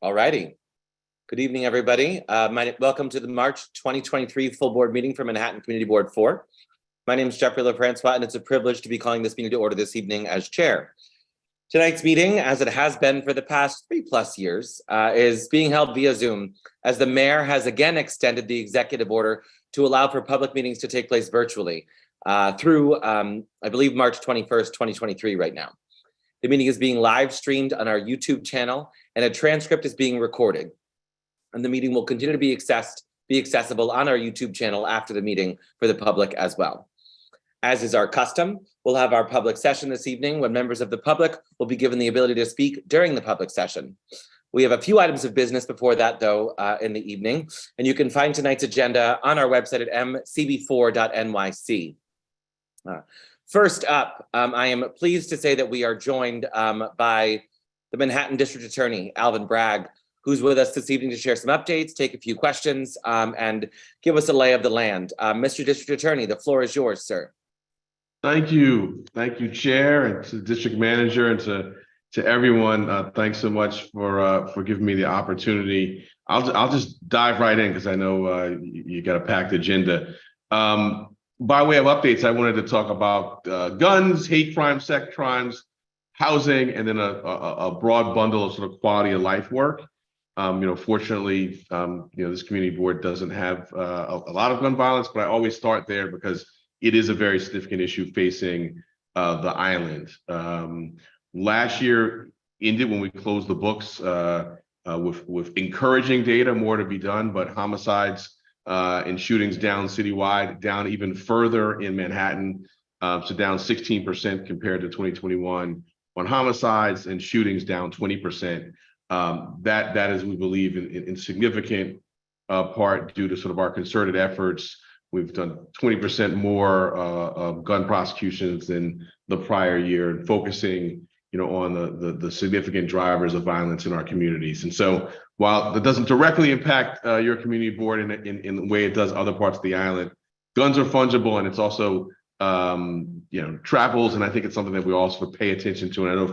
All righty. Good evening, everybody. Welcome to the March 2023 full board meeting for Manhattan Community Board 4. My name is Jeffrey LeFrancois, and it's a privilege to be calling this meeting to order this evening as chair. Tonight's meeting, as it has been for the past 3+ years, is being held via Zoom, as the mayor has again extended the executive order to allow for public meetings to take place virtually through, I believe, March 21st, 2023 right now. The meeting is being live streamed on our YouTube channel, and a transcript is being recorded. And the meeting will continue to be accessible on our YouTube channel after the meeting for the public as well. As is our custom, we'll have our public session this evening when members of the public will be given the ability to speak during the public session. We have a few items of business before that, though, in the evening, and you can find tonight's agenda on our website at mcb4.nyc. First up, I am pleased to say that we are joined by the Manhattan District Attorney, Alvin Bragg, who's with us this evening to share some updates, take a few questions, and give us a lay of the land. Mr. District Attorney, the floor is yours, sir. Thank you, Chair, and to the District Manager, and to everyone. Thanks so much for giving me the opportunity. I'll just dive right in because I know you got a packed agenda. By way of updates, I wanted to talk about guns, hate crimes, sex crimes, housing, and then a broad bundle of sort of quality of life work. Fortunately, this community board doesn't have a lot of gun violence, but I always start there because it is a very significant issue facing the island. Last year ended when we closed the books with encouraging data, more to be done, but homicides and shootings down citywide, down even further in Manhattan, so down 16% compared to 2021 on homicides, and shootings down 20%. That is, we believe, in significant part due to sort of our concerted efforts. We've done 20% more gun prosecutions than the prior year, and focusing on the significant drivers of violence in our communities. And so while that doesn't directly impact your community board in the way it does other parts of the island, guns are fungible, and it's also travels, and I think it's something that we also pay attention to. And I know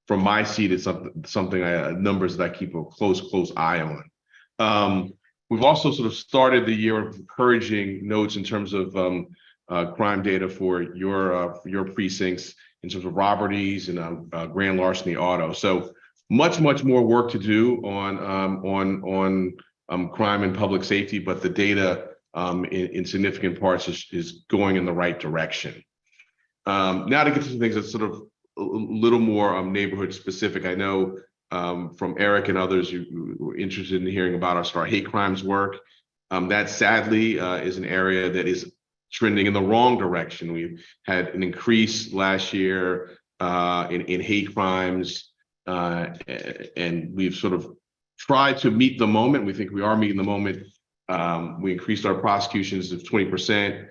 from my seat, it's something numbers that I keep a close eye on. We've also sort of started the year with encouraging notes in terms of crime data for your precincts, in terms of robberies and grand larceny auto. So much more work to do on crime and public safety, but the data in significant parts is going in the right direction. Now to get to some things that's sort of a little more neighborhood specific. I know from Eric and others, you were interested in hearing about our hate crimes work. That sadly is an area that is trending in the wrong direction. We've had an increase last year in hate crimes, and we've sort of tried to meet the moment. We think we are meeting the moment. We increased our prosecutions of 20%.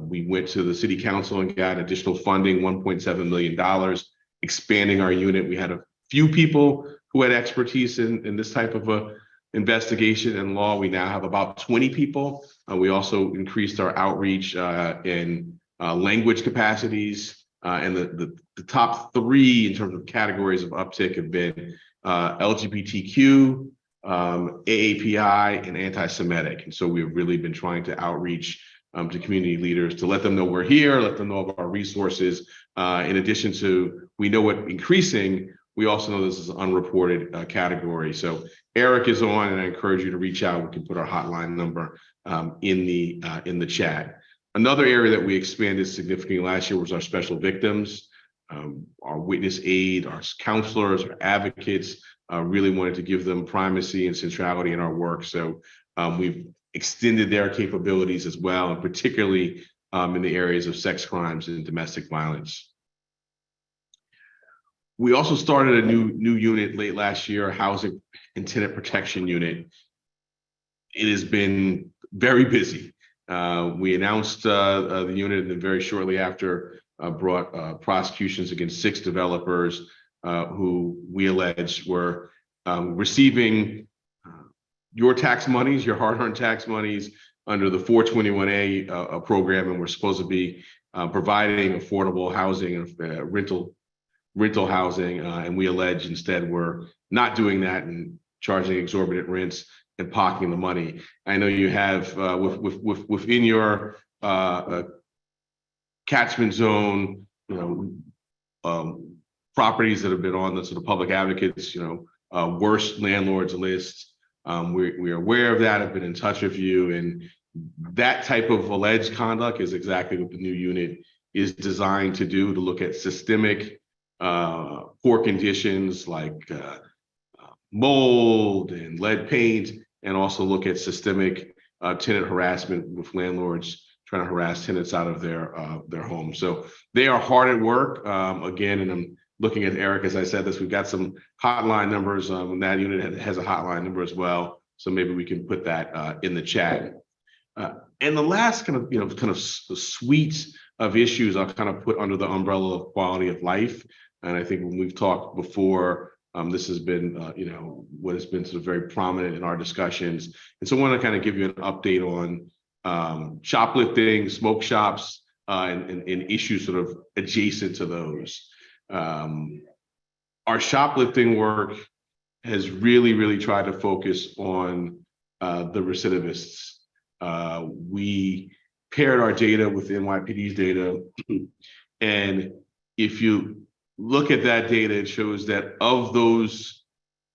We went to the city council and got additional funding, $1.7 million, expanding our unit. We had a few people who had expertise in this type of a investigation and law. We now have about 20 people. We also increased our outreach in language capacities, and the top 3 in terms of categories of uptick have been LGBTQ, AAPI, and anti-Semitic. And so we've really been trying to outreach to community leaders to let them know we're here, let them know of our resources. In addition to, we know what increasing, we also know this is an unreported category. So Eric is on, and I encourage you to reach out. We can put our hotline number in the chat. Another area that we expanded significantly last year was our special victims, our witness aid, our counselors, our advocates. Really wanted to give them primacy and centrality in our work. So we've extended their capabilities as well, and particularly in the areas of sex crimes and domestic violence. We also started a new unit late last year, a housing and tenant protection unit. It has been very busy. We announced the unit, and then very shortly after brought prosecutions against 6 developers who we allege were receiving your tax monies, your hard-earned tax monies, under the 421A program, and we're supposed to be providing affordable housing and rental housing, and we allege instead we're not doing that, and charging exorbitant rents and pocketing the money. I know you have within your catchment zone, properties that have been on the sort of public advocates, worst landlords list. We're aware of that. I've been in touch with you, and that type of alleged conduct is exactly what the new unit is designed to do, to look at systemic poor conditions like mold and lead paint, and also look at systemic tenant harassment with landlords trying to harass tenants out of their homes. So they are hard at work. Again, and I'm looking at Eric as I said this, we've got some hotline numbers. And that unit has a hotline number as well. So maybe we can put that in the chat. And the last kind of suite of issues I'll kind of put under the umbrella of quality of life. And I think when we've talked before, this has been, what has been sort of very prominent in our discussions. And so I want to kind of give you an update on shoplifting, smoke shops, and issues sort of adjacent to those. Our shoplifting work has really tried to focus on the recidivists. We paired our data with NYPD's data, and if you look at that data, it shows that of those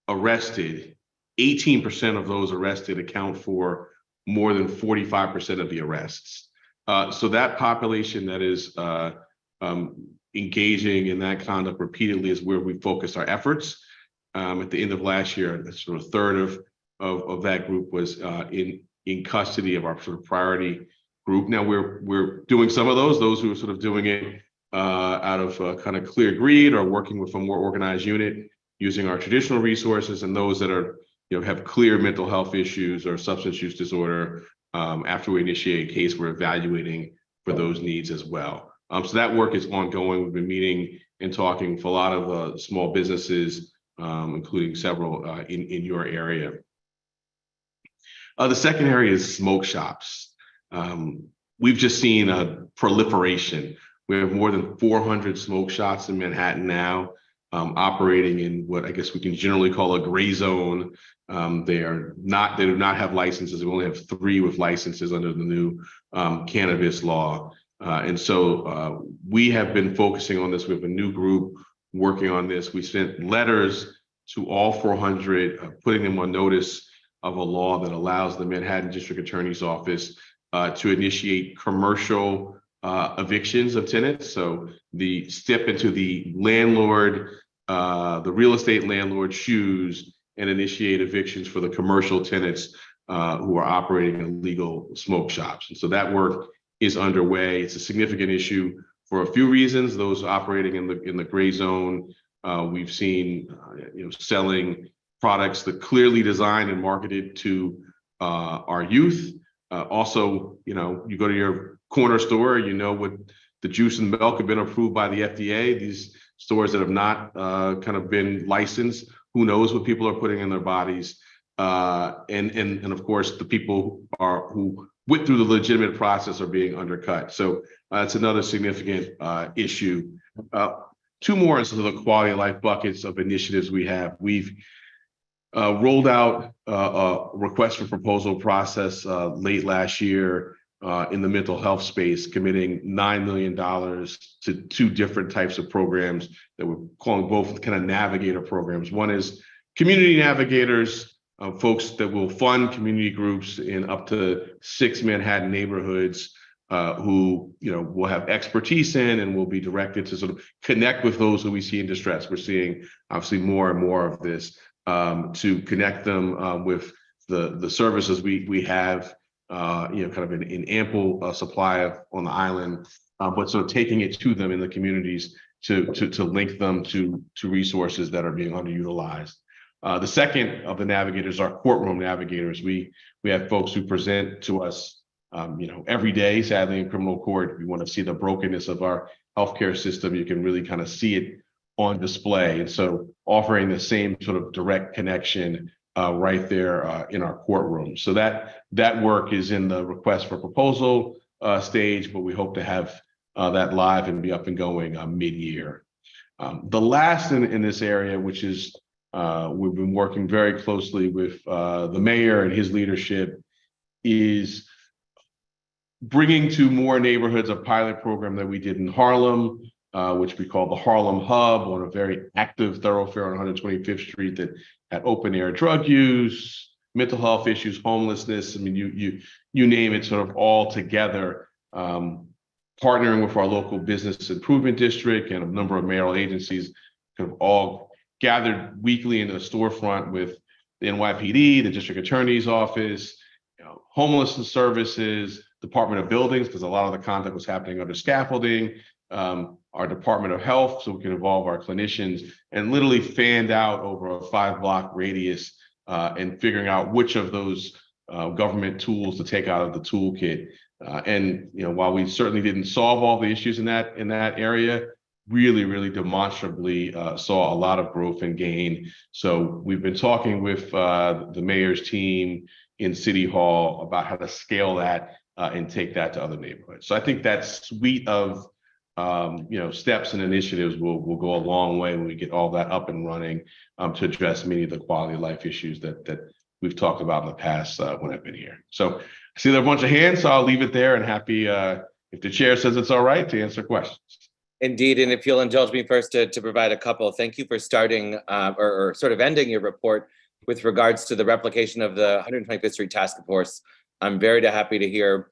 arrested, 18% of those arrested account for more than 45% of the arrests. So that population that is engaging in that conduct repeatedly is where we focused our efforts. At the end of last year, sort of a third of that group was in custody of our sort of priority group. Now we're doing some of those who are sort of doing it out of kind of clear greed or working with a more organized unit using our traditional resources, and those that are have clear mental health issues or substance use disorder. After we initiate a case, we're evaluating for those needs as well. So that work is ongoing. We've been meeting and talking with a lot of small businesses, including several in your area. The second area is smoke shops. We've just seen a proliferation. We have more than 400 smoke shops in Manhattan now, operating in what I guess we can generally call a gray zone. They do not have licenses. We only have 3 with licenses under the new cannabis law. And so we have been focusing on this. We have a new group working on this. We sent letters to all 400, putting them on notice of a law that allows the Manhattan District Attorney's Office to initiate commercial evictions of tenants. So the step into the landlord, the real estate landlord shoes and initiate evictions for the commercial tenants who are operating illegal smoke shops. And so that work is underway. It's a significant issue for a few reasons. Those operating in the gray zone, we've seen selling products that clearly designed and marketed to our youth. Also, you go to your corner store, what the juice and milk have been approved by the FDA. These stores that have not kind of been licensed, who knows what people are putting in their bodies. And of course, the people who went through the legitimate process are being undercut. So that's another significant issue. 2 more is the quality of life buckets of initiatives we have. We've rolled out a request for proposal process late last year in the mental health space, committing $9 million to 2 different types of programs that we're calling both kind of navigator programs. One is community navigators, folks that will fund community groups in up to 6 Manhattan neighborhoods who will have expertise in and will be directed to sort of connect with those who we see in distress. We're seeing obviously more and more of this, to connect them with the services we have, kind of in ample supply on the island, but sort of taking it to them in the communities to link them to resources that are being underutilized. The second of the navigators are courtroom navigators. We have folks who present to us, every day, sadly, in criminal court. If you want to see the brokenness of our healthcare system, you can really kind of see it on display. And so offering the same sort of direct connection right there in our courtroom. So that work is in the request for proposal stage, but we hope to have that live and be up and going mid-year. The last in this area, which is we've been working very closely with the mayor and his leadership, is bringing to more neighborhoods a pilot program that we did in Harlem, which we call the Harlem Hub, on a very active thoroughfare on 125th Street that had open air drug use, mental health issues, homelessness. I mean, you name it, sort of all together. Partnering with our local business improvement district and a number of mayoral agencies, kind of all gathered weekly in a storefront with the NYPD, the district attorney's office, homelessness services, Department of Buildings, because a lot of the conduct was happening under scaffolding, our Department of Health, so we can involve our clinicians, and literally fanned out over a 5-block radius and figuring out which of those government tools to take out of the toolkit. And while we certainly didn't solve all the issues in that area, really demonstrably saw a lot of growth and gain. So we've been talking with the mayor's team in City Hall about how to scale that and take that to other neighborhoods. So I think that suite of steps and initiatives will go a long way when we get all that up and running to address many of the quality of life issues that we've talked about in the past when I've been here. So I see there are a bunch of hands, so I'll leave it there, and happy if the chair says it's all right to answer questions. Indeed, and if you'll indulge me first to provide a couple, thank you for starting or sort of ending your report with regards to the replication of the 125th Street Task Force. I'm very happy to hear.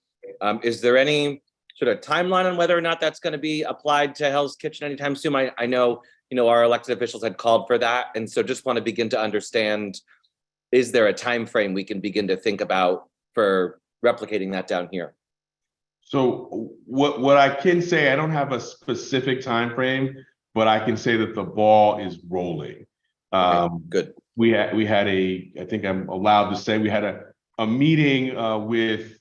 Is there any sort of timeline on whether or not that's going to be applied to Hell's Kitchen anytime soon? I know our elected officials had called for that, and so just want to begin to understand, is there a time frame we can begin to think about for replicating that down here? So what I can say, I don't have a specific time frame, but I can say that the ball is rolling. Okay, good. We had I think I'm allowed to say, we had a meeting with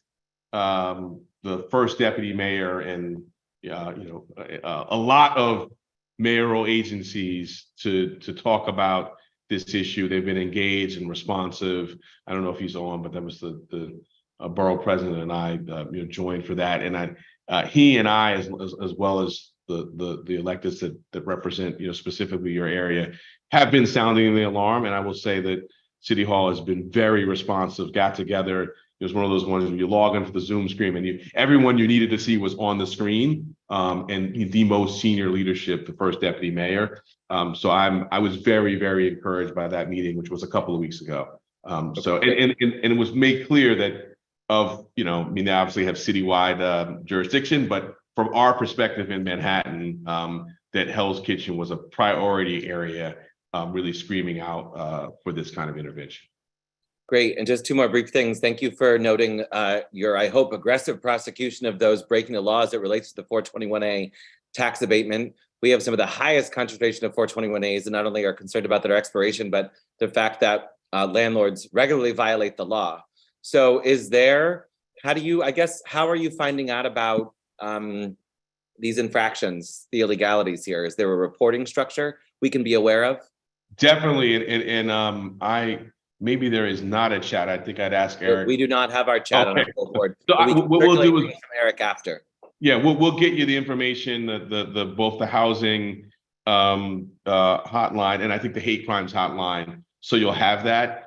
the first deputy mayor and a lot of mayoral agencies to talk about this issue. They've been engaged and responsive. I don't know if he's on, but that was the borough president and I joined for that. And he and I, as well as the electeds that represent specifically your area, have been sounding the alarm. And I will say that City Hall has been very responsive. Got together. It was one of those ones where you log into the Zoom screen and everyone you needed to see was on the screen, and the most senior leadership, the first deputy mayor. So I was very encouraged by that meeting, which was a couple of weeks ago. So it was made clear that they obviously have citywide jurisdiction, but from our perspective in Manhattan, that Hell's Kitchen was a priority area, really screaming out for this kind of intervention. Great. And just two more brief things. Thank you for noting your, I hope, aggressive prosecution of those breaking the laws that relates to the 421A tax abatement. We have some of the highest concentration of 421As, and not only are concerned about their expiration, but the fact that landlords regularly violate the law. So how are you finding out about these infractions, the illegalities here? Is there a reporting structure we can be aware of? Definitely. And maybe there is not a chat. I think I'd ask Eric. We do not have our chat on our full board. So what we'll do is Eric after. Yeah, we'll get you the information, both the housing hotline and I think the hate crimes hotline. So you'll have that.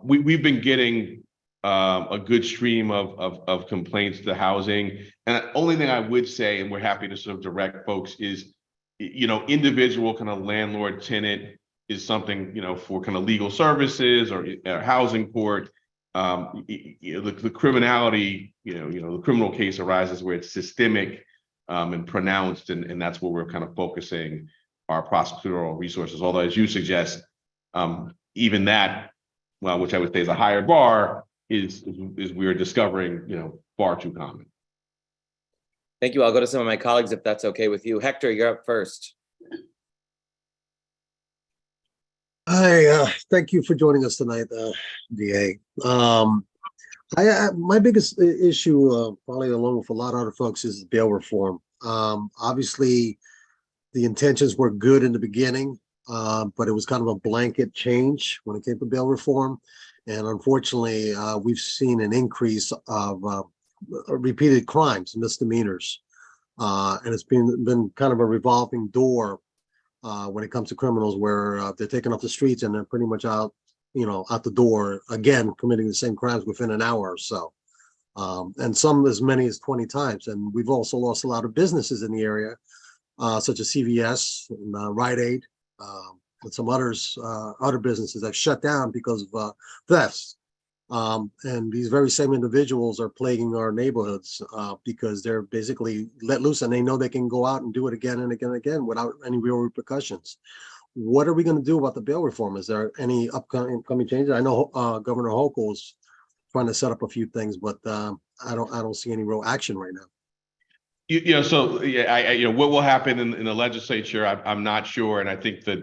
We've been getting a good stream of complaints to housing. And the only thing I would say, and we're happy to sort of direct folks, is individual kind of landlord tenant is something for kind of legal services or housing court. The criminality, the criminal case arises where it's systemic and pronounced, and that's where we're kind of focusing our prosecutorial resources. Although, as you suggest, even that, well, which I would say is a higher bar, is we're discovering, far too common. Thank you. I'll go to some of my colleagues if that's okay with you. Hector, you're up first. Hi, thank you for joining us tonight, DA. My biggest issue, probably along with a lot of other folks, is bail reform. Obviously, the intentions were good in the beginning, but it was kind of a blanket change when it came to bail reform. And unfortunately, we've seen an increase of repeated crimes, misdemeanors. And it's been kind of a revolving door when it comes to criminals, where they're taken off the streets and they're pretty much out, out the door again, committing the same crimes within an hour or so. And some as many as 20 times. And we've also lost a lot of businesses in the area, such as CVS and Rite Aid, and some other businesses that shut down because of thefts. And these very same individuals are plaguing our neighborhoods because they're basically let loose and they know they can go out and do it again and again and again without any real repercussions. What are we going to do about the bail reform? Is there any upcoming changes? I know Governor Hochul is trying to set up a few things, but I don't see any real action right now. What will happen in the legislature, I'm not sure, and I think that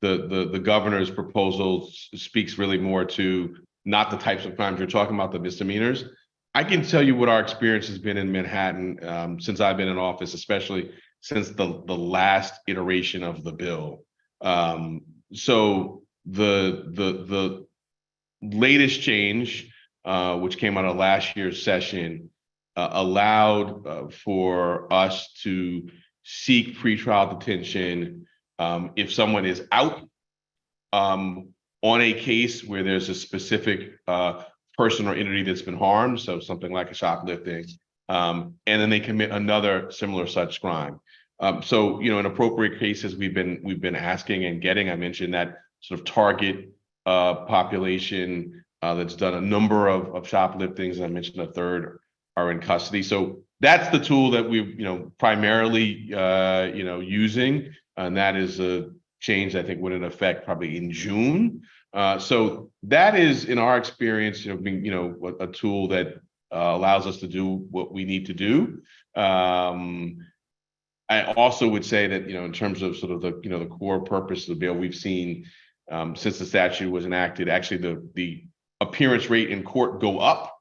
the governor's proposal speaks really more to not the types of crimes you're talking about, the misdemeanors. I can tell you what our experience has been in Manhattan since I've been in office, especially since the last iteration of the bill. So the latest change, which came out of last year's session, allowed for us to seek pretrial detention if someone is out on a case where there's a specific person or entity that's been harmed, so something like a shoplifting, and then they commit another similar such crime. So, in appropriate cases, we've been asking and getting. I mentioned that sort of target population that's done a number of shopliftings, and I mentioned a third are in custody. So that's the tool that we're primarily using, and that is a change I think went into effect probably in June. So that is, in our experience, being a tool that allows us to do what we need to do. I also would say that in terms of sort of the core purpose of the bill, we've seen since the statute was enacted, actually the appearance rate in court go up.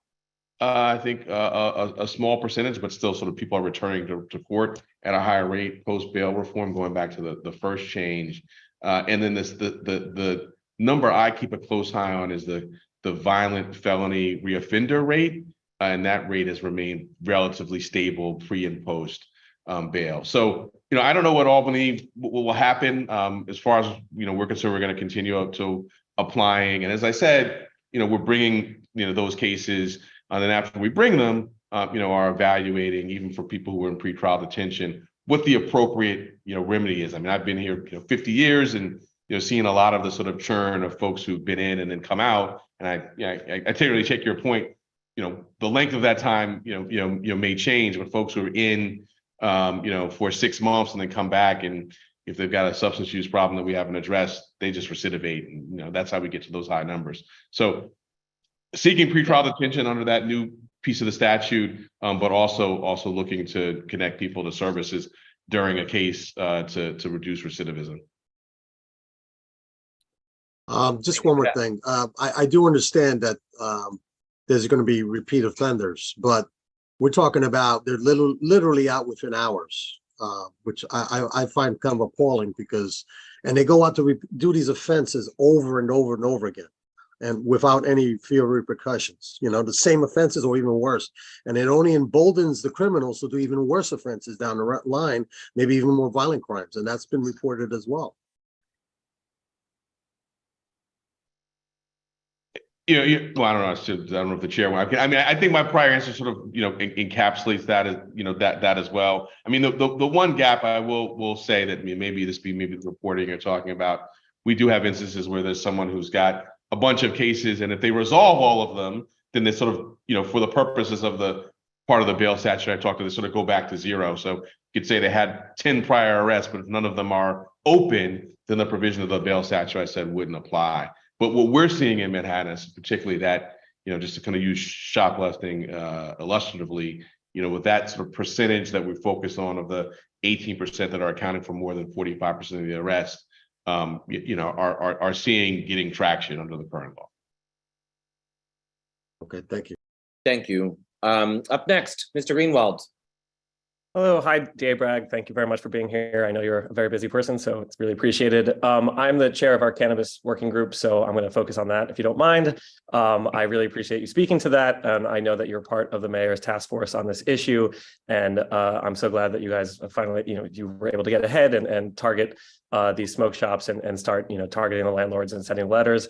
I think a small percentage, but still sort of people are returning to court at a higher rate post bail reform, going back to the first change. And then the number I keep a close eye on is the violent felony reoffender rate, and that rate has remained relatively stable pre and post bail. So I don't know what Albany will happen. As far as we're concerned, we're going to continue to applying, and as I said, we're bringing those cases. And then after we bring them, are evaluating, even for people who are in pretrial detention, what the appropriate, remedy is. I mean, I've been here, 50 years and, seeing a lot of the sort of churn of folks who've been in and then come out. And I totally take your point. The length of that time, may change, but folks who are in, for 6 months and then come back, and if they've got a substance use problem that we haven't addressed, they just recidivate. And, that's how we get to those high numbers. So seeking pretrial detention under that new piece of the statute, but also looking to connect people to services during a case to reduce recidivism. Just one more thing. I do understand that there's going to be repeat offenders, but we're talking about they're literally out within hours, which I find kind of appalling and they go out to do these offenses over and over and over again, and without any fear of repercussions, the same offenses or even worse. And it only emboldens the criminals to do even worse offenses down the line, maybe even more violent crimes. And that's been reported as well. Well, I don't know if the chair wants. I mean, I think my prior answer sort of, encapsulates that as, that as well. I mean, the one gap I will say that maybe the reporting you're talking about, we do have instances where there's someone who's got a bunch of cases, and if they resolve all of them, then they sort of, for the purposes of the part of the bail statute I talked to, they sort of go back to zero. So you could say they had 10 prior arrests, but if none of them are open, then the provision of the bail statute I said wouldn't apply. But what we're seeing in Manhattan is particularly that, just to kind of use shoplifting illustratively, with that sort of percentage that we focus on of the 18% that are accounting for more than 45% of the arrests, are seeing getting traction under the current law. Okay, thank you. Thank you. Up next, Mr. Greenwald. Hello, hi, DA Bragg. Thank you very much for being here. I know you're a very busy person, so it's really appreciated. I'm the chair of our cannabis working group, so I'm going to focus on that if you don't mind. I really appreciate you speaking to that, and I know that you're part of the mayor's task force on this issue, and I'm so glad that you guys finally, you were able to get ahead and target these smoke shops and start, targeting the landlords and sending letters.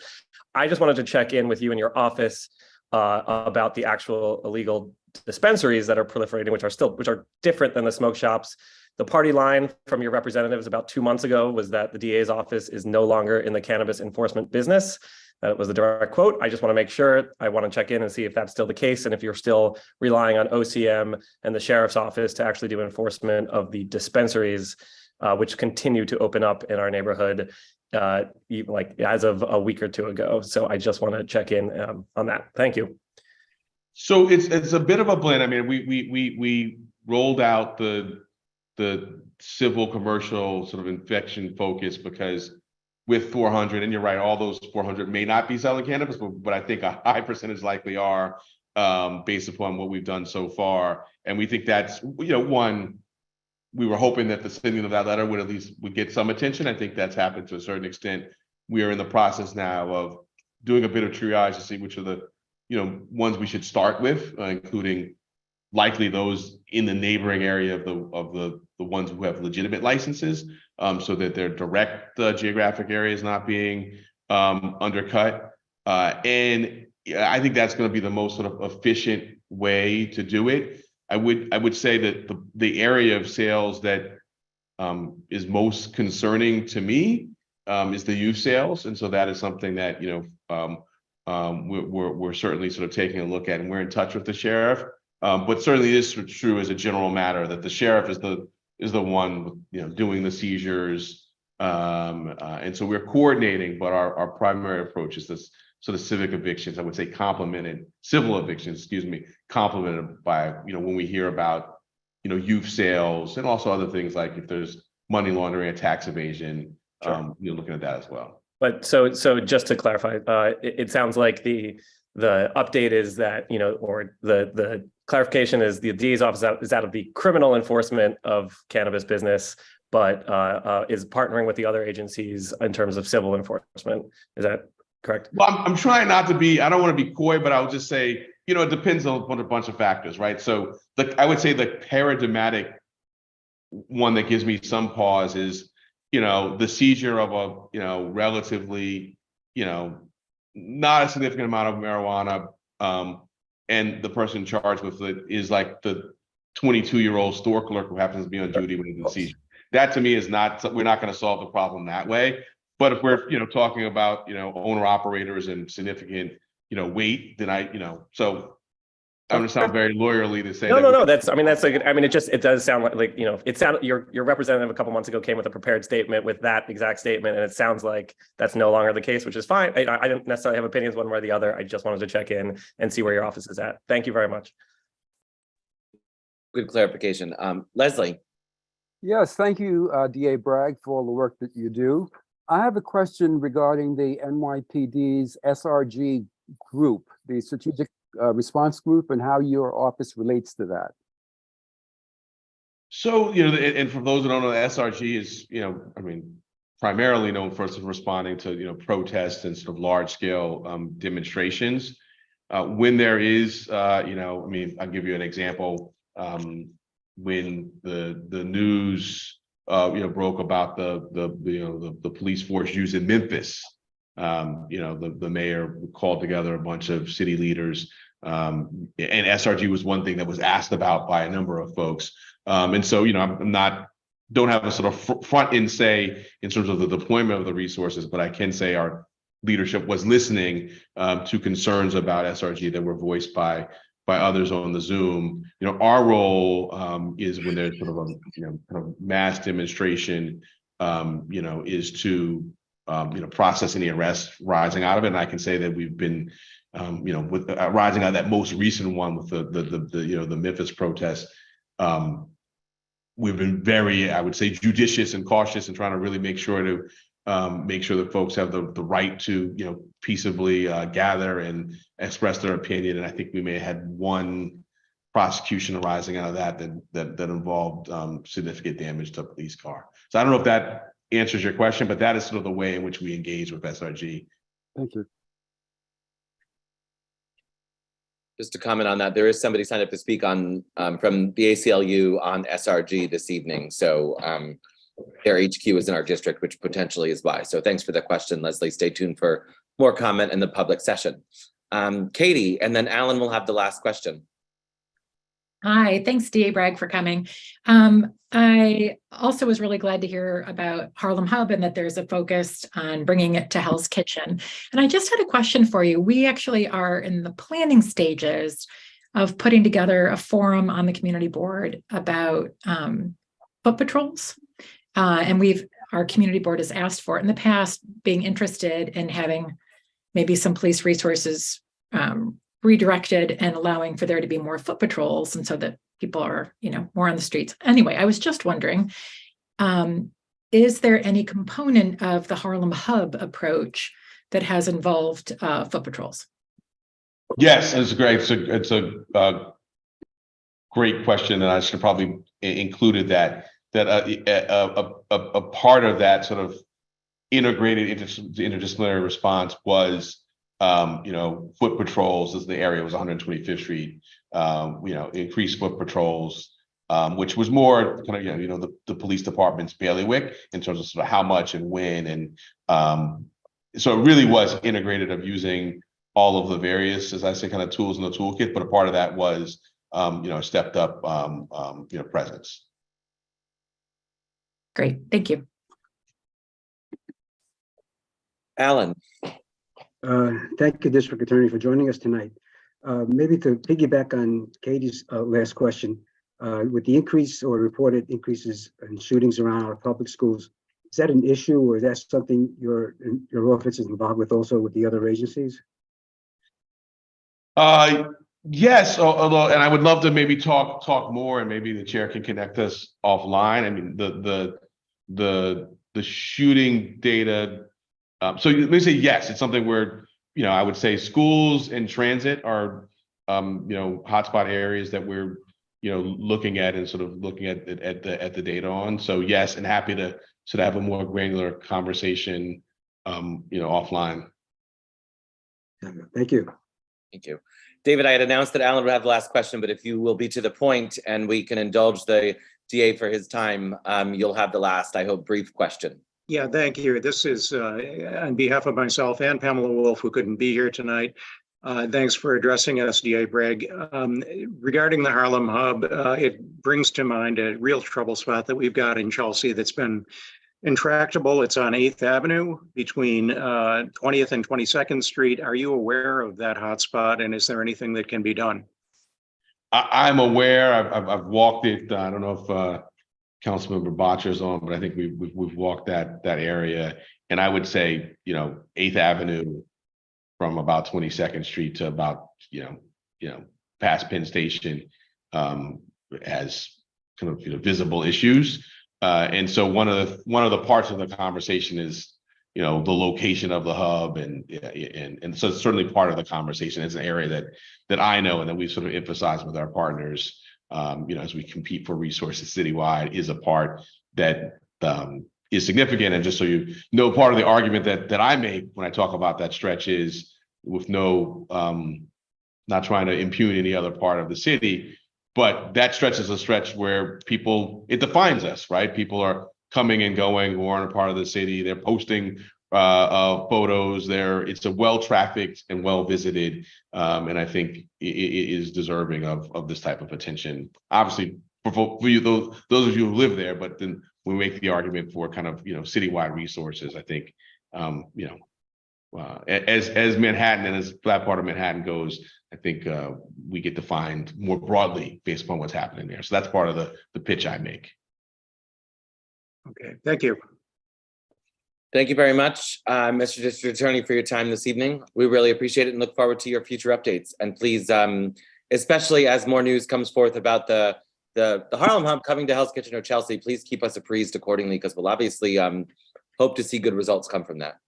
I just wanted to check in with you in your office about the actual illegal dispensaries that are proliferating, which are different than the smoke shops. The party line from your representatives about 2 months ago was that the DA's office is no longer in the cannabis enforcement business. That was the direct quote. I just want to make sure. I want to check in and see if that's still the case and if you're still relying on OCM and the sheriff's office to actually do enforcement of the dispensaries, which continue to open up in our neighborhood, like as of a week or two ago. So I just want to check in on that. Thank you. So it's a bit of a blend. I mean, we rolled out the civil commercial sort of infection focus because with 400, and you're right, all those 400 may not be selling cannabis, but I think a high percentage likely are, based upon what we've done so far. And we think that's, one, we were hoping that the sending of that letter would get some attention. I think that's happened to a certain extent. We are in the process now of doing a bit of triage to see which of the ones we should start with, including likely those in the neighboring area of the ones who have legitimate licenses, so that their direct geographic area is not being undercut. And I think that's going to be the most sort of efficient way to do it. I would say that the area of sales that is most concerning to me is the youth sales, and so that is something that we're certainly sort of taking a look at, and we're in touch with the sheriff. But certainly it is true as a general matter that the sheriff is the one doing the seizures, and so we're coordinating. But our primary approach is this sort of civic evictions. I would say civil evictions, complemented by when we hear about youth sales and also other things like if there's money laundering and tax evasion, sure. Looking at that as well. But so just to clarify, it sounds like the update is that, or the clarification is the DA's office is out of the criminal enforcement of cannabis business, but is partnering with the other agencies in terms of civil enforcement. Is that correct? Well, I'm trying not to be, I don't want to be coy, but I'll just say, it depends on a bunch of factors, right? So I would say the paradigmatic one that gives me some pause is, the seizure of a, relatively, not a significant amount of marijuana, and the person charged with it is like the 22-year-old store clerk who happens to be on duty when it's a seizure. That to me is not, we're not going to solve the problem that way. But if we're, talking about, owner operators and significant, weight, then so I'm going to sound very lawyerly to say no. That's a good. It does sound like it sounded your representative a couple months ago came with a prepared statement with that exact statement, and it sounds like that's no longer the case, which is fine. I don't necessarily have opinions one way or the other. I just wanted to check in and see where your office is at. Thank you very much. Good clarification. Leslie. Yes, thank you, DA Bragg, for all the work that you do. I have a question regarding the NYPD's SRG group, the Strategic Response Group, and how your office relates to that. So, and for those who don't know, the SRG is, primarily known for sort of responding to, protests and sort of large scale demonstrations. When there is, I'll give you an example. When the news, broke about the police force used in Memphis, the mayor called together a bunch of city leaders, and SRG was one thing that was asked about by a number of folks. And so, don't have a sort of front end say in terms of the deployment of the resources, but I can say our leadership was listening to concerns about SRG that were voiced by others on the Zoom. Our role is when there's sort of a kind of mass demonstration, is to process any arrests rising out of it. And I can say that we've been, with rising out of that most recent one with the Memphis protest. We've been very, I would say, judicious and cautious and trying to really make sure that folks have the right to, peaceably gather and express their opinion. And I think we may have had one prosecution arising out of that involved significant damage to a police car. So I don't know if that answers your question, but that is sort of the way in which we engage with SRG. Thank you. Just to comment on that, there is somebody signed up to speak on from the ACLU on SRG this evening. So their HQ is in our district, which potentially is why. So thanks for the question, Leslie. Stay tuned for more comment in the public session. Katie, and then Alan will have the last question. Hi, thanks DA Bragg for coming. I also was really glad to hear about Harlem Hub and that there's a focus on bringing it to Hell's Kitchen. And I just had a question for you. We actually are in the planning stages of putting together a forum on the community board about foot patrols. And our community board has asked for it in the past, being interested in having maybe some police resources redirected and allowing for there to be more foot patrols, and so that people are, more on the streets. Anyway, I was just wondering, is there any component of the Harlem Hub approach that has involved foot patrols? Yes, it's great. It's a great question, and I should have probably included that a part of that sort of integrated interdisciplinary response was foot patrols. As the area was 125th Street, increased foot patrols, which was more kind of the police department's bailiwick in terms of sort of how much and when, and so it really was integrated of using all of the various, as I say, kind of tools in the toolkit. But a part of that was stepped up presence. Great, thank you. Alan. Thank you, District Attorney, for joining us tonight. Maybe to piggyback on Katie's last question, with the increase or reported increases in shootings around our public schools, is that an issue, or is that something your office is involved with also with the other agencies? Yes, although, and I would love to maybe talk more, and maybe the chair can connect us offline. I mean, the shooting data. So let me say yes, it's something where, I would say schools and transit are, hotspot areas that we're, looking at and sort of looking at the data on. So yes, and happy to sort of have a more granular conversation, offline. Thank you. Thank you. David, I had announced that Alan would have the last question, but if you will be to the point and we can indulge the DA for his time, you'll have the last, I hope, brief question. Yeah, thank you. This is on behalf of myself and Pamela Wolf, who couldn't be here tonight. Thanks for addressing us, DA Bragg. Regarding the Harlem Hub, it brings to mind a real trouble spot that we've got in Chelsea that's been intractable. It's on 8th Avenue between 20th and 22nd Street. Are you aware of that hotspot, and is there anything that can be done? I'm aware. I've walked it. I don't know if Councilmember Botcher's on, but I think we've walked that area, and I would say 8th Avenue from about 22nd Street to about past Penn Station has kind of visible issues, and so one of the parts of the conversation is the location of the hub, and so it's certainly part of the conversation. It's an area that I know and that we sort of emphasize with our partners. As we compete for resources citywide, is a part that is significant. And just so you know, part of the argument that I make when I talk about that stretch is with not trying to impugn any other part of the city, but that stretch is a stretch where it defines us, right? People are coming and going who aren't a part of the city. They're posting photos there. It's a well-trafficked and well-visited, and I think it is deserving of this type of attention. Obviously, for you, those of you who live there, but then we make the argument for kind of citywide resources. I think as Manhattan and as that part of Manhattan goes, I think we get defined more broadly based upon what's happening there. So that's part of the pitch I make. Okay, thank you. Thank you very much, Mr. District Attorney, for your time this evening. We really appreciate it and look forward to your future updates. And please, especially as more news comes forth about the Harlem Hub coming to Hell's Kitchen or Chelsea, please keep us apprised accordingly, because we'll obviously hope to see good results come from that.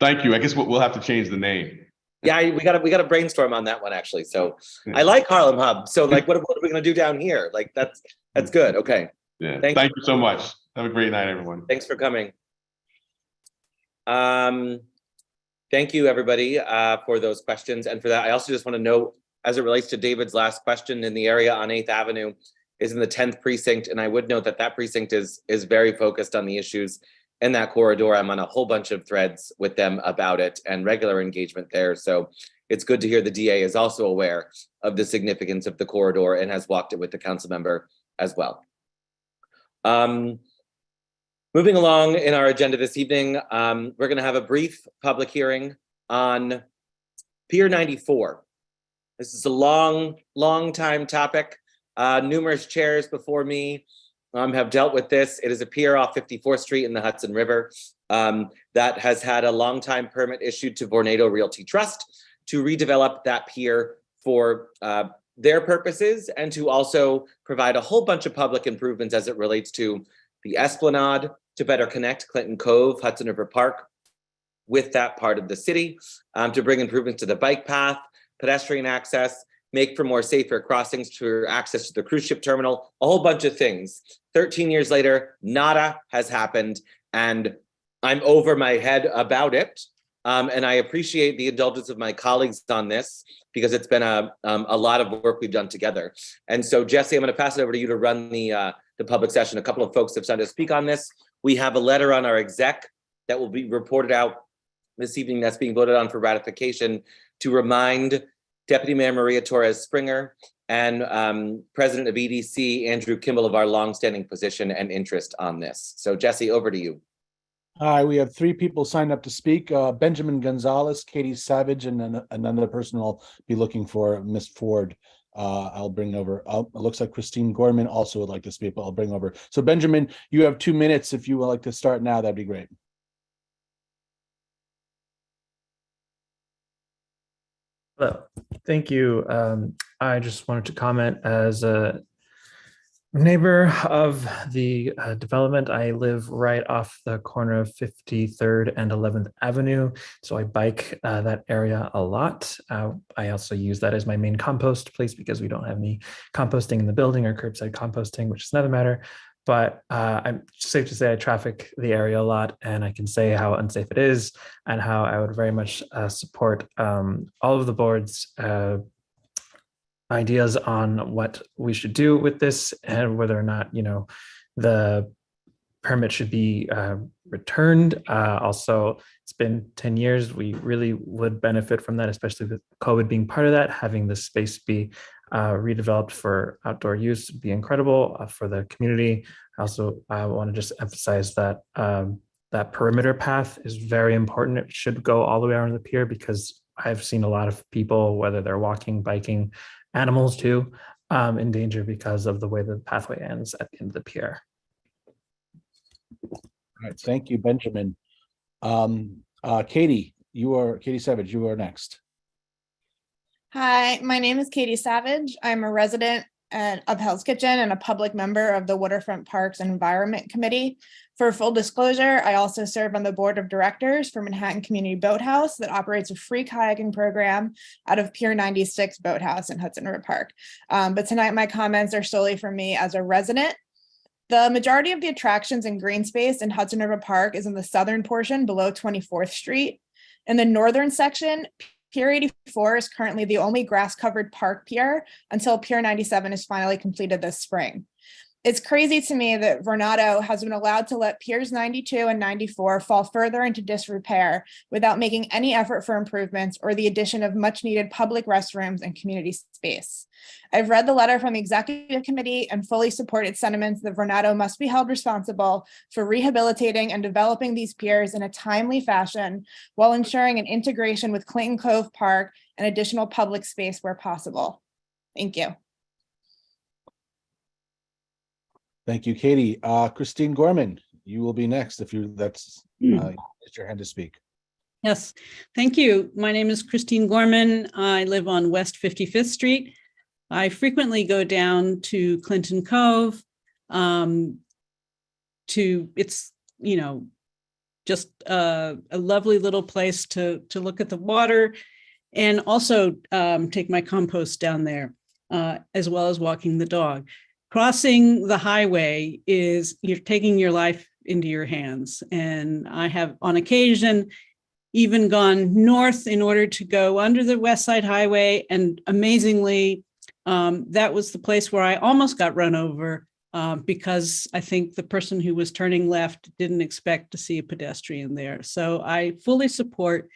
Thank you. I guess we'll have to change the name. Yeah, we gotta brainstorm on that one, actually. So I like Harlem Hub. So like, what are we gonna do down here? Like, that's good. Okay. Yeah, Thank thank you so much. Have a great night, everyone. Thanks for coming. Thank you, everybody, for those questions. And for that, I also just want to note, as it relates to David's last question, in the area on 8th Avenue is in the 10th precinct. And I would note that that precinct is very focused on the issues in that corridor. I'm on a whole bunch of threads with them about it and regular engagement there. So it's good to hear the DA is also aware of the significance of the corridor and has walked it with the council member as well. Moving along in our agenda this evening, we're going to have a brief public hearing on Pier 94. This is a long time topic. Numerous chairs before me have dealt with this. It is a pier off 54th Street in the Hudson River that has had a long time permit issued to Vornado Realty Trust to redevelop that pier for their purposes and to also provide a whole bunch of public improvements as it relates to the Esplanade, to better connect Clinton Cove, Hudson River Park with that part of the city, to bring improvements to the bike path, pedestrian access, make for more safer crossings for access to the cruise ship terminal, a whole bunch of things. 13 years later, nada has happened, and I'm over my head about it. And I appreciate the indulgence of my colleagues on this because it's been a lot of work we've done together. And so, Jesse, I'm going to pass it over to you to run the public session. A couple of folks have signed to speak on this. We have a letter on our exec that will be reported out this evening that's being voted on for ratification to remind Deputy Mayor Maria Torres Springer and President of EDC, Andrew Kimball, of our longstanding position and interest on this. So, Jesse, over to you. Hi, we have 3 people signed up to speak. Benjamin Gonzalez, Katie Savage, and then another person I'll be looking for, Miss Ford. I'll bring over. It looks like Christine Gorman also would like to speak, but I'll bring over. So Benjamin, you have 2 minutes. If you would like to start now, that'd be great. Hello, thank you. I just wanted to comment as a neighbor of the development. I live right off the corner of 53rd and 11th Avenue, so I bike that area a lot. I also use that as my main compost place because we don't have any composting in the building or curbside composting, which is another matter. But I'm safe to say I traffic the area a lot, and I can say how unsafe it is and how I would very much support all of the board's ideas on what we should do with this and whether or not, the permit should be returned. Also, it's been 10 years. We really would benefit from that, especially with COVID being part of that. Having the space be redeveloped for outdoor use would be incredible for the community. I also want to just emphasize that that perimeter path is very important. It should go all the way around the pier because I've seen a lot of people, whether they're walking, biking, animals too, in danger because of the way the pathway ends at the end of the pier. All right, thank you, Benjamin. Katie Savage, you are next. Hi, my name is Katie Savage. I'm a resident of Hell's Kitchen and a public member of the Waterfront Parks and Environment Committee. For full disclosure, I also serve on the board of directors for Manhattan Community Boathouse that operates a free kayaking program out of Pier 96 Boathouse in Hudson River Park. But tonight my comments are solely for me as a resident. The majority of the attractions and green space in Hudson River Park is in the southern portion below 24th Street. In the northern section, Pier 84 is currently the only grass-covered park pier until Pier 97 is finally completed this spring. It's crazy to me that Vornado has been allowed to let Piers 92 and 94 fall further into disrepair without making any effort for improvements or the addition of much-needed public restrooms and community space. I've read the letter from the executive committee and fully support its sentiments that Vornado must be held responsible for rehabilitating and developing these piers in a timely fashion while ensuring an integration with Clinton Cove Park and additional public space where possible. Thank you. Thank you, Katie. Christine Gorman, you will be next if it's your hand to speak. Yes, thank you. My name is Christine Gorman. I live on West 55th Street. I frequently go down to Clinton Cove. It's just a lovely little place to look at the water. and also take my compost down there, as well as walking the dog. Crossing the highway is you're taking your life into your hands. And I have on occasion even gone north in order to go under the West Side Highway. And amazingly, that was the place where I almost got run over because I think the person who was turning left didn't expect to see a pedestrian there. So I fully support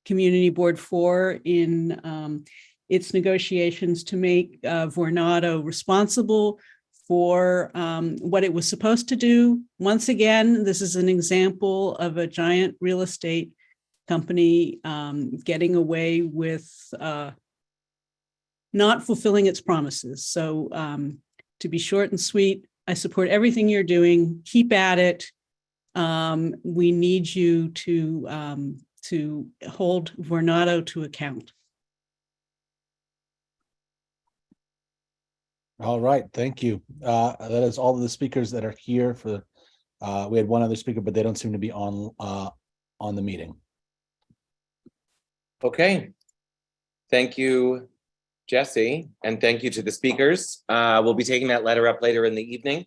Community Board 4 in its negotiations to make Vornado responsible for what it was supposed to do. Once again, this is an example of a giant real estate company getting away with not fulfilling its promises. So to be short and sweet, I support everything you're doing. Keep at it. We need you to hold Vornado to account. All right, thank you. That is all of the speakers that are here for, we had one other speaker, but they don't seem to be on the meeting. Okay. Thank you, Jesse, and thank you to the speakers. We'll be taking that letter up later in the evening.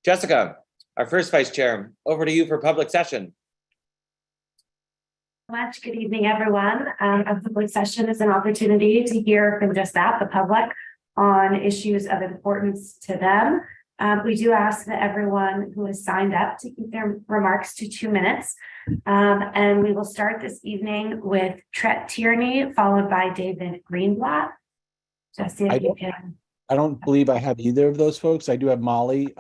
Jessica, our first vice chair, over to you for public session. Much. Good evening, everyone. A public session is an opportunity to hear from just that, the public, on issues of importance to them. We do ask that everyone who has signed up to keep their remarks to 2 minutes. And we will start this evening with Tret Tierney, followed by David Greenblatt. Jesse, if you can. I don't believe I have either of those folks. I do have Molly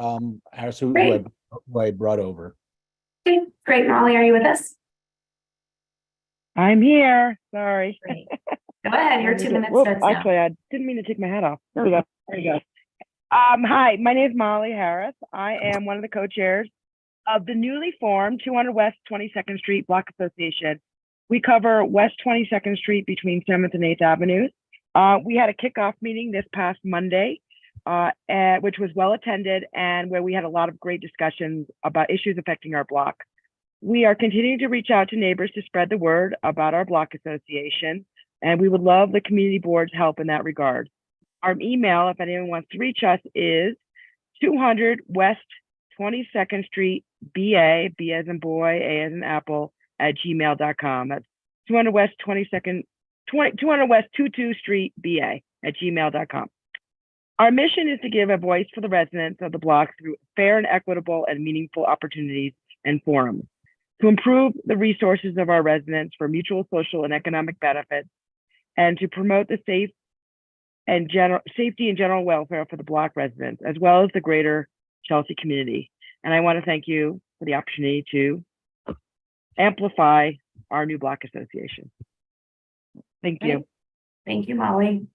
Harris, who I brought over. Okay, great. Molly, are you with us? I'm here. Sorry. Great. Go ahead. Your 2 minutes. Actually, I didn't mean to take my hat off. There we go. There you go. Hi, my name is Molly Harris. I am one of the co-chairs of the newly formed 200 West 22nd Street Block Association. We cover West 22nd Street between 7th and 8th Avenues. We had a kickoff meeting this past Monday, which was well attended and where we had a lot of great discussions about issues affecting our block. We are continuing to reach out to neighbors to spread the word about our block association, and we would love the community board's help in that regard. Our email, if anyone wants to reach us, is 200 West 22nd Street, BA, B as in boy, A as in apple, @gmail.com. That's 200 West 22nd, 200 West 22 Street, BA, @gmail.com. Our mission is to give a voice for the residents of the block through fair and equitable and meaningful opportunities and forums to improve the resources of our residents for mutual social and economic benefits, and to promote the safety and general welfare for the block residents, as well as the greater Chelsea community. And I want to thank you for the opportunity to amplify our new block association. Thank you. Thank you, Molly.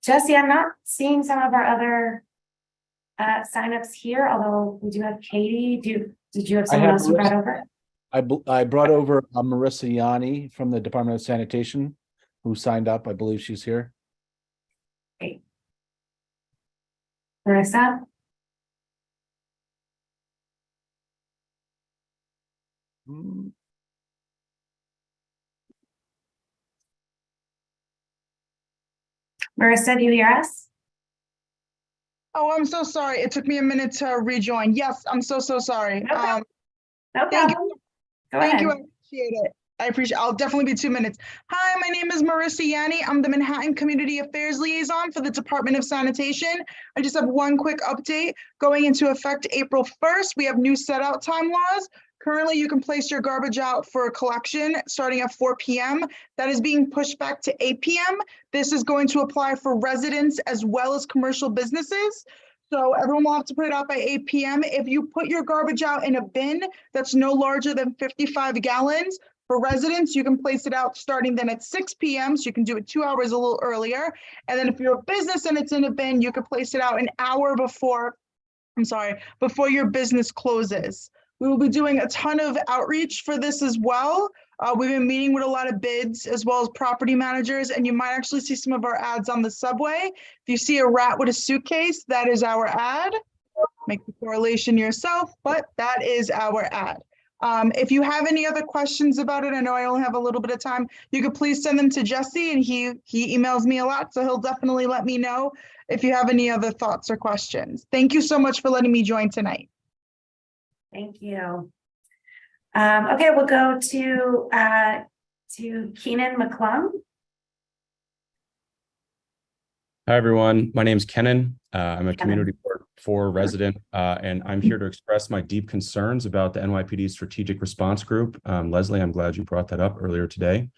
Jesse, I'm not seeing some of our other signups here, although we do have Katie. Did you have someone else you brought over? I brought over Marissa Yanni from the Department of Sanitation, who signed up. I believe she's here. Great. Marissa? Marissa, do you hear us? Oh, I'm so sorry. It took me a minute to rejoin. Yes, I'm so sorry. No problem. Thank you. Thank you. I appreciate it. I'll definitely be 2 minutes. Hi, my name is Marissa Yanni. I'm the Manhattan Community Affairs Liaison for the Department of Sanitation. I just have one quick update. Going into effect April 1st, we have new set out time laws. Currently, you can place your garbage out for collection starting at 4 p.m. That is being pushed back to 8 p.m. This is going to apply for residents as well as commercial businesses. So everyone will have to put it out by 8 p.m. If you put your garbage out in a bin that's no larger than 55 gallons, for residents, you can place it out starting then at 6 p.m. So you can do it 2 hours a little earlier. And then if you're a business and it's in a bin, you can place it out an hour before your business closes. We will be doing a ton of outreach for this as well. We've been meeting with a lot of bids as well as property managers, and you might actually see some of our ads on the subway. If you see a rat with a suitcase, that is our ad. Make the correlation yourself, but that is our ad. If you have any other questions about it, I know I only have a little bit of time, you could please send them to Jesse, and he emails me a lot, so he'll definitely let me know if you have any other thoughts or questions. Thank you so much for letting me join tonight. Thank you. Okay, we'll go to Keenan McClung. Hi, everyone. My name is Kenan. I'm a Community Board 4 resident, and I'm here to express my deep concerns about the NYPD Strategic Response Group. Leslie, I'm glad you brought that up earlier today.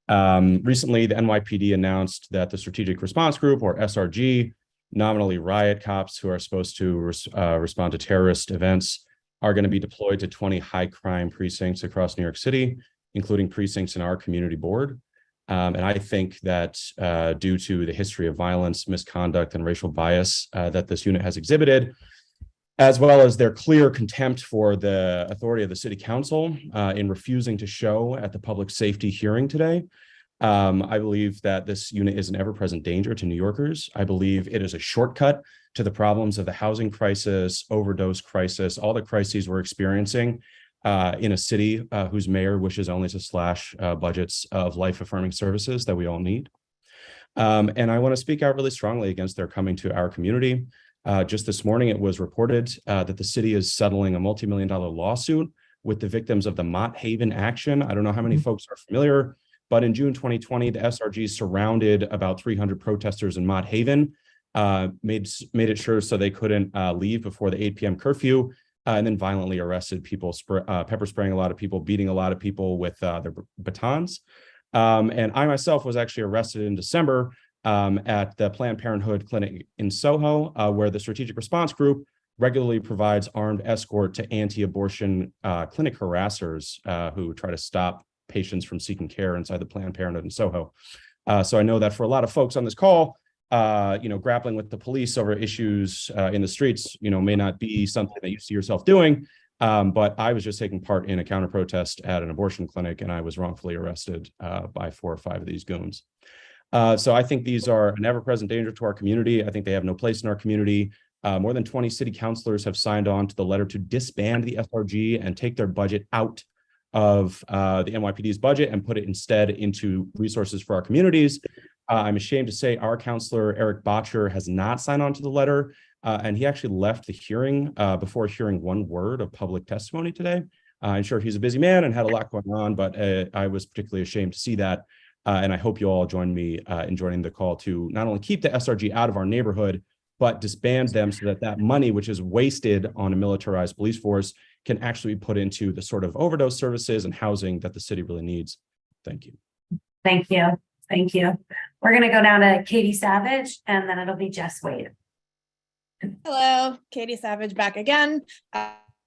Recently, the NYPD announced that the Strategic Response Group, or SRG, nominally riot cops who are supposed to respond to terrorist events, are going to be deployed to 20 high crime precincts across New York City, including precincts in our community board. And I think that due to the history of violence, misconduct, and racial bias that this unit has exhibited, as well as their clear contempt for the authority of the city council in refusing to show at the public safety hearing today, I believe that this unit is an ever-present danger to New Yorkers. I believe it is a shortcut to the problems of the housing crisis, overdose crisis, all the crises we're experiencing in a city whose mayor wishes only to slash budgets of life-affirming services that we all need. And I want to speak out really strongly against their coming to our community. Just this morning, it was reported that the city is settling a multi-million-dollar lawsuit with the victims of the Mott Haven action. I don't know how many folks are familiar, but in June 2020, the SRG surrounded about 300 protesters in Mott Haven, made it sure so they couldn't leave before the 8 p.m. curfew, and then violently arrested people, pepper spraying a lot of people, beating a lot of people with their batons. And I myself was actually arrested in December at the Planned Parenthood clinic in Soho, where the Strategic Response Group regularly provides armed escort to anti-abortion clinic harassers who try to stop patients from seeking care inside the Planned Parenthood in Soho. So I know that for a lot of folks on this call, grappling with the police over issues in the streets, may not be something that you see yourself doing. But I was just taking part in a counter protest at an abortion clinic, and I was wrongfully arrested by 4 or 5 of these goons. So I think these are an ever-present danger to our community. I think they have no place in our community. More than 20 city councilors have signed on to the letter to disband the SRG and take their budget out of the NYPD's budget and put it instead into resources for our communities. I'm ashamed to say our councilor, Eric Botcher, has not signed on to the letter, and he actually left the hearing before hearing one word of public testimony today. I'm sure he's a busy man and had a lot going on, but I was particularly ashamed to see that. And I hope you all join me in joining the call to not only keep the SRG out of our neighborhood, but disband them so that that money, which is wasted on a militarized police force, can actually be put into the sort of overdose services and housing that the city really needs. Thank you. Thank you. Thank you. We're going to go down to Katie Savage, and then it'll be Jess Wade. Hello, Katie Savage back again.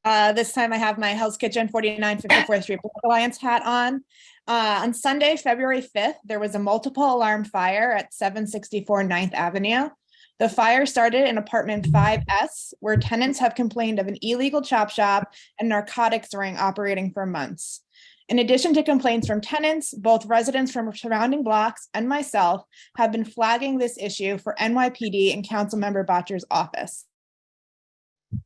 This time I have my Hell's Kitchen 4954th Street Black Alliance hat on. On Sunday, February 5th, there was a multiple alarm fire at 764 9th Avenue. The fire started in apartment 5S, where tenants have complained of an illegal chop shop and narcotics ring operating for months. In addition to complaints from tenants, both residents from surrounding blocks and myself have been flagging this issue for NYPD and Councilmember Botcher's office. I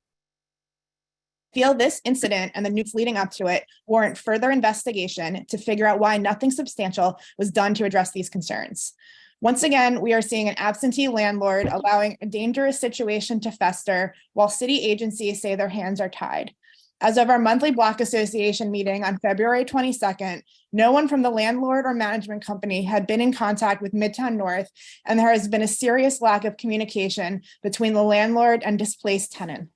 feel this incident and the news leading up to it warrant further investigation to figure out why nothing substantial was done to address these concerns. Once again, we are seeing an absentee landlord allowing a dangerous situation to fester while city agencies say their hands are tied. As of our monthly block association meeting on February 22nd, no one from the landlord or management company had been in contact with Midtown North, and there has been a serious lack of communication between the landlord and displaced tenant.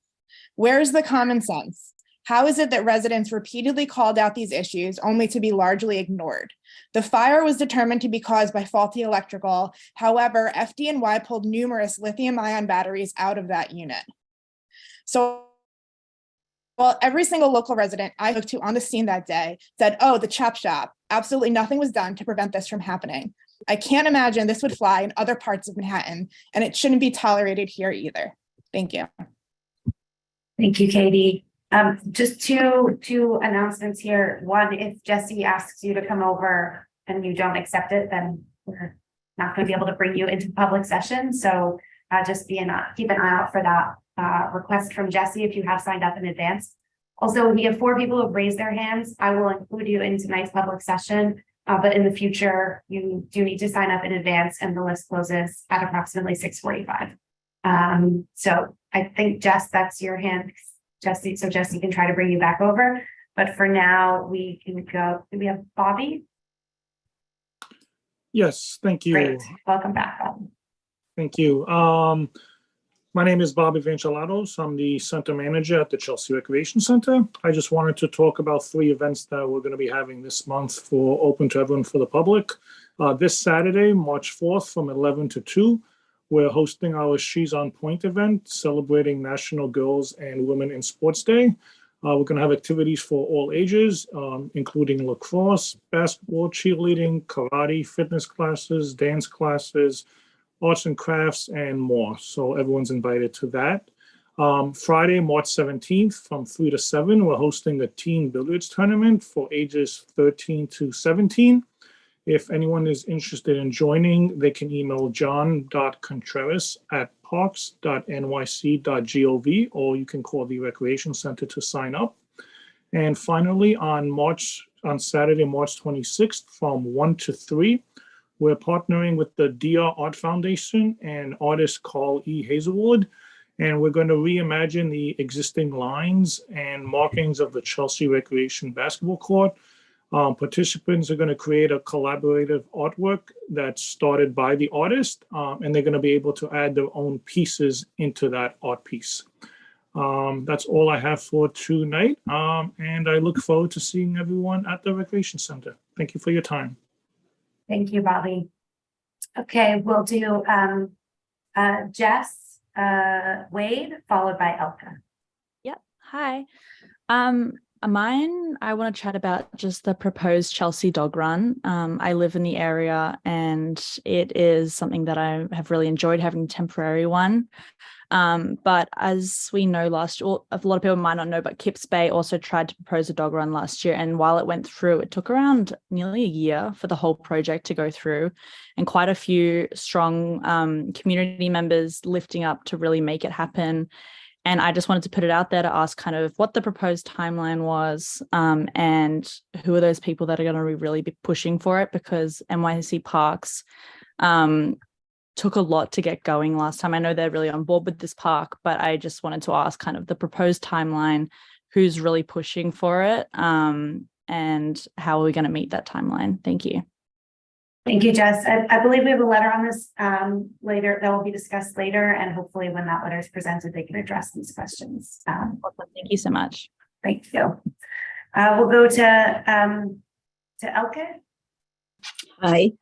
Where is the common sense? How is it that residents repeatedly called out these issues only to be largely ignored? The fire was determined to be caused by faulty electrical. However, FDNY pulled numerous lithium-ion batteries out of that unit. So, well, every single local resident I spoke to on the scene that day said, oh, the chop shop, absolutely nothing was done to prevent this from happening. I can't imagine this would fly in other parts of Manhattan, and it shouldn't be tolerated here either. Thank you. Thank you, Katie. Just two announcements here. One, if Jesse asks you to come over and you don't accept it, then we're not going to be able to bring you into public session. So just keep an eye out for that request from Jesse if you have signed up in advance. Also, we have 4 people who have raised their hands. I will include you in tonight's public session, but in the future, you do need to sign up in advance, and the list closes at approximately 6:45. So I think, Jess, that's your hand. Jesse, so Jesse can try to bring you back over. But for now, we can go. Do we have Bobby? Yes, thank you. Great. Welcome back, Bobby. Thank you. My name is Bobby Vanciolatos. I'm the center manager at the Chelsea Recreation Center. I just wanted to talk about 3 events that we're going to be having this month for open to everyone for the public. This Saturday, March 4th from 11 to 2, we're hosting our She's on Point event celebrating National Girls and Women in Sports Day. We're going to have activities for all ages, including lacrosse, basketball, cheerleading, karate, fitness classes, dance classes, arts and crafts, and more. So everyone's invited to that. Friday, March 17th from 3 to 7, we're hosting a teen billiards tournament for ages 13 to 17. If anyone is interested in joining, they can email john.contreras@parks.nyc.gov, or you can call the Recreation Center to sign up. And finally, on Saturday, March 26th from 1 to 3, we're partnering with the DR Art Foundation and artist Carl E. Hazelwood, and we're going to reimagine the existing lines and markings of the Chelsea Recreation Basketball Court. Participants are going to create a collaborative artwork that's started by the artist, and they're going to be able to add their own pieces into that art piece. That's all I have for tonight, and I look forward to seeing everyone at the Recreation Center. Thank you for your time. Thank you, Bobby. Okay, we'll do Jess, Wade, followed by Elka. Yep. Hi. Mine, I want to chat about just the proposed Chelsea dog run. I live in the area, and it is something that I have really enjoyed, having a temporary one. But as we know, a lot of people might not know, but Kips Bay also tried to propose a dog run last year. And while it went through, it took around nearly a year for the whole project to go through, and quite a few strong community members lifting up to really make it happen. And I just wanted to put it out there to ask kind of what the proposed timeline was, and who are those people that are going to really be pushing for it, because NYC Parks took a lot to get going last time. I know they're really on board with this park, but I just wanted to ask kind of the proposed timeline, who's really pushing for it, and how are we going to meet that timeline? Thank you. Thank you, Jess. I believe we have a letter on this later that will be discussed later, and hopefully when that letter is presented, they can address these questions. Thank you so much. Thank you. We'll go to Elke. Hi.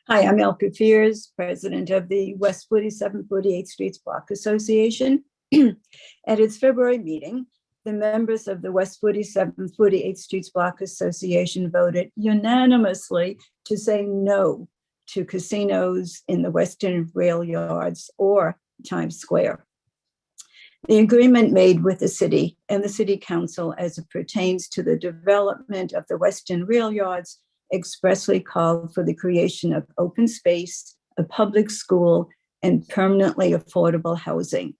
Hi, I'm Elke Piers, president of the West 47th 48th Streets Block Association. At its February meeting, the members of the West 47th 48th Streets Block Association voted unanimously to say no to casinos in the Western Rail Yards or Times Square. The agreement made with the city and the city council as it pertains to the development of the Western Rail Yards expressly called for the creation of open space, a public school, and permanently affordable housing.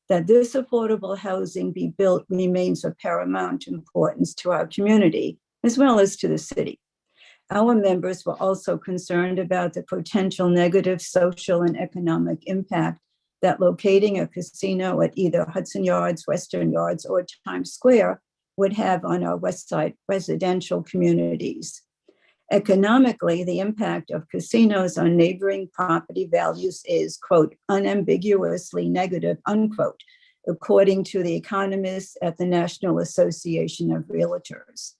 That this affordable housing be built remains of paramount importance to our community, as well as to the city. Our members were also concerned about the potential negative social and economic impact that locating a casino at either Hudson Yards, Western Yards, or Times Square would have on our West Side residential communities. Economically, the impact of casinos on neighboring property values is, quote, unambiguously negative, unquote, according to the economists at the National Association of Realtors.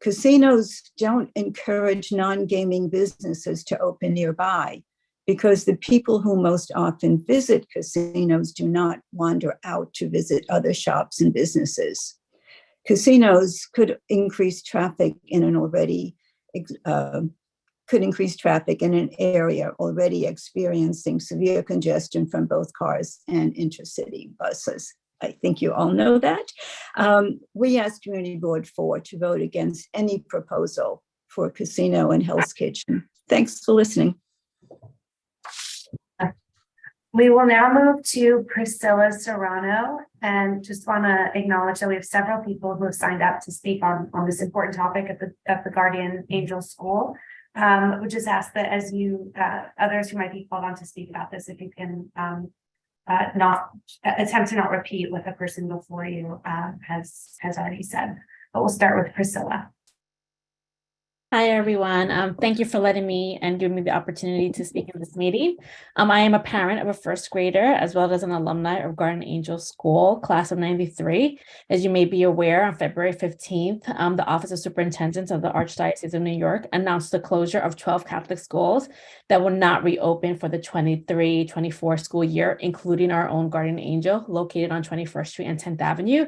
Casinos don't encourage non-gaming businesses to open nearby because the people who most often visit casinos do not wander out to visit other shops and businesses. Casinos could increase traffic in an area already experiencing severe congestion from both cars and intercity buses. I think you all know that. We asked Community Board 4 to vote against any proposal for a casino in Hell's Kitchen. Thanks for listening. We will now move to Priscilla Serrano, and just want to acknowledge that we have several people who have signed up to speak on this important topic at the Guardian Angel School. We just ask that as you others who might be called on to speak about this, if you can not attempt to not repeat what the person before you has already said. But we'll start with Priscilla. Hi, everyone. Thank you for letting me and giving me the opportunity to speak in this meeting. I am a parent of a first grader, as well as an alumni of Guardian Angel School, class of 93. As you may be aware, on February 15th, the Office of Superintendent of the Archdiocese of New York announced the closure of 12 Catholic schools that will not reopen for the 23-24 school year, including our own Guardian Angel, located on 21st Street and 10th Avenue.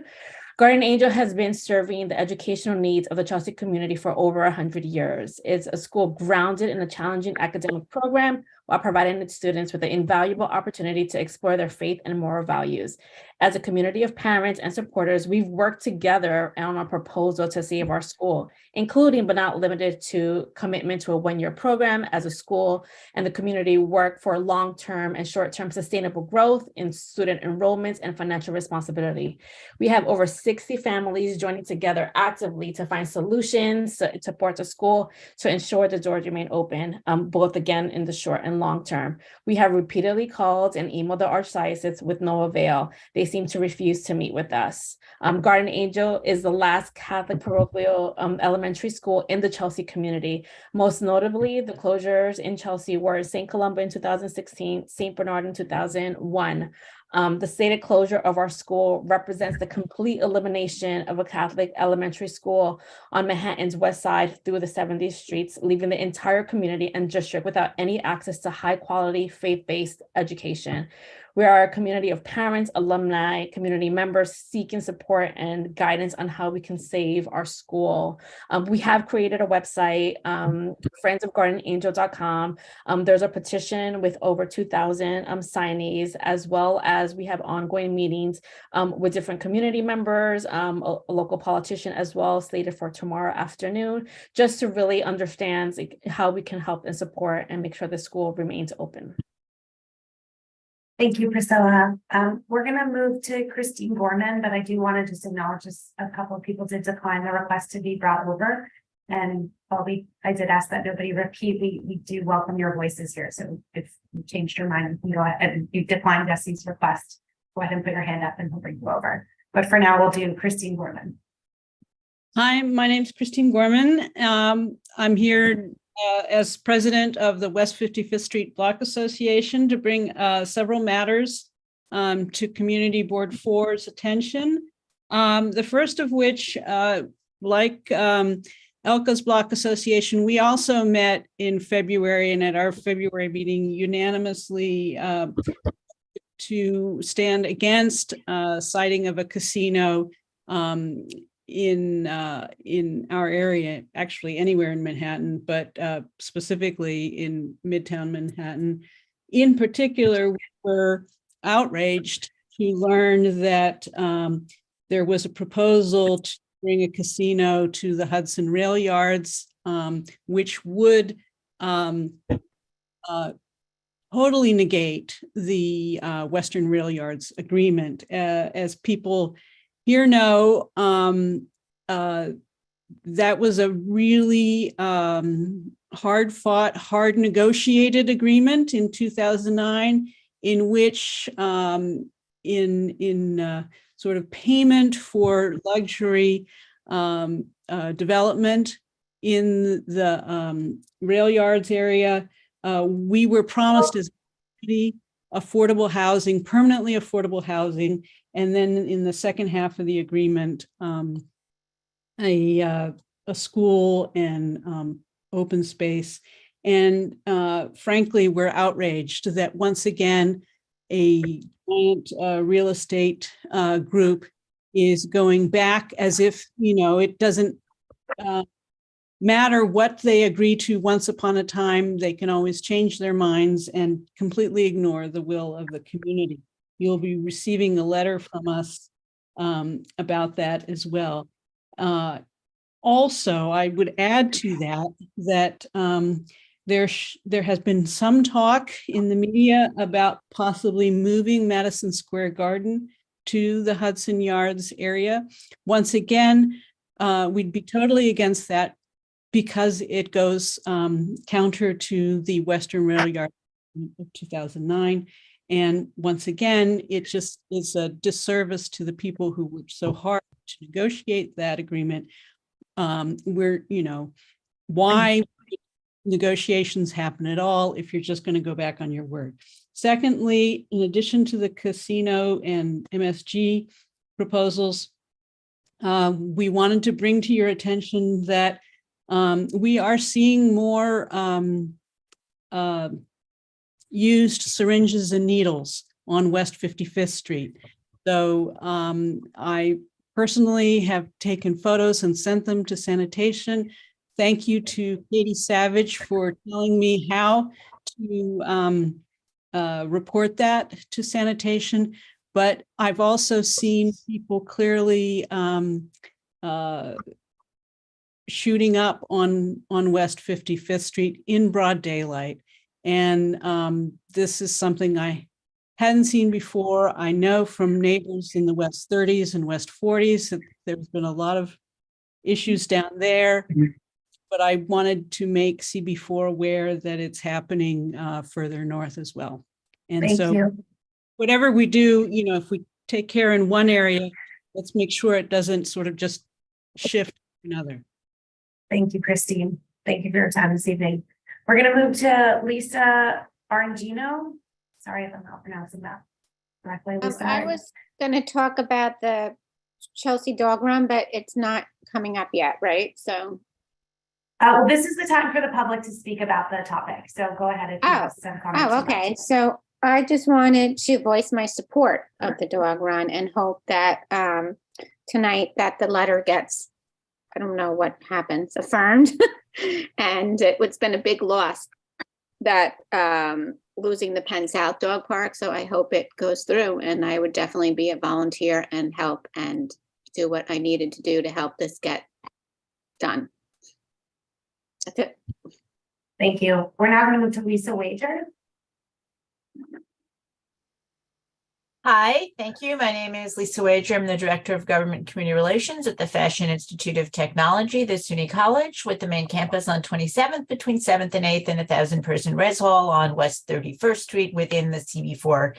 Guardian Angel has been serving the educational needs of the Chelsea community for over 100 years. It's a school grounded in a challenging academic program while providing its students with an invaluable opportunity to explore their faith and moral values. As a community of parents and supporters, we've worked together on a proposal to save our school, including but not limited to commitment to a one-year program as a school and the community work for long-term and short-term sustainable growth in student enrollments and financial responsibility. We have over 60 families joining together actively to find solutions to support the school to ensure the doors remain open, both again in the short and long term. We have repeatedly called and emailed the Archdiocese with no avail. They seem to refuse to meet with us. Guardian Angel is the last Catholic parochial elementary school in the Chelsea community. Most notably, the closures in Chelsea were St. Columba in 2016, St. Bernard in 2001. The stated closure of our school represents the complete elimination of a Catholic elementary school on Manhattan's west side through the 70 streets, leaving the entire community and district without any access to high quality faith-based education. We are a community of parents, alumni, community members seeking support and guidance on how we can save our school. We have created a website, friendsofguardianangel.com. There's a petition with over 2,000 signees, as well as we have ongoing meetings with different community members, a local politician as well, slated for tomorrow afternoon, just to really understand how we can help and support and make sure the school remains open. Thank you, Priscilla. We're going to move to Christine Gorman, but I do want to just acknowledge a couple of people did decline the request to be brought over. And while I did ask that nobody repeat, we do welcome your voices here. So if you changed your mind, you can go ahead and you declined Jesse's request, go ahead and put your hand up and we'll bring you over. But for now, we'll do Christine Gorman. Hi, my name's Christine Gorman. I'm here as president of the West 55th Street Block Association to bring several matters to Community Board 4's attention. The first of which, like Elka's Block Association, we also met in February, and at our February meeting unanimously to stand against siting of a casino in our area, actually anywhere in Manhattan, but specifically in Midtown Manhattan. In particular, we were outraged to learn that there was a proposal to bring a casino to the Hudson Rail Yards, which would totally negate the Western Rail Yards agreement. As people here know, that was a really hard fought, hard negotiated agreement in 2009, in which in sort of payment for luxury development in the rail yards area, we were promised as affordable housing, permanently affordable housing, and then in the second half of the agreement, a school and open space. And frankly, we're outraged that once again, a giant real estate group is going back as if, it doesn't matter what they agree to once upon a time. They can always change their minds and completely ignore the will of the community. You'll be receiving a letter from us about that as well. Also, I would add to that There has been some talk in the media about possibly moving Madison Square Garden to the Hudson Yards area. Once again, we'd be totally against that because it goes counter to the Western Rail Yard of 2009. And once again, it just is a disservice to the people who worked so hard to negotiate that agreement. Why negotiations happen at all if you're just going to go back on your word? Secondly, in addition to the casino and MSG proposals, we wanted to bring to your attention that we are seeing more used syringes and needles on West 55th Street. So I personally have taken photos and sent them to sanitation. Thank you to Katie Savage for telling me how to report that to sanitation. But I've also seen people clearly shooting up on West 55th Street in broad daylight. And this is something I hadn't seen before. I know from neighbors in the West 30s and West 40s that there's been a lot of issues down there, but I wanted to make CB4 aware that it's happening further north as well. And Thank so you. whatever we do, if we take care in one area, let's make sure it doesn't sort of just shift to another. Thank you, Christine. Thank you for your time this evening. We're going to move to Lisa Arangino. Sorry if I'm not pronouncing that correctly. Lisa. I was going to talk about the Chelsea dog run, but it's not coming up yet, right? So. Well, this is the time for the public to speak about the topic. So go ahead if you have some comments. Oh, okay. So I just wanted to voice my support of the dog run and hope that tonight that the letter gets, I don't know what happens, affirmed. And it's been a big loss that losing the Penn South Dog Park. So I hope it goes through, and I would definitely be a volunteer and help and do what I needed to do to help this get done. That's it. Thank you. We're now going to move to Lisa Wager. Hi, thank you. My name is Lisa Wager. I'm the Director of Government and Community Relations at the Fashion Institute of Technology, the SUNY College, with the main campus on 27th between 7th and 8th and 1,000-person res hall on West 31st Street within the CB4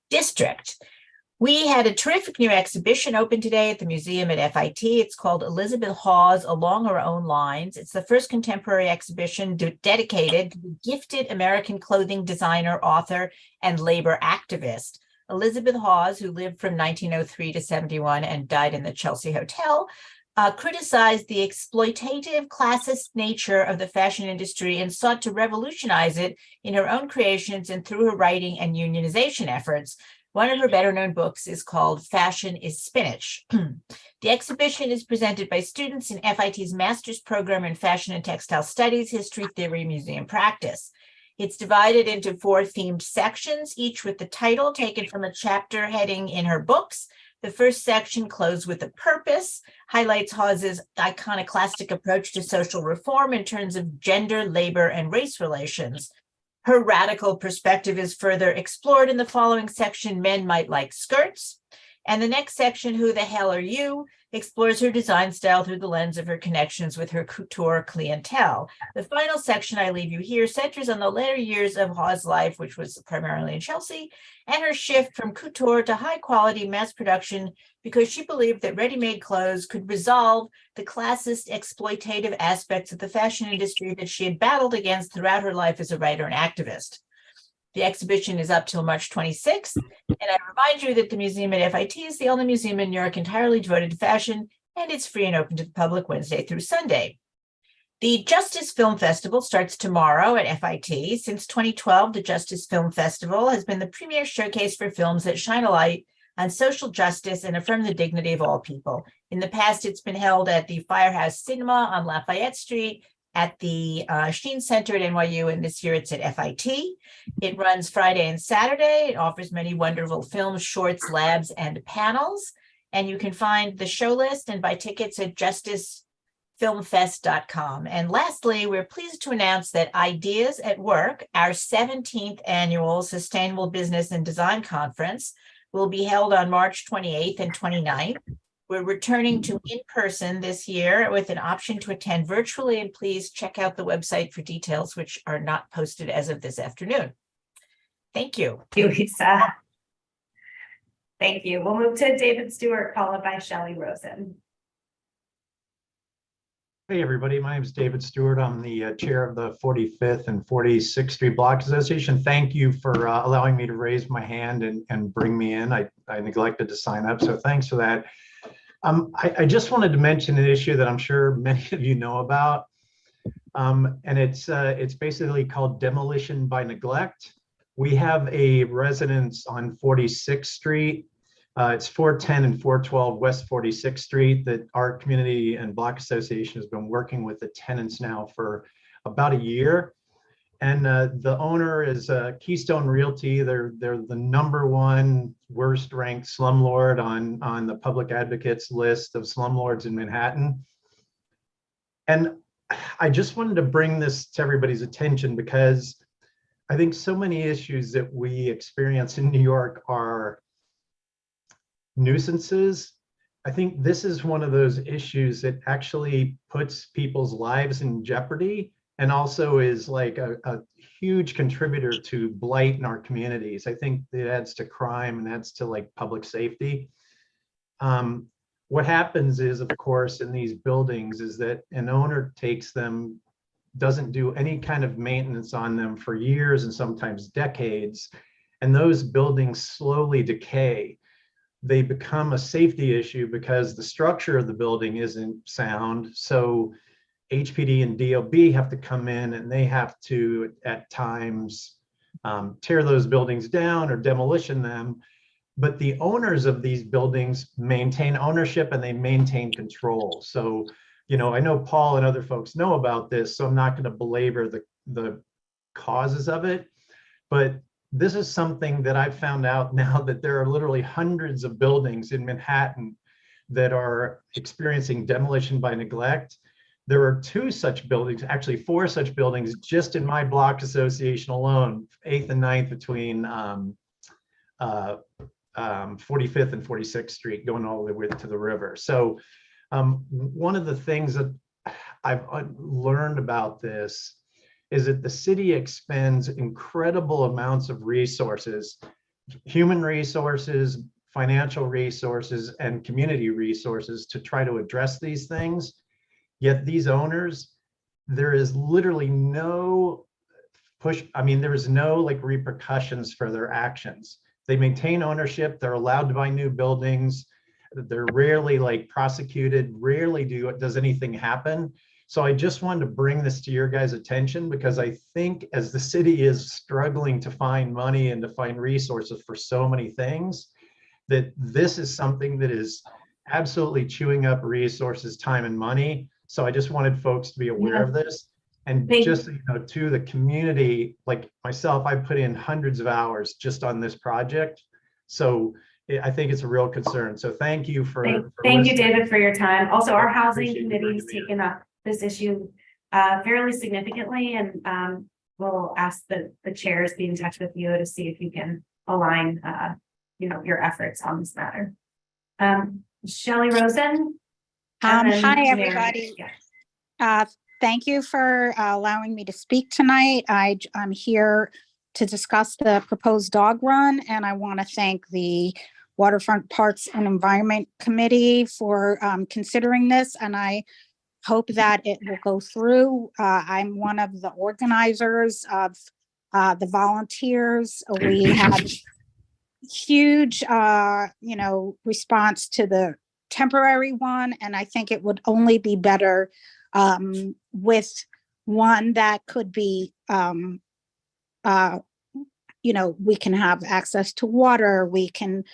district. We had a terrific new exhibition open today at the museum at FIT. It's called Elizabeth Hawes Along Our Own Lines. It's the first contemporary exhibition dedicated to the gifted American clothing designer, author, and labor activist. Elizabeth Hawes, who lived from 1903 to 71 and died in the Chelsea Hotel, criticized the exploitative classist nature of the fashion industry and sought to revolutionize it in her own creations and through her writing and unionization efforts. One of her better-known books is called Fashion is Spinach. The exhibition is presented by students in FIT's master's program in Fashion and Textile Studies, History, Theory, Museum Practice. It's divided into 4 themed sections, each with the title taken from a chapter heading in her books. The first section, Clothes with a Purpose, highlights Hawes's iconoclastic approach to social reform in terms of gender, labor, and race relations. Her radical perspective is further explored in the following section, Men Might Like Skirts. And the next section, Who the Hell Are You?, explores her design style through the lens of her connections with her couture clientele. The final section, I Leave You Here, centers on the later years of Hawes' life, which was primarily in Chelsea, and her shift from couture to high-quality mass production because she believed that ready-made clothes could resolve the classist exploitative aspects of the fashion industry that she had battled against throughout her life as a writer and activist. The exhibition is up till March 26th, and I remind you that the museum at FIT is the only museum in New York entirely devoted to fashion, and it's free and open to the public Wednesday through Sunday. The Justice Film Festival starts tomorrow at FIT. Since 2012, the Justice Film Festival has been the premier showcase for films that shine a light on social justice and affirm the dignity of all people. In the past, it's been held at the Firehouse Cinema on Lafayette Street, at the Sheen Center at NYU, and this year it's at FIT. It runs Friday and Saturday. It offers many wonderful films, shorts, labs, and panels. And you can find the show list and buy tickets at justicefilmfest.org. filmfest.com. And lastly, we're pleased to announce that Ideas at Work, our 17th annual Sustainable Business and Design Conference, will be held on March 28th and 29th. We're returning to in-person this year with an option to attend virtually, and please check out the website for details, which are not posted as of this afternoon. Thank you. Thank you, Lisa. Thank you. We'll move to David Stewart, followed by Shelley Rosen. Hey, everybody. My name is David Stewart. I'm the chair of the 45th and 46th Street Block Association. Thank you for allowing me to raise my hand and bring me in. I neglected to sign up, so thanks for that. I just wanted to mention an issue that I'm sure many of you know about, and it's basically called demolition by neglect. We have a residence on 46th Street. It's 410 and 412 West 46th Street that our community and block association has been working with the tenants now for about a year. And the owner is Keystone Realty. They're the #1 worst ranked slumlord on the Public Advocates list of slumlords in Manhattan. And I just wanted to bring this to everybody's attention because I think so many issues that we experience in New York are nuisances. I think this is one of those issues that actually puts people's lives in jeopardy and also is like a huge contributor to blight in our communities. I think it adds to crime and adds to like public safety. What happens is, of course, in these buildings is that an owner takes them, doesn't do any kind of maintenance on them for years and sometimes decades, and those buildings slowly decay. They become a safety issue because the structure of the building isn't sound. So HPD and DOB have to come in and they have to, at times, tear those buildings down or demolition them. But the owners of these buildings maintain ownership and they maintain control. So, you know, I know Paul and other folks know about this, so I'm not going to belabor the causes of it. But this is something that I've found out now that there are literally hundreds of buildings in Manhattan that are experiencing demolition by neglect. There are 2 such buildings, actually 4 such buildings just in my block association alone, 8th and 9th between 45th and 46th Street, going all the way to the river. So one of the things that I've learned about this is that the city expends incredible amounts of resources, human resources, financial resources, and community resources to try to address these things. Yet these owners, there is literally no push. I mean, there is no like repercussions for their actions. They maintain ownership. They're allowed to buy new buildings. They're rarely like prosecuted, rarely does anything happen. So I just wanted to bring this to your guys' attention because I think as the city is struggling to find money and to find resources for so many things, that this is something that is absolutely chewing up resources, time, and money. So I just wanted folks to be aware of this. And just, you know, to the community, like myself, I put in hundreds of hours just on this project. So I think it's a real concern. So thank you for Thank you, David, for your time. Also, our housing committee has taken up this issue fairly significantly, and we'll ask the chairs be in touch with you to see if you can align you know, your efforts on this matter. Shelley Rosen. Hi, everybody. Thank you for allowing me to speak tonight. I'm here to discuss the proposed dog run, and I want to thank the Waterfront Parks and Environment Committee for considering this, and I hope that it will go through. I'm one of the organizers of the volunteers. We had huge, you know, response to the temporary one, and I think it would only be better with one that could be, you know, we can have access to water. We can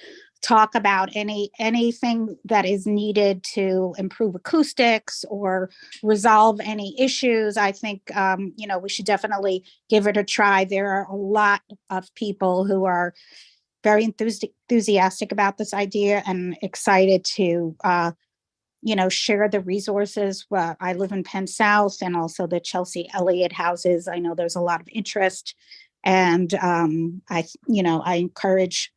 talk about anything that is needed to improve acoustics or resolve any issues. I think, you know, we should definitely give it a try. There are a lot of people who are very enthusiastic about this idea and excited to share the resources. Well, I live in Penn South, and also the Chelsea Elliott houses. I know there's a lot of interest, and I encourage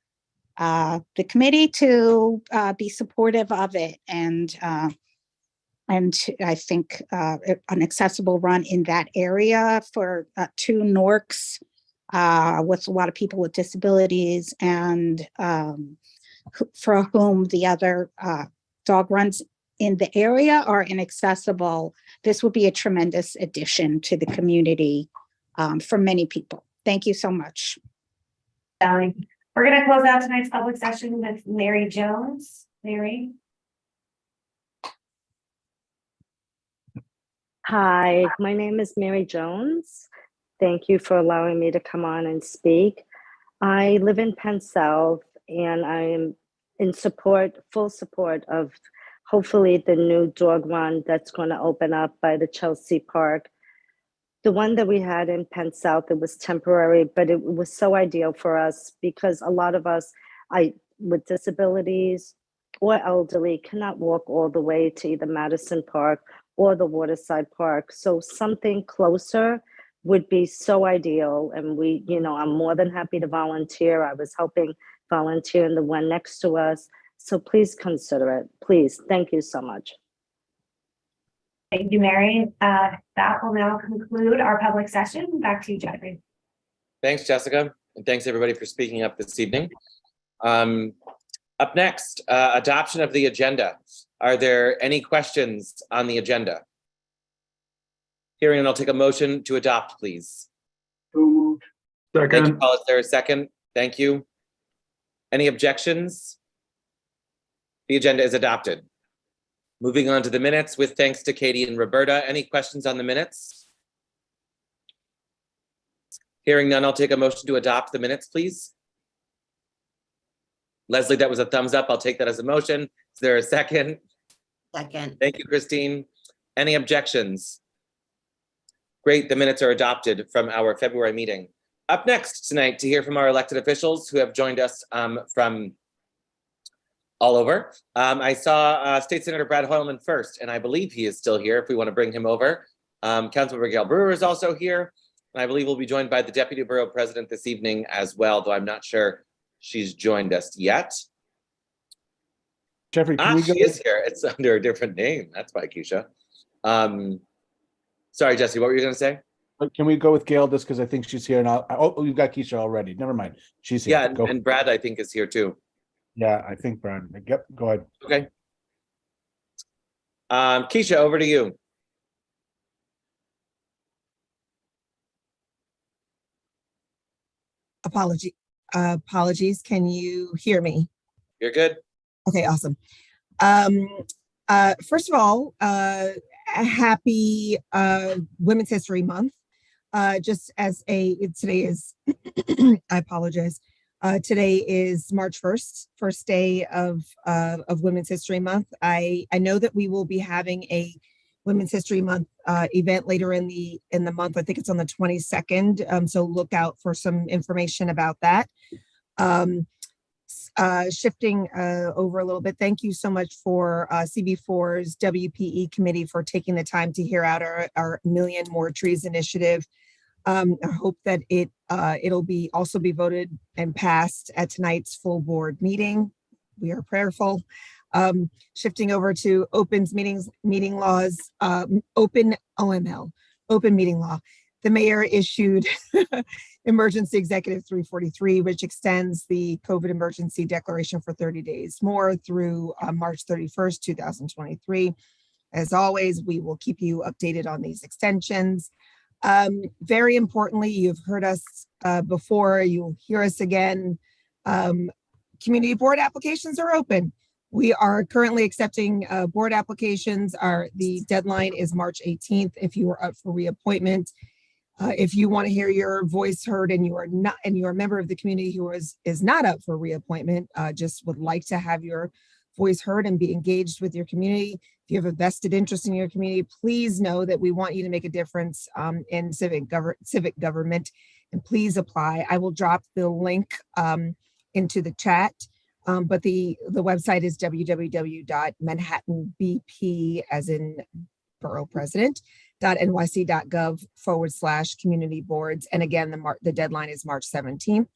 the committee to be supportive of it, and I think an accessible run in that area for 2 NORCs with a lot of people with disabilities, and for whom the other dog runs in the area are inaccessible. This would be a tremendous addition to the community for many people. Thank you so much. We're going to close out tonight's public session with Mary Jones. Mary. Hi, my name is Mary Jones. Thank you for allowing me to come on and speak. I live in Penn South, and I am in full support of hopefully the new dog run that's going to open up by the Chelsea Park. The one that we had in Penn South, it was temporary, but it was so ideal for us because a lot of us with disabilities or elderly cannot walk all the way to either Madison Park or the Waterside Park. So something closer would be so ideal. And I'm more than happy to volunteer. I was helping volunteer in the one next to us. So please consider it, please. Thank you so much. Thank you, Mary. That will now conclude our public session. Back to you, Jeffrey. Thanks, Jessica. And thanks everybody for speaking up this evening. Up next, adoption of the agenda. Are there any questions on the agenda? Hearing none, I'll take a motion to adopt, please. Second. Thank you, Paul. Is there a second? Thank you. Any objections? The agenda is adopted. Moving on to the minutes, with thanks to Katie and Roberta. Any questions on the minutes? Hearing none, I'll take a motion to adopt the minutes, please. Leslie, that was a thumbs up. I'll take that as a motion. Is there a second? Second. Thank you, Christine. Any objections? Great, the minutes are adopted from our February meeting. Up next tonight to hear from our elected officials who have joined us from all over. I saw State Senator Brad Hoylman first, and I believe he is still here if we want to bring him over. Councilmember Gail Brewer is also here, and I believe we'll be joined by the Deputy Borough President this evening as well, though I'm not sure she's joined us yet. Jeffrey, can we go? She is here. It's under a different name. That's why, Keisha. Sorry, Jesse, what were you going to say? Can we go with Gail just because I think she's here now? Oh, you've got Keisha already. Never mind. She's here. Yeah, and Brad, I think, is here too. Yeah, I think Brad. Yep, go ahead. Okay. Keisha, over to you. Apologies. Can you hear me? You're good. Okay, awesome. First of all, a happy Women's History Month. Today is, I apologize. Today is March 1st, first day of Women's History Month. I know that we will be having a Women's History Month event later in the month. I think it's on the 22nd. So look out for some information about that. Shifting over a little bit, thank you so much for CB4's WPE committee for taking the time to hear out our Million More Trees initiative. I hope that it'll also be voted and passed at tonight's full board meeting. We are prayerful. Shifting over to open meeting laws, open OML, open meeting law. The mayor issued Emergency Executive 343, which extends the COVID emergency declaration for 30 days more through March 31st, 2023. As always, we will keep you updated on these extensions. Very importantly, you've heard us before, you'll hear us again. Community board applications are open. We are currently accepting board applications. The deadline is March 18th if you are up for reappointment. If you want to hear your voice heard and you are a member of the community who is not up for reappointment, just would like to have your voice heard and be engaged with your community. If you have a vested interest in your community, please know that we want you to make a difference in civic government, and please apply. I will drop the link into the chat. But the website is www.manhattanbp, as in borough president, .nyc.gov/community boards. And again, the deadline is March 17th.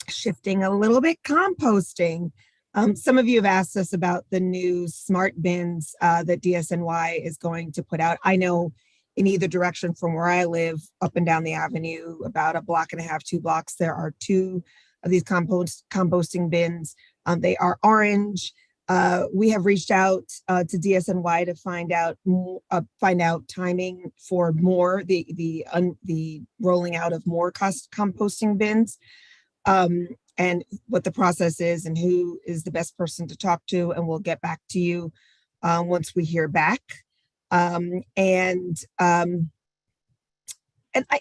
Shifting a little bit, composting. Some of you have asked us about the new smart bins that DSNY is going to put out. I know in either direction from where I live, up and down the avenue, about a block and a half, 2 blocks, there are 2 of these composting bins. They are orange. We have reached out to DSNY to find out timing for more the rolling out of more composting bins, and what the process is and who is the best person to talk to. And we'll get back to you once we hear back. You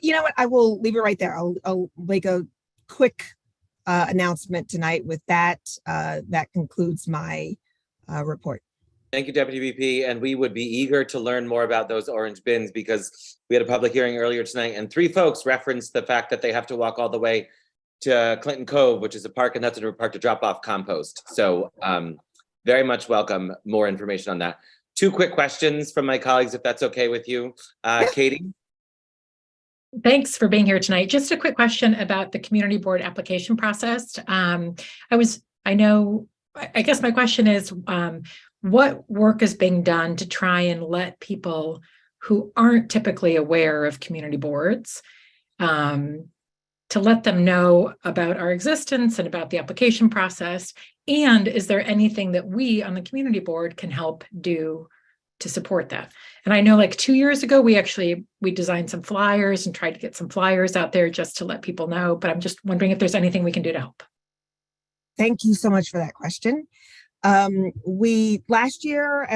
know what? I will leave it right there. I'll make a quick announcement tonight with that. That concludes my report. Thank you, Deputy VP. And we would be eager to learn more about those orange bins, because we had a public hearing earlier tonight and 3 folks referenced the fact that they have to walk all the way to Clinton Cove, which is a park in Hudson River Park, to drop off compost. So very much welcome more information on that. 2 quick questions from my colleagues, if that's okay with you. Katie? Thanks for being here tonight. Just a quick question about the community board application process. I guess my question is, what work is being done to try and let people who aren't typically aware of community boards, to let them know about our existence and about the application process? And is there anything that we on the community board can help do to support that? And I know like 2 years ago, we designed some flyers and tried to get some flyers out there just to let people know, but I'm just wondering if there's anything we can do to help. Thank you so much for that question. We last year,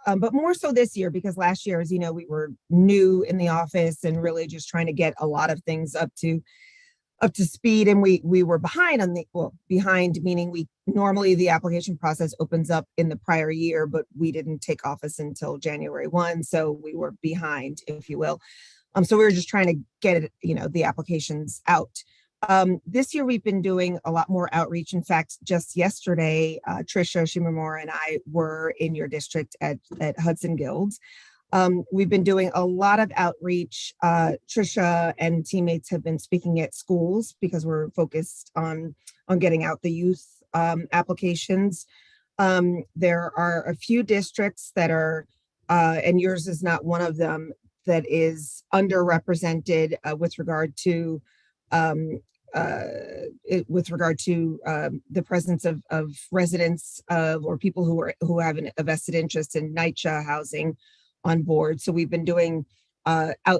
but more so this year, because last year, as you know, we were new in the office and really just trying to get a lot of things up to speed, and we were behind behind meaning normally the application process opens up in the prior year, but we didn't take office until January 1, so we were behind, if you will. So we were just trying to get it, the applications out. This year we've been doing a lot more outreach. In fact, just yesterday, Trisha Shimamura and I were in your district at Hudson Guilds. We've been doing a lot of outreach. Trisha and teammates have been speaking at schools because we're focused on getting out the youth applications. There are a few districts that are, and yours is not one of them, that is underrepresented with regard to the presence of residents or people who have a vested interest in NYCHA housing on board. So we've been doing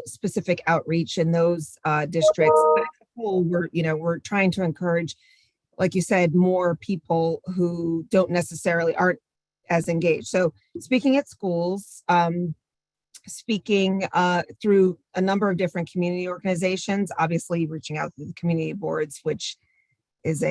specific outreach in those districts. But as a whole, we're trying to encourage, like you said, more people who aren't as engaged. So speaking at schools, speaking through a number of different community organizations, obviously reaching out to the community boards, which is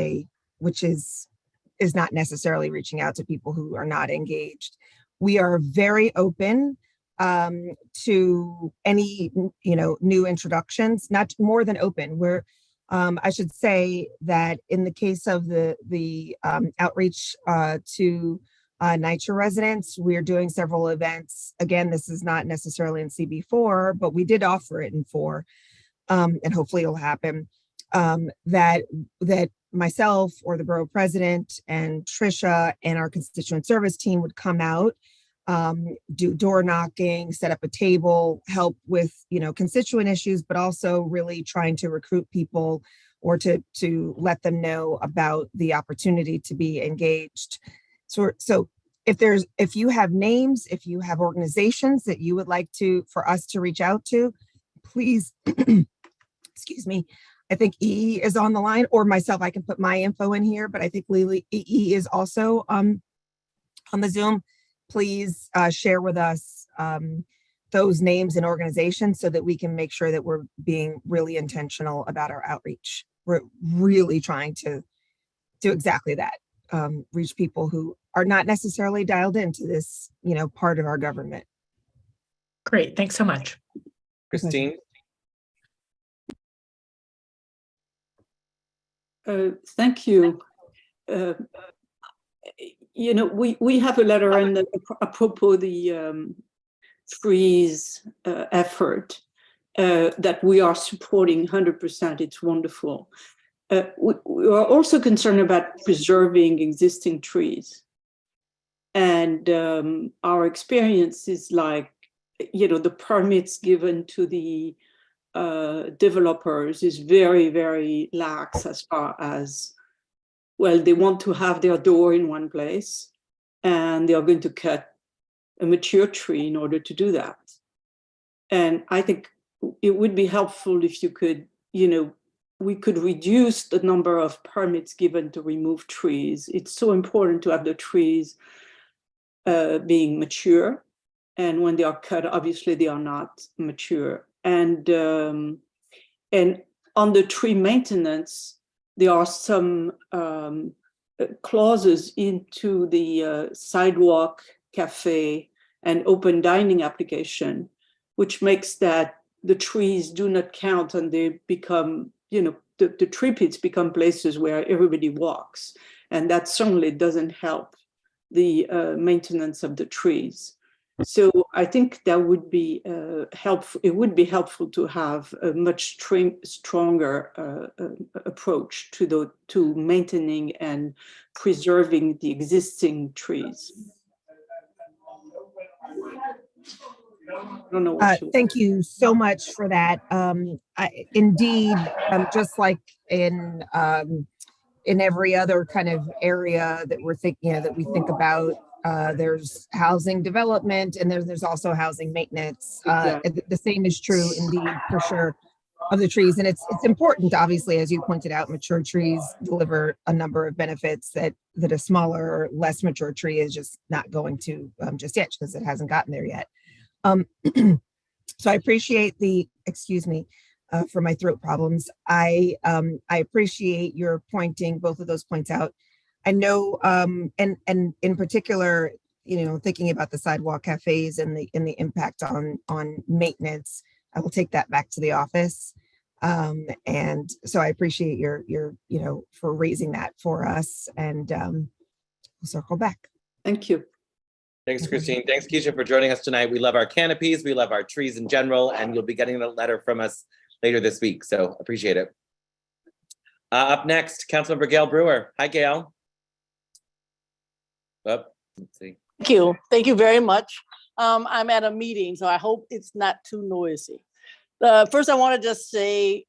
not necessarily reaching out to people who are not engaged. We are very open to any new introductions, not more than open. I should say that in the case of the outreach to NYCHA residents, we're doing several events. Again, this is not necessarily in CB4, but we did offer it in 4, and hopefully it'll happen. That myself or the borough president and Trisha and our constituent service team would come out, do door knocking, set up a table, help with constituent issues, but also really trying to recruit people or to let them know about the opportunity to be engaged. So if you have names, if you have organizations that you would like for us to reach out to, please, excuse me, I think Yiyi is on the line, or myself, I can put my info in here, but I think Yiyi is also on the Zoom. Please share with us those names and organizations so that we can make sure that we're being really intentional about our outreach. We're really trying to do exactly that, reach people who are not necessarily dialed into this, part of our government. Great, thanks so much. Christine? Thank you. we have a letter and apropos the trees effort that we are supporting 100%. It's wonderful. We are also concerned about preserving existing trees. And our experience is like, the permits given to the developers is very, very lax as far as, well, they want to have their door in one place and they are going to cut a mature tree in order to do that. And I think it would be helpful if you could, we could reduce the number of permits given to remove trees. It's so important to have the trees being mature. And when they are cut, obviously they are not mature. And on the tree maintenance, there are some clauses into the sidewalk, cafe, and open dining application, which makes that the trees do not count and they become, the tree pits become places where everybody walks. And that certainly doesn't help the maintenance of the trees. So I think that would be helpful. It would be helpful to have a much stronger approach to maintaining and preserving the existing trees. I don't know what thank you so much for that. Indeed, just like in every other kind of area that we're thinking, that we think about, there's housing development and there's also housing maintenance. The same is true indeed, for sure, of the trees. And it's important, obviously, as you pointed out, mature trees deliver a number of benefits that a smaller, less mature tree is just not going to just yet, because it hasn't gotten there yet. So I appreciate excuse me, for my throat problems. I appreciate your pointing both of those points out. I know, and in particular, thinking about the sidewalk cafes and the impact on maintenance, I will take that back to the office. And so I appreciate your for raising that for us, and we'll circle back. Thank you. Thanks, Christine. Thanks, Keisha, for joining us tonight. We love our canopies. We love our trees in general, and you'll be getting a letter from us later this week. So appreciate it. Up next, Councilmember Gail Brewer. Hi, Gail. Let's see. Thank you. Thank you very much. I'm at a meeting, so I hope it's not too noisy. First, I want to just say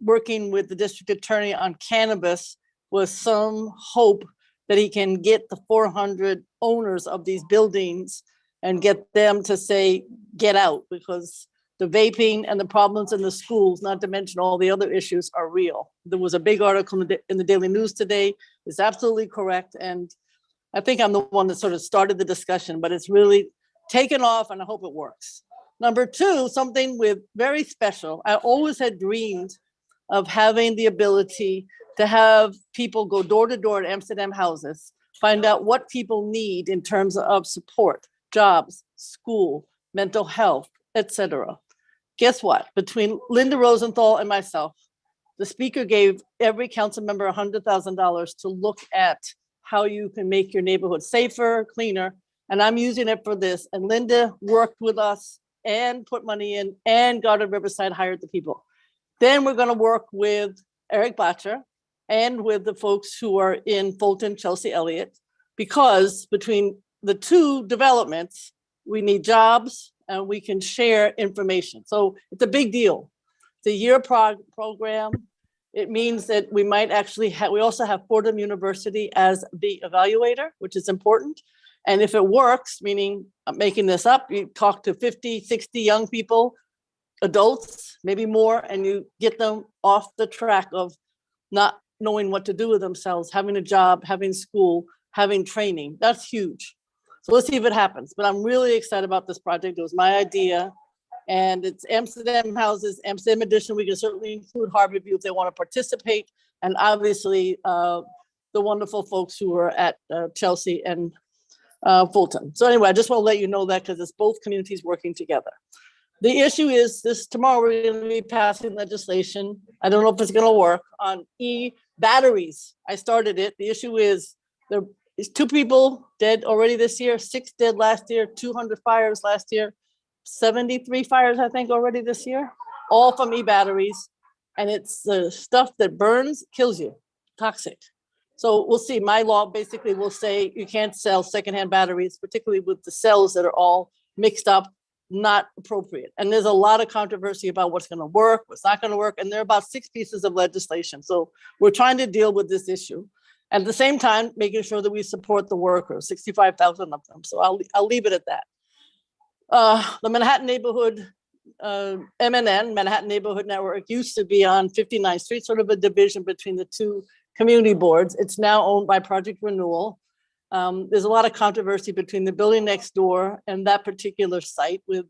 working with the district attorney on cannabis was some hope that he can get the 400 owners of these buildings and get them to say, get out, because the vaping and the problems in the schools, not to mention all the other issues, are real. There was a big article in the Daily News today. It's absolutely correct. And I think I'm the one that sort of started the discussion, but it's really taken off and I hope it works. Number two, something very special. I always had dreamed of having the ability to have people go door to door at Amsterdam houses, find out what people need in terms of support, jobs, school, mental health, etc. Guess what? Between Linda Rosenthal and myself, the speaker gave every council member $100,000 to look at how you can make your neighborhood safer, cleaner, and I'm using it for this. And Linda worked with us and put money in, and Garden Riverside hired the people. Then we're going to work with Eric Blatcher and with the folks who are in Fulton, Chelsea Elliott, because between the two developments, we need jobs and we can share information. So it's a big deal. It's a year program. It means that we might actually we also have Fordham University as the evaluator, which is important. And if it works, meaning I'm making this up, you talk to 50, 60 young people, adults, maybe more, and you get them off the track of not knowing what to do with themselves, having a job, having school, having training. That's huge. So let's see if it happens. But I'm really excited about this project. It was my idea. And it's Amsterdam houses, Amsterdam edition. We can certainly include Harborview if they want to participate. And obviously the wonderful folks who are at Chelsea and Fulton. So anyway, I just want to let you know that because it's both communities working together. The issue is this: tomorrow we're going to be passing legislation. I don't know if it's going to work on batteries. I started it. The issue is there is 2 people dead already this year, 6 dead last year, 200 fires last year, 73 fires I think already this year, all from batteries, and it's the stuff that burns, kills you, toxic. So we'll see. My law basically will say you can't sell secondhand batteries, particularly with the cells that are all mixed up, not appropriate. And there's a lot of controversy about what's going to work, what's not going to work. And there are about 6 pieces of legislation. So we're trying to deal with this issue. At the same time, making sure that we support the workers, 65,000 of them. So I'll leave it at that. The Manhattan Neighborhood, MNN, Manhattan Neighborhood Network, used to be on 59th Street, sort of a division between the 2 community boards. It's now owned by Project Renewal. There's a lot of controversy between the building next door and that particular site with,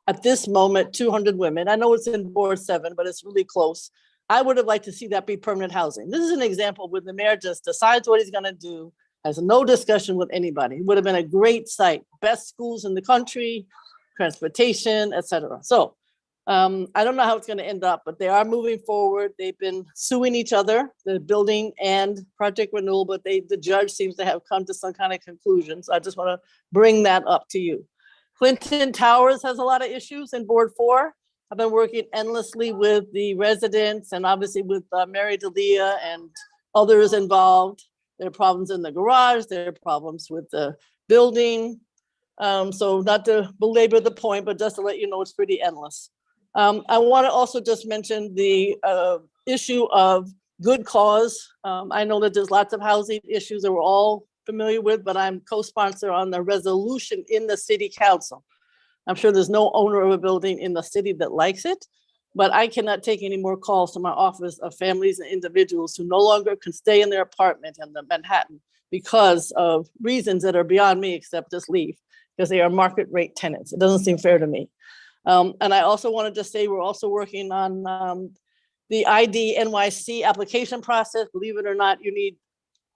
at this moment, 200 women. I know it's in Board 7, but it's really close. I would have liked to see that be permanent housing. This is an example where the mayor just decides what he's going to do, has no discussion with anybody. It would have been a great site, best schools in the country, transportation, etc. So I don't know how it's going to end up, but they are moving forward. They've been suing each other, the building and Project Renewal, but the judge seems to have come to some kind of conclusion. So I just want to bring that up to you. Clinton Towers has a lot of issues in Board 4. I've been working endlessly with the residents and obviously with Mary D'Elia and others involved. There are problems in the garage. There are problems with the building. So not to belabor the point, but just to let you know, it's pretty endless. I want to also just mention the issue of good cause. I know that there's lots of housing issues that we're all familiar with, but I'm co-sponsor on the resolution in the city council. I'm sure there's no owner of a building in the city that likes it, but I cannot take any more calls to my office of families and individuals who no longer can stay in their apartment in the Manhattan because of reasons that are beyond me, except just leave, because they are market rate tenants. It doesn't seem fair to me. And I also wanted to say we're also working on the ID NYC application process. Believe it or not, you need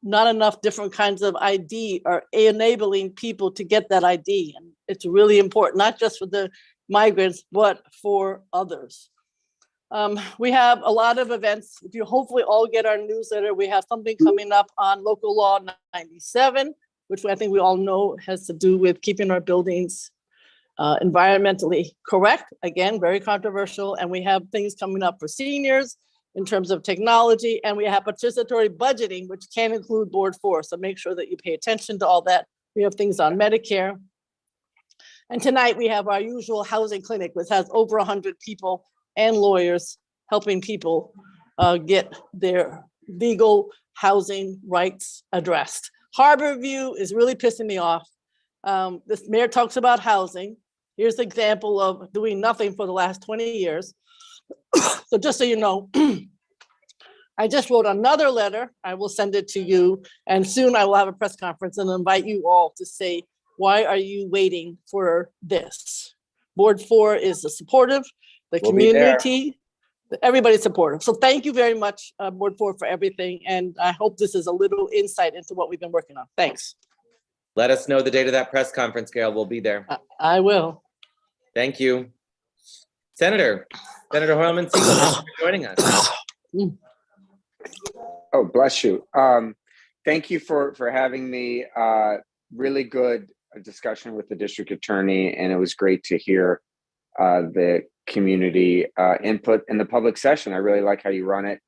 not enough different kinds of ID or enabling people to get that ID. And it's really important, not just for the migrants, but for others. We have a lot of events. If you hopefully all get our newsletter, we have something coming up on Local Law 97, which I think we all know has to do with keeping our buildings environmentally correct. Again, very controversial. And we have things coming up for seniors in terms of technology, and we have participatory budgeting, which can include Board 4. So make sure that you pay attention to all that. We have things on Medicare. And tonight we have our usual housing clinic, which has over 100 people and lawyers helping people get their legal housing rights addressed. Harbor View is really pissing me off. This mayor talks about housing. Here's an example of doing nothing for the last 20 years. So just so you know, I just wrote another letter. I will send it to you, and soon I will have a press conference and invite you all to say, why are you waiting for this? Board 4 is supportive, the community, everybody's supportive. So thank you very much, Board 4, for everything. And I hope this is a little insight into what we've been working on. Thanks. Let us know the date of that press conference, Gail. We'll be there. I will. Thank you. Senator Hoylman, thanks for joining us. Oh, bless you. Thank you for having me. Really good discussion with the district attorney, and it was great to hear the community input in the public session. I really like how you run it.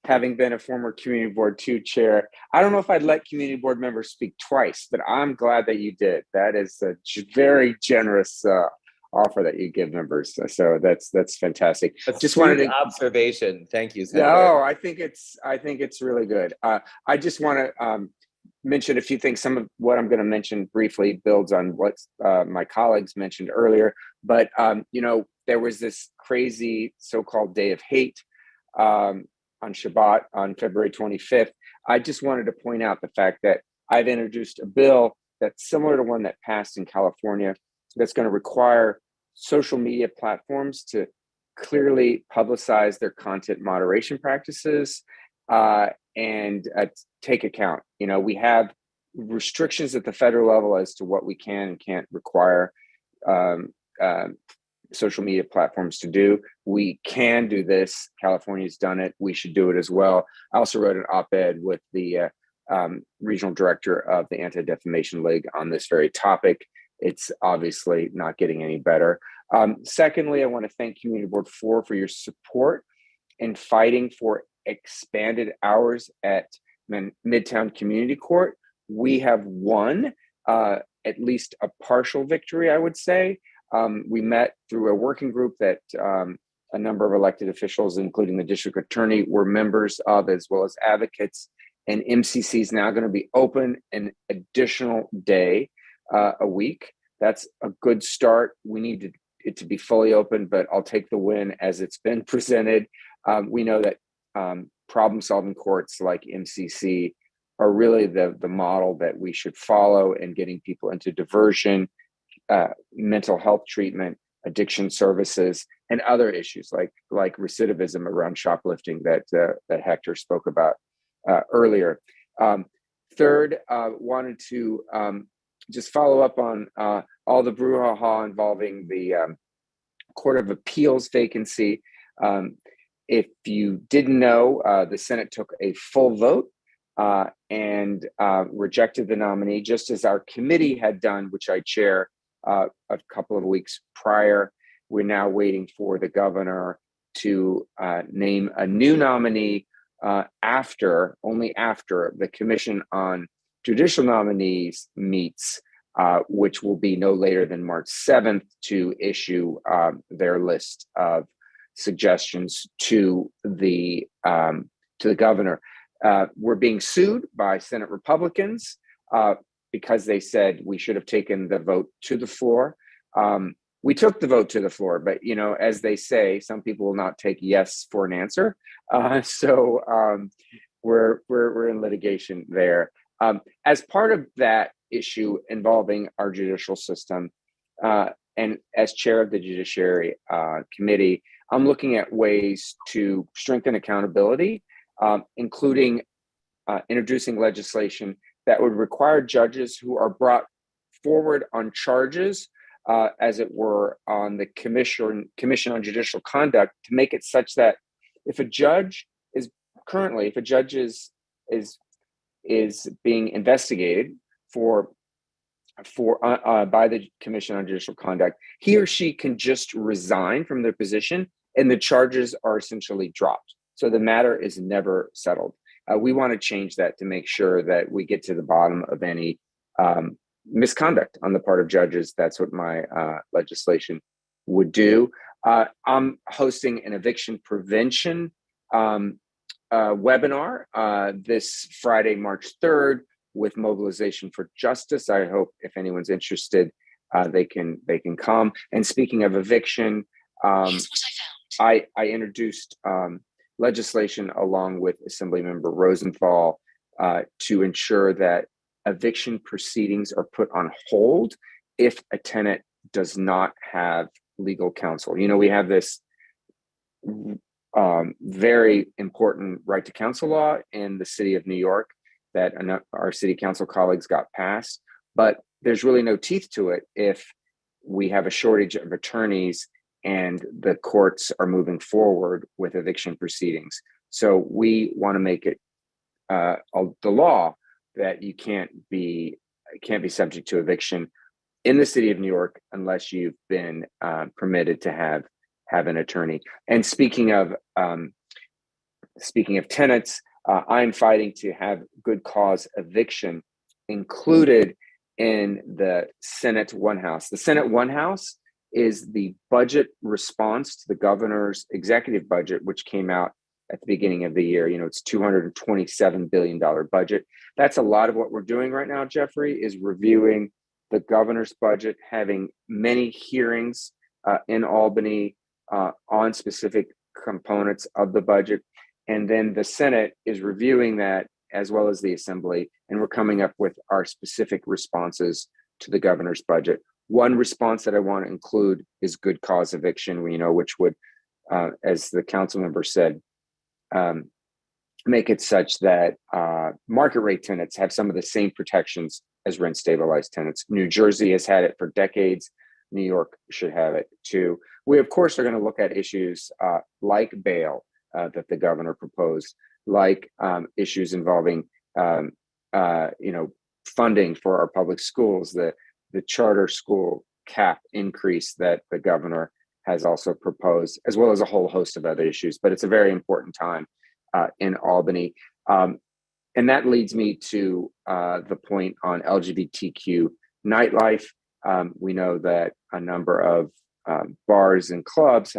Having been a former Community Board 2 chair, I don't know if I'd let community board members speak twice, but I'm glad that you did. That is a very generous offer that you give members. So that's fantastic. Just wanted to observation. Thank you, Senator. No, I think it's really good. I just want to mention a few things. Some of what I'm going to mention briefly builds on what my colleagues mentioned earlier. But there was this crazy so-called day of hate on Shabbat on February 25th. I just wanted to point out the fact that I've introduced a bill that's similar to one that passed in California that's going to require social media platforms to clearly publicize their content moderation practices and take account. We have restrictions at the federal level as to what we can and can't require social media platforms to do. We can do this. California's done it. We should do it as well. I also wrote an op-ed with the regional director of the Anti-Defamation League on this very topic. It's obviously not getting any better. Secondly, I want to thank Community Board 4 for your support in fighting for expanded hours at Midtown Community Court. We have won at least a partial victory, I would say. We met through a working group that a number of elected officials, including the district attorney, were members of, as well as advocates. And MCC is now going to be open an additional day a week. That's a good start. We need it to be fully open, but I'll take the win as it's been presented. We know that problem-solving courts like MCC are really the model that we should follow in getting people into diversion, mental health treatment, addiction services, and other issues like recidivism around shoplifting that Hector spoke about earlier. Third, wanted to just follow up on all the brouhaha involving the Court of Appeals vacancy. If you didn't know, the Senate took a full vote and rejected the nominee, just as our committee had done, which I chair a couple of weeks prior. We're now waiting for the governor to name a new nominee only after the Commission on Judicial Nominees meets, which will be no later than March 7th to issue their list of suggestions to the governor. We're being sued by Senate Republicans because they said we should have taken the vote to the floor. We took the vote to the floor, but as they say, some people will not take yes for an answer. So we're in litigation there. As part of that issue involving our judicial system, and as chair of the Judiciary Committee, I'm looking at ways to strengthen accountability, including introducing legislation that would require judges who are brought forward on charges, as it were, on the Commission on Judicial Conduct, to make it such that if a judge is being investigated by the Commission on Judicial Conduct, he or she can just resign from their position and the charges are essentially dropped. So the matter is never settled. We want to change that to make sure that we get to the bottom of any misconduct on the part of judges. That's what my legislation would do. I'm hosting an eviction prevention webinar this Friday, March 3rd, with Mobilization for Justice. I hope if anyone's interested, they can come. And speaking of eviction, I introduced legislation along with Assemblymember Rosenthal to ensure that eviction proceedings are put on hold if a tenant does not have legal counsel. We have this very important right to counsel law in the city of New York that our city council colleagues got passed, but there's really no teeth to it if we have a shortage of attorneys and the courts are moving forward with eviction proceedings. So we want to make it the law that you can't be subject to eviction in the city of New York unless you've been permitted to have an attorney. And speaking of tenants, I'm fighting to have good cause eviction included in the Senate One House. The Senate One House is the budget response to the governor's executive budget, which came out at the beginning of the year. It's $227 billion budget. That's a lot of what we're doing right now, Jeffrey, is reviewing the governor's budget, having many hearings in Albany on specific components of the budget. And then the Senate is reviewing that as well as the Assembly, and we're coming up with our specific responses to the governor's budget. One response that I want to include is good cause eviction, which would, as the council member said, make it such that market rate tenants have some of the same protections as rent stabilized tenants. New Jersey has had it for decades. New York should have it too. We, of course, are going to look at issues like bail that the governor proposed, like issues involving, funding for our public schools, the charter school cap increase that the governor has also proposed, as well as a whole host of other issues. But it's a very important time in Albany. And that leads me to the point on LGBTQ nightlife. We know that a number of bars and clubs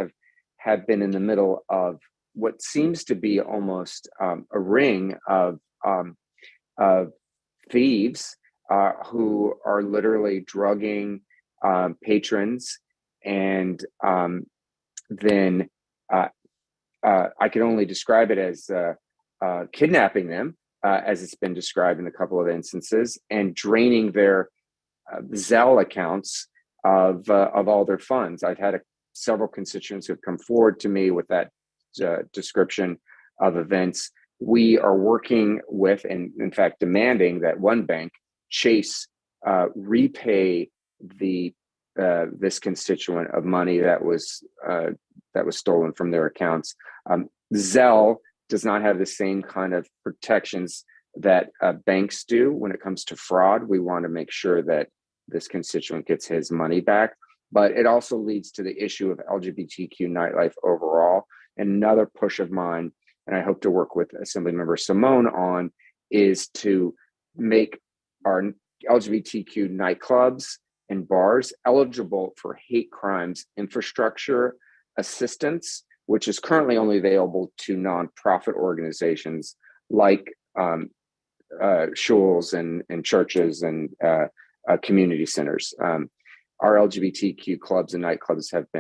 have been in the middle of what seems to be almost a ring of thieves who are literally drugging patrons, and then I can only describe it as kidnapping them, as it's been described in a couple of instances, and draining their Zelle accounts of all their funds. I've had several constituents who have come forward to me with that description of events. We are working with, and in fact demanding, that one bank, Chase, repay this constituent of money that was stolen from their accounts. Zelle does not have the same kind of protections that banks do when it comes to fraud. We want to make sure that this constituent gets his money back. But it also leads to the issue of LGBTQ nightlife overall. And another push of mine, and I hope to work with Assemblymember Simone on, is to make our LGBTQ nightclubs and bars eligible for hate crimes infrastructure assistance, which is currently only available to nonprofit organizations like shuls and churches and community centers. Our LGBTQ clubs and nightclubs have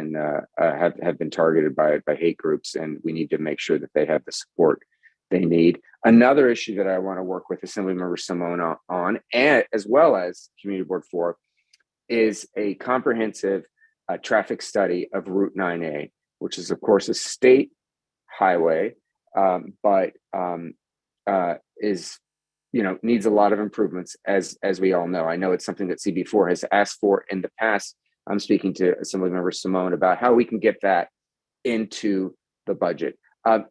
been targeted by hate groups, and we need to make sure that they have the support they need. Another issue that I want to work with Assemblymember Simone on, and as well as Community Board 4, is a comprehensive traffic study of Route 9A, which is, of course, a state highway, but needs a lot of improvements, as we all know. I know it's something that CB4 has asked for in the past. I'm speaking to Assemblymember Simone about how we can get that into the budget.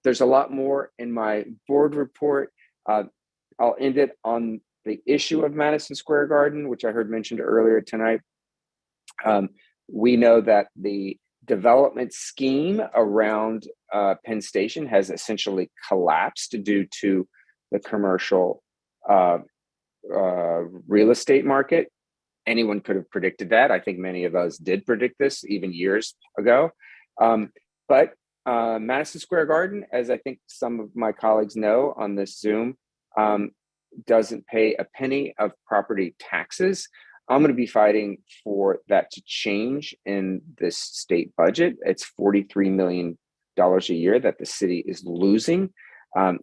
There's a lot more in my board report. I'll end it on the issue of Madison Square Garden, which I heard mentioned earlier tonight. We know that the development scheme around Penn Station has essentially collapsed due to the commercial real estate market. Anyone could have predicted that. I think many of us did predict this even years ago. But Madison Square Garden, as I think some of my colleagues know on this Zoom, doesn't pay a penny of property taxes. I'm going to be fighting for that to change in this state budget. It's $43 million a year that the city is losing.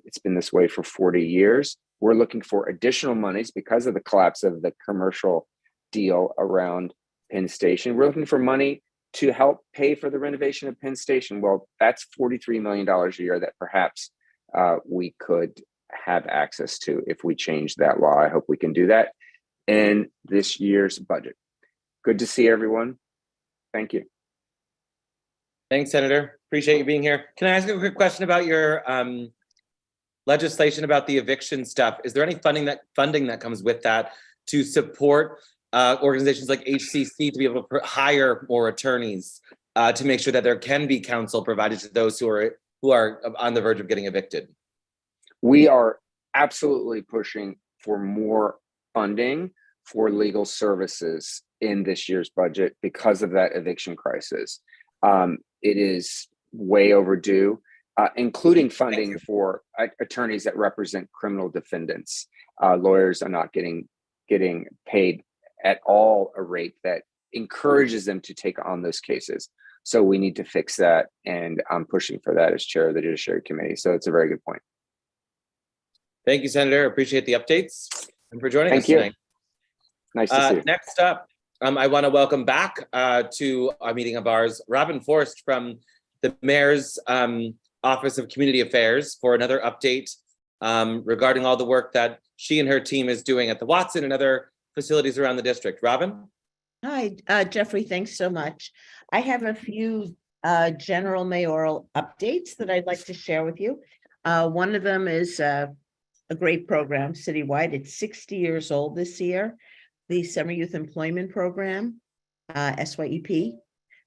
It's been this way for 40 years. We're looking for additional monies because of the collapse of the commercial deal around Penn Station. We're looking for money to help pay for the renovation of Penn Station. Well, that's $43 million a year that perhaps we could have access to if we change that law. I hope we can do that in this year's budget. Good to see everyone. Thank you. Thanks, Senator. Appreciate you being here. Can I ask you a quick question about your legislation about the eviction stuff? Is there any funding that comes with that to support organizations like HCC to be able to hire more attorneys to make sure that there can be counsel provided to those who are on the verge of getting evicted? We are absolutely pushing for more funding for legal services in this year's budget because of that eviction crisis. It is way overdue, including funding for attorneys that represent criminal defendants. Lawyers are not getting paid at all a rate that encourages them to take on those cases. So we need to fix that, and I'm pushing for that as chair of the Judiciary Committee. So it's a very good point. Thank you, Senator. Appreciate the updates and for joining us tonight. Nice to see you. Next up, I want to welcome back to a meeting of ours, Robin Forrest from the Mayor's Office of Community Affairs for another update regarding all the work that she and her team is doing at the Watson and other facilities around the district. Robin? Hi, Jeffrey, thanks so much. I have a few general mayoral updates that I'd like to share with you. One of them is a great program citywide. It's 60 years old this year, the Summer Youth Employment Program, SYEP.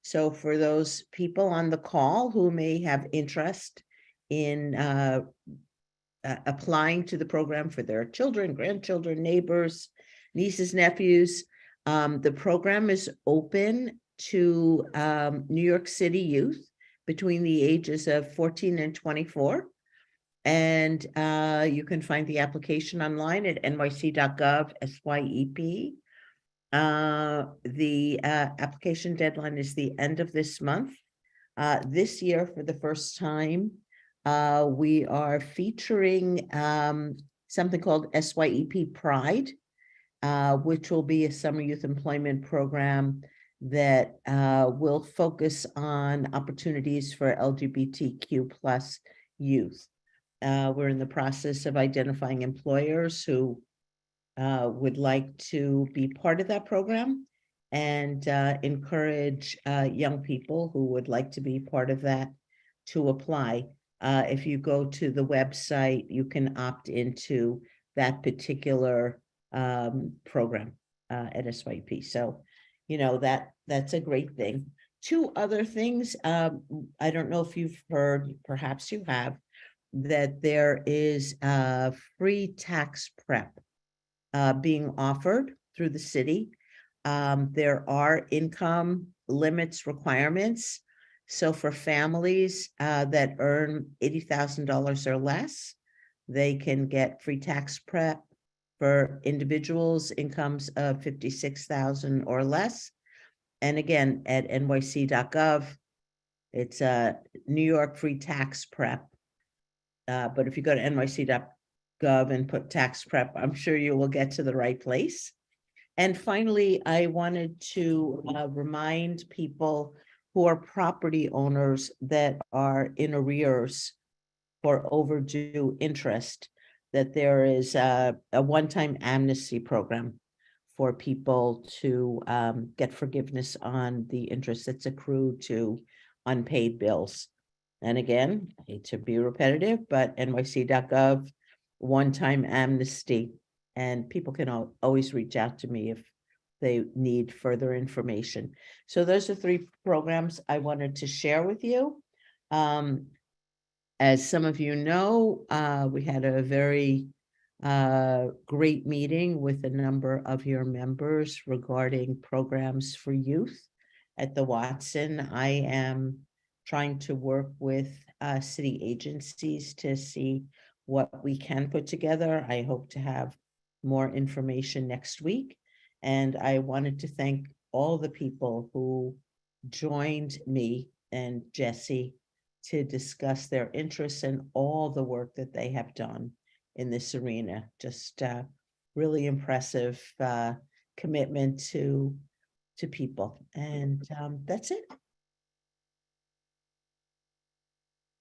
So for those people on the call who may have interest in applying to the program for their children, grandchildren, neighbors, nieces, nephews, the program is open to New York City youth between the ages of 14 and 24. And you can find the application online at nyc.gov SYEP. The application deadline is the end of this month. This year, for the first time, we are featuring something called SYEP Pride, which will be a summer youth employment program that will focus on opportunities for LGBTQ plus youth. We're in the process of identifying employers who would like to be part of that program and encourage young people who would like to be part of that to apply. If you go to the website, you can opt into that particular program at SYP. So, you know, that's a great thing. Two other things, I don't know if you've heard, perhaps you have, that there is a free tax prep being offered through the city. There are income limits requirements. So for families that earn $80,000 or less, they can get free tax prep. For individuals, incomes of $56,000 or less. And again, at nyc.gov, it's a New York free tax prep. But if you go to nyc.gov and put tax prep, I'm sure you will get to the right place. And finally, I wanted to remind people who are property owners that are in arrears for overdue interest that there is a one-time amnesty program for people to get forgiveness on the interest that's accrued to unpaid bills. And again, I hate to be repetitive, but nyc.gov, one-time amnesty, and people can always reach out to me if they need further information. So those are three programs I wanted to share with you. As some of you know, we had a very great meeting with a number of your members regarding programs for youth at the Watson. I am trying to work with city agencies to see what we can put together. I hope to have more information next week. And I wanted to thank all the people who joined me and Jesse to discuss their interests and all the work that they have done in this arena. Just really impressive commitment to people. And that's it.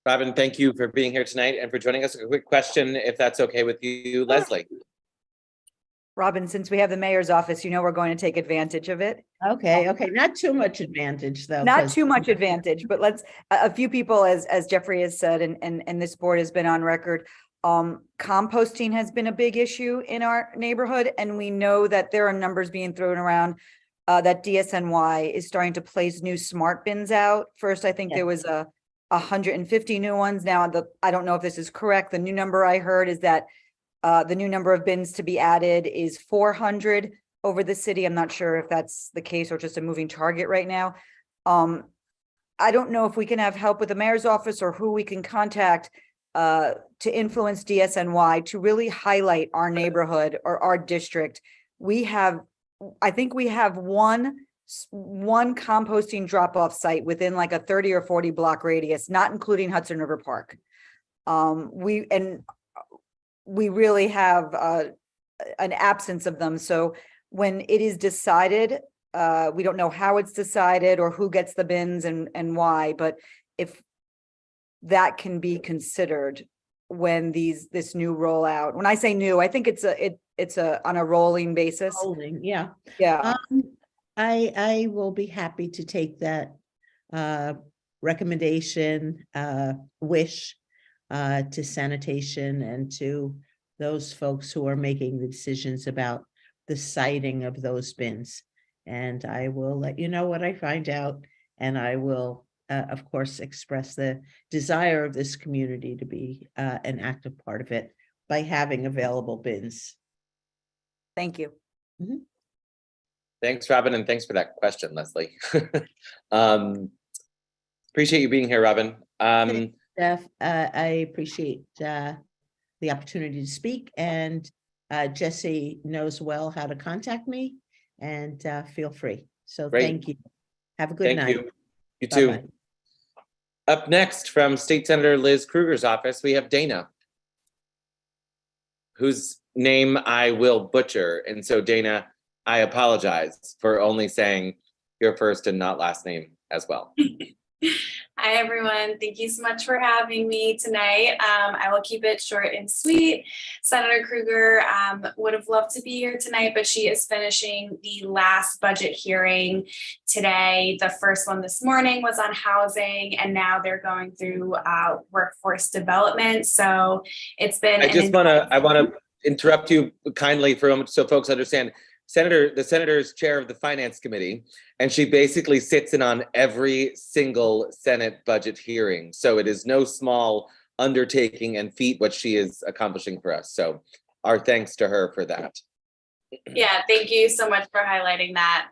Robin, thank you for being here tonight and for joining us. A quick question, if that's okay with you, Leslie. Robin, since we have the mayor's office, you know, we're going to take advantage of it. Okay. Not too much advantage though. Not too much advantage, but let's, a few people, as Jeffrey has said, and this board has been on record, composting has been a big issue in our neighborhood. And we know that there are numbers being thrown around that DSNY is starting to place new smart bins out. First, I think there was 150 new ones. Now, I don't know if this is correct. The new number I heard is that the new number of bins to be added is 400 over the city. I'm not sure if that's the case or just a moving target right now. I don't know if we can have help with the mayor's office or who we can contact to influence DSNY to really highlight our neighborhood or our district. I think we have one composting drop-off site within like a 30 or 40 block radius, not including Hudson River Park. We really have an absence of them. So when it is decided, we don't know how it's decided or who gets the bins and why, but if that can be considered when this new rollout, when I say new, I think it's on a rolling basis. Rolling, yeah. Yeah. I will be happy to take that recommendation, wish to sanitation and to those folks who are making the decisions about the siting of those bins. And I will let you know what I find out. And I will, of course, express the desire of this community to be an active part of it by having available bins. Thank you. Mm-hmm. Thanks, Robin, and thanks for that question, Leslie. Appreciate you being here, Robin. Steph, I appreciate the opportunity to speak, and Jesse knows well how to contact me, and feel free. So Great. Thank you. Have a good night. Thank you. You too. Bye-bye. Up next from State Senator Liz Krueger's office, we have Dana, whose name I will butcher. And so Dana, I apologize for only saying your first and not last name as well. Hi, everyone. Thank you so much for having me tonight. I will keep it short and sweet. Senator Krueger would have loved to be here tonight, but she is finishing the last budget hearing today. The first one this morning was on housing, and now they're going through workforce development. So it's been. I want to interrupt you kindly so folks understand. The senator's chair of the finance committee, and she basically sits in on every single Senate budget hearing. So it is no small undertaking and feat what she is accomplishing for us. So our thanks to her for that. Yeah, thank you so much for highlighting that.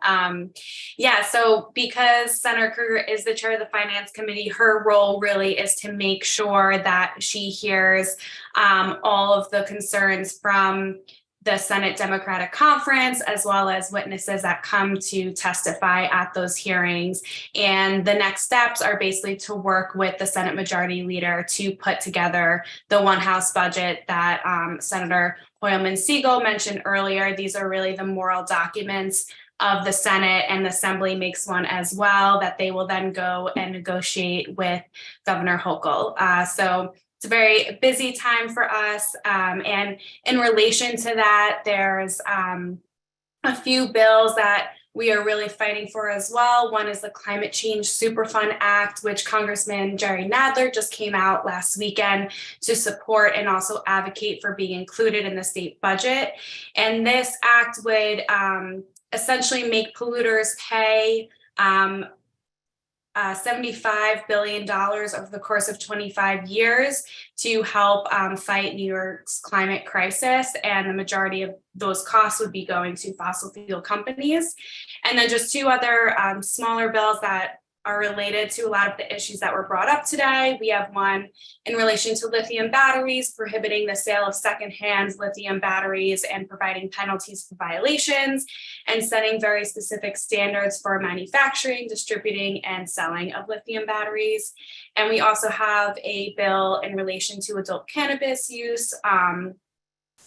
So because Senator Krueger is the chair of the finance committee, her role really is to make sure that she hears all of the concerns from the Senate Democratic Conference, as well as witnesses that come to testify at those hearings. And the next steps are basically to work with the Senate Majority Leader to put together the one House budget that Senator Hoylman-Siegel mentioned earlier. These are really the moral documents of the Senate, and the Assembly makes one as well that they will then go and negotiate with Governor Hochul. So it's a very busy time for us. And in relation to that, there's a few bills that we are really fighting for as well. One is the Climate Change Superfund Act, which Congressman Jerry Nadler just came out last weekend to support and also advocate for being included in the state budget. And this act would essentially make polluters pay $75 billion over the course of 25 years to help fight New York's climate crisis. And the majority of those costs would be going to fossil fuel companies. And then just two other smaller bills that are related to a lot of the issues that were brought up today. We have one in relation to lithium batteries, prohibiting the sale of secondhand lithium batteries and providing penalties for violations, and setting very specific standards for manufacturing, distributing, and selling of lithium batteries. And we also have a bill in relation to adult cannabis use.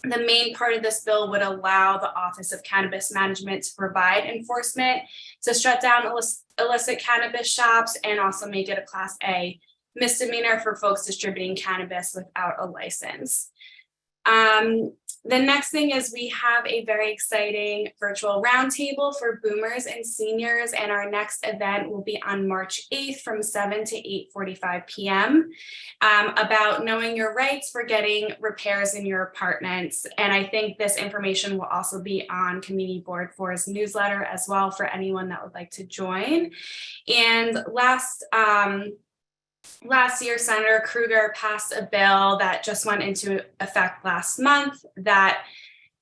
The main part of this bill would allow the Office of Cannabis Management to provide enforcement to shut down illicit cannabis shops, and also make it a Class A misdemeanor for folks distributing cannabis without a license. The next thing is we have a very exciting virtual roundtable for boomers and seniors, and our next event will be on March 8th from 7 to 8:45 p.m. About knowing your rights for getting repairs in your apartments. And I think this information will also be on Community Board 4's newsletter as well for anyone that would like to join. And last year, Senator Krueger passed a bill that just went into effect last month that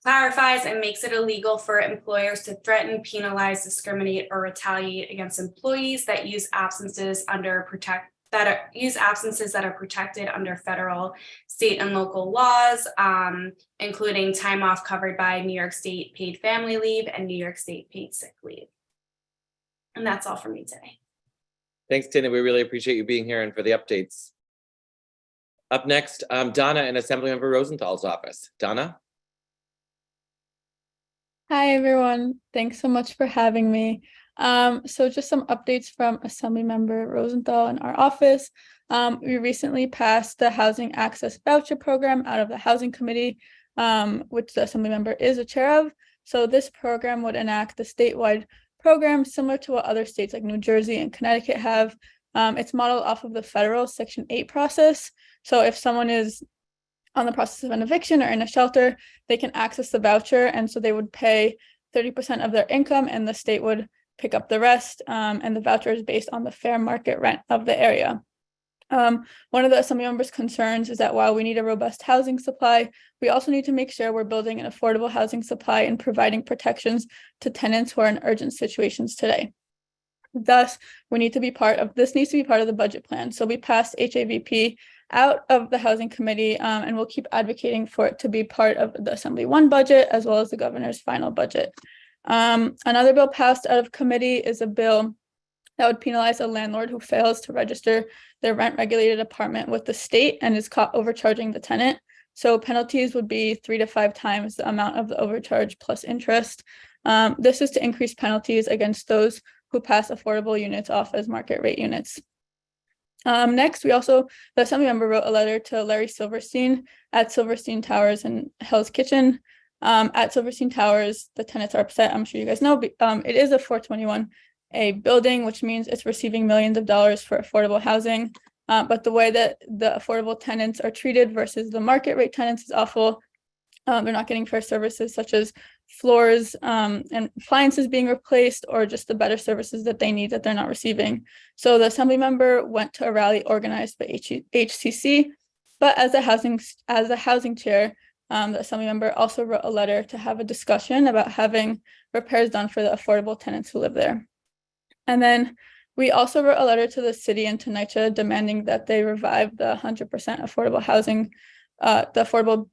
clarifies and makes it illegal for employers to threaten, penalize, discriminate, or retaliate against employees that use absences that are protected under federal, state, and local laws, including time off covered by New York State paid family leave and New York State paid sick leave. And that's all for me today. Thanks, Tina. We really appreciate you being here and for the updates. Up next, Donna in Assemblymember Rosenthal's office. Donna? Hi, everyone. Thanks so much for having me. So just some updates from Assemblymember Rosenthal in our office. We recently passed the Housing Access Voucher Program out of the Housing Committee, which the Assemblymember is a chair of. So this program would enact the statewide program similar to what other states like New Jersey and Connecticut have. It's modeled off of the federal Section 8 process. So if someone is on the process of an eviction or in a shelter, they can access the voucher. And so they would pay 30% of their income and the state would pick up the rest. And the voucher is based on the fair market rent of the area. One of the Assembly members' concerns is that while we need a robust housing supply, we also need to make sure we're building an affordable housing supply and providing protections to tenants who are in urgent situations today. Thus, this needs to be part of the budget plan. So we passed HAVP out of the Housing Committee, and we'll keep advocating for it to be part of the Assembly 1 budget as well as the governor's final budget. Another bill passed out of committee is a bill that would penalize a landlord who fails to register their rent-regulated apartment with the state and is caught overcharging the tenant. So penalties would be 3 to 5 times the amount of the overcharge plus interest. This is to increase penalties against those who pass affordable units off as market rate units. Next, the Assembly member wrote a letter to Larry Silverstein at Silverstein Towers and Hell's Kitchen. At Silverstein Towers, the tenants are upset. I'm sure you guys know, it is a 421A building, which means it's receiving millions of dollars for affordable housing. But the way that the affordable tenants are treated versus the market rate tenants is awful. They're not getting fair services such as floors and appliances being replaced, or just the better services that they need that they're not receiving. So the Assembly member went to a rally organized by HCC, but as a housing chair, the Assembly member also wrote a letter to have a discussion about having repairs done for the affordable tenants who live there. And then we also wrote a letter to the city and to NYCHA demanding that they revive the 100% affordable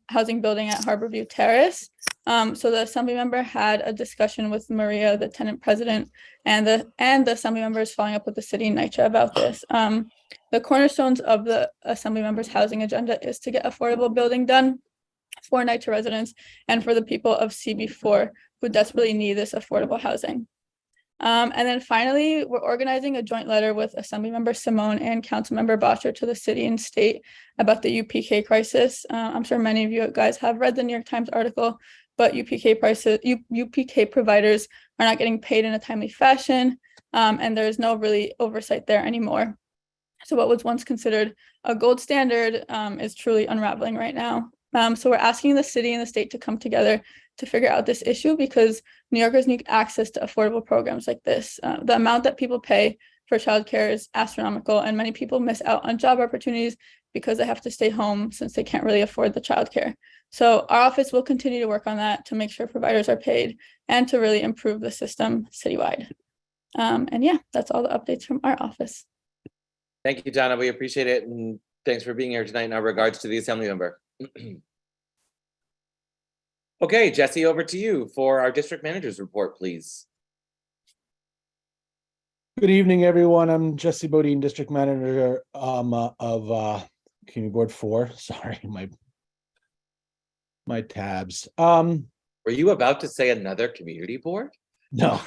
housing building at Harborview Terrace. So the Assembly member had a discussion with Maria, the tenant president, and the Assembly members following up with the city and NYCHA about this. The cornerstones of the Assembly members' housing agenda is to get affordable building done for NYCHA residents and for the people of CB4 who desperately need this affordable housing. And then finally, we're organizing a joint letter with Assembly Member Simone and Councilmember Bottcher to the city and state about the UPK crisis. I'm sure many of you guys have read the New York Times article, but UPK providers are not getting paid in a timely fashion, and there is no really oversight there anymore. So what was once considered a gold standard is truly unraveling right now. So we're asking the city and the state to come together to figure out this issue because New Yorkers need access to affordable programs like this. The amount that people pay for childcare is astronomical, and many people miss out on job opportunities because they have to stay home since they can't really afford the childcare. So our office will continue to work on that to make sure providers are paid and to really improve the system citywide. And yeah, that's all the updates from our office. Thank you, Donna. We appreciate it. And thanks for being here tonight in our regards to the Assembly member. Okay, Jesse, over to you for our district manager's report, please. Good evening, everyone. I'm Jesse Bodine, district manager of Community Board 4. Sorry, my tabs. Were you about to say another community board? No.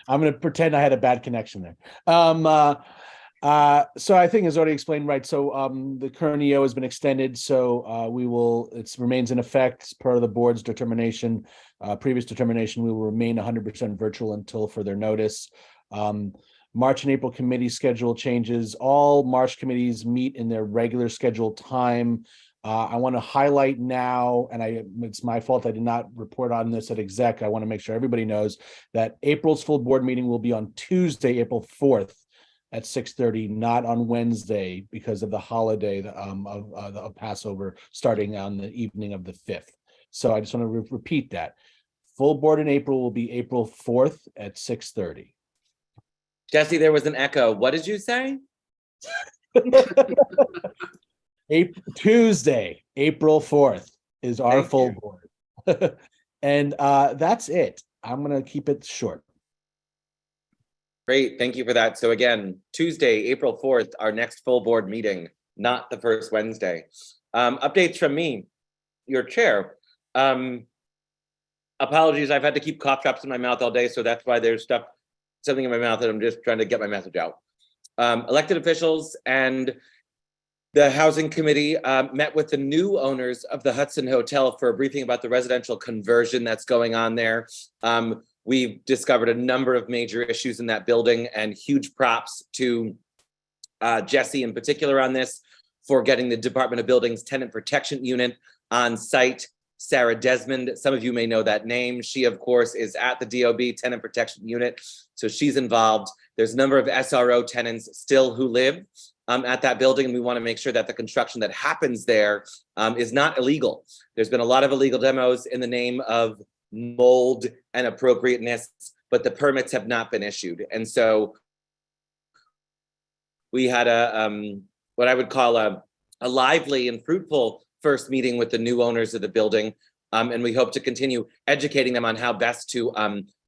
I'm going to pretend I had a bad connection there. So I think it's already explained, right? So the current EO has been extended, so it remains in effect per the board's determination, previous determination. We will remain 100% virtual until further notice. March and April committee schedule changes. All March committees meet in their regular scheduled time. I want to highlight now, and it's my fault I did not report on this at exec. I want to make sure everybody knows that April's full board meeting will be on Tuesday, April 4th. At 6:30, not on Wednesday because of the holiday of Passover starting on the evening of the 5th. So I just want to repeat that. Full board in April will be April 4th at 6:30. Jesse, there was an echo. What did you say? Tuesday, April 4th is our full board. And that's it. I'm going to keep it short. Great, thank you for that. So again, Tuesday, April 4th, our next full board meeting, not the first Wednesday. Updates from me, your chair. Apologies, I've had to keep cough drops in my mouth all day, so that's why there's something in my mouth that I'm just trying to get my message out. Elected officials and the Housing Committee met with the new owners of the Hudson Hotel for a briefing about the residential conversion that's going on there. We've discovered a number of major issues in that building, and huge props to Jesse in particular on this for getting the Department of Buildings Tenant Protection Unit on site. Sarah Desmond, some of you may know that name. She, of course, is at the DOB Tenant Protection Unit, so she's involved. There's a number of SRO tenants still who live at that building, and we want to make sure that the construction that happens there is not illegal. There's been a lot of illegal demos in the name of mold and appropriateness, but the permits have not been issued. And so we had a what I would call a lively and fruitful first meeting with the new owners of the building, and we hope to continue educating them on how best to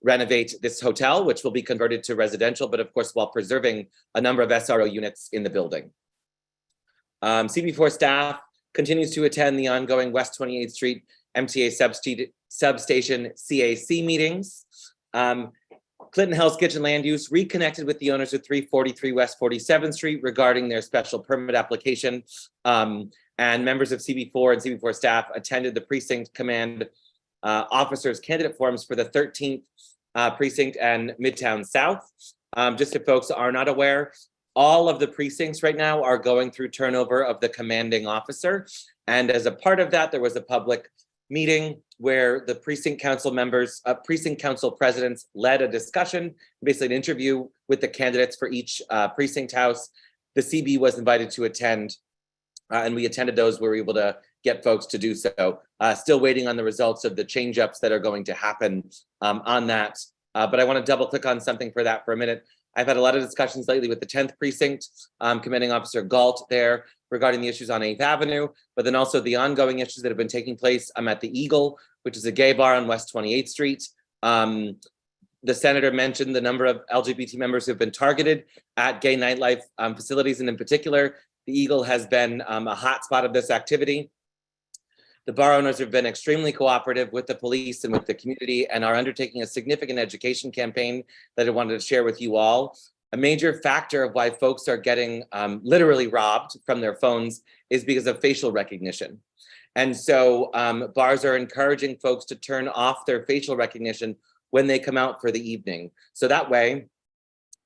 renovate this hotel, which will be converted to residential, but of course, while preserving a number of SRO units in the building. CB4 staff continues to attend the ongoing West 28th Street MTA substation CAC meetings. Clinton Hell's Kitchen Land Use reconnected with the owners of 343 West 47th Street regarding their special permit application. And members of CB4 and CB4 staff attended the precinct command officers candidate forums for the 13th precinct and Midtown South. Just if folks are not aware, all of the precincts right now are going through turnover of the commanding officer. And as a part of that, there was a public meeting where the precinct council members, precinct council presidents led a discussion, basically an interview with the candidates for each precinct house. The CB was invited to attend, and we attended those. We were able to get folks to do so. Still waiting on the results of the change-ups that are going to happen on that. But I want to double click on something for that for a minute. I've had a lot of discussions lately with the 10th precinct, commanding officer Galt there regarding the issues on 8th Avenue, but then also the ongoing issues that have been taking place. I'm at the Eagle, which is a gay bar on West 28th Street. The senator mentioned the number of LGBT members who have been targeted at gay nightlife facilities, and in particular, the Eagle has been a hotspot of this activity. The bar owners have been extremely cooperative with the police and with the community and are undertaking a significant education campaign that I wanted to share with you all. A major factor of why folks are getting literally robbed from their phones is because of facial recognition. And so bars are encouraging folks to turn off their facial recognition when they come out for the evening. So that way,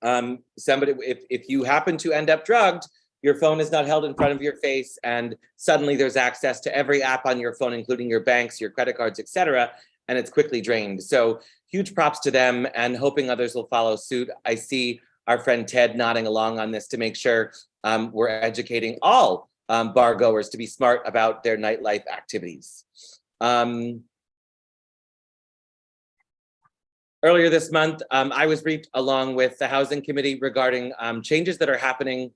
if you happen to end up drugged, your phone is not held in front of your face, and suddenly there's access to every app on your phone, including your banks, your credit cards, etc., and it's quickly drained. So huge props to them, and hoping others will follow suit. I see our friend Ted nodding along on this to make sure we're educating all bar goers to be smart about their nightlife activities. Earlier this month, I was briefed along with the Housing Committee regarding changes that are happening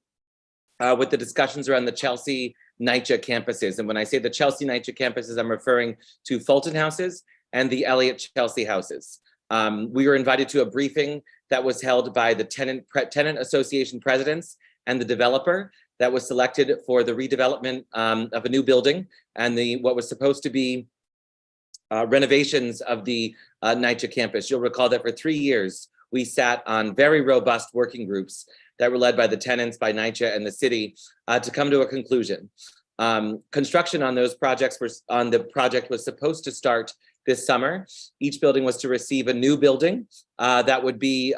with the discussions around the Chelsea NYCHA campuses. And when I say the Chelsea NYCHA campuses, I'm referring to Fulton houses and the Elliott Chelsea houses. We were invited to a briefing that was held by the tenant association presidents and the developer that was selected for the redevelopment of a new building and what was supposed to be renovations of the NYCHA campus. You'll recall that for 3 years, we sat on very robust working groups that were led by the tenants, by NYCHA and the city to come to a conclusion. Construction on those projects the project was supposed to start this summer. Each building was to receive a new building that would be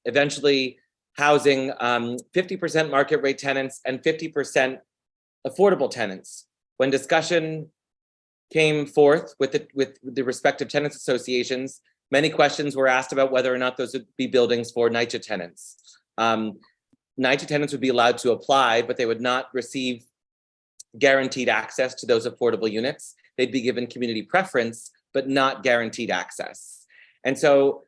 eventually housing 50% market rate tenants and 50% affordable tenants. When discussion came forth with the respective tenants associations, many questions were asked about whether or not those would be buildings for NYCHA tenants. NYCHA tenants would be allowed to apply, but they would not receive guaranteed access to those affordable units. They'd be given community preference, but not guaranteed access. And so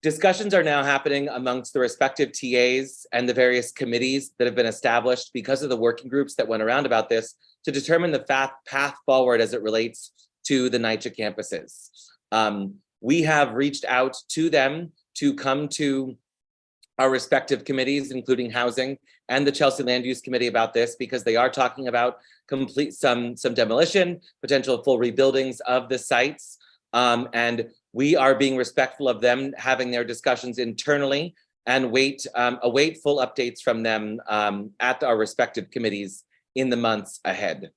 discussions are now happening amongst the respective TAs and the various committees that have been established because of the working groups that went around about this to determine the path forward as it relates to the NYCHA campuses. We have reached out to them to come to our respective committees, including housing and the Chelsea Land Use Committee, about this because they are talking about some demolition, potential full rebuildings of the sites. And we are being respectful of them having their discussions internally and await full updates from them at our respective committees in the months ahead.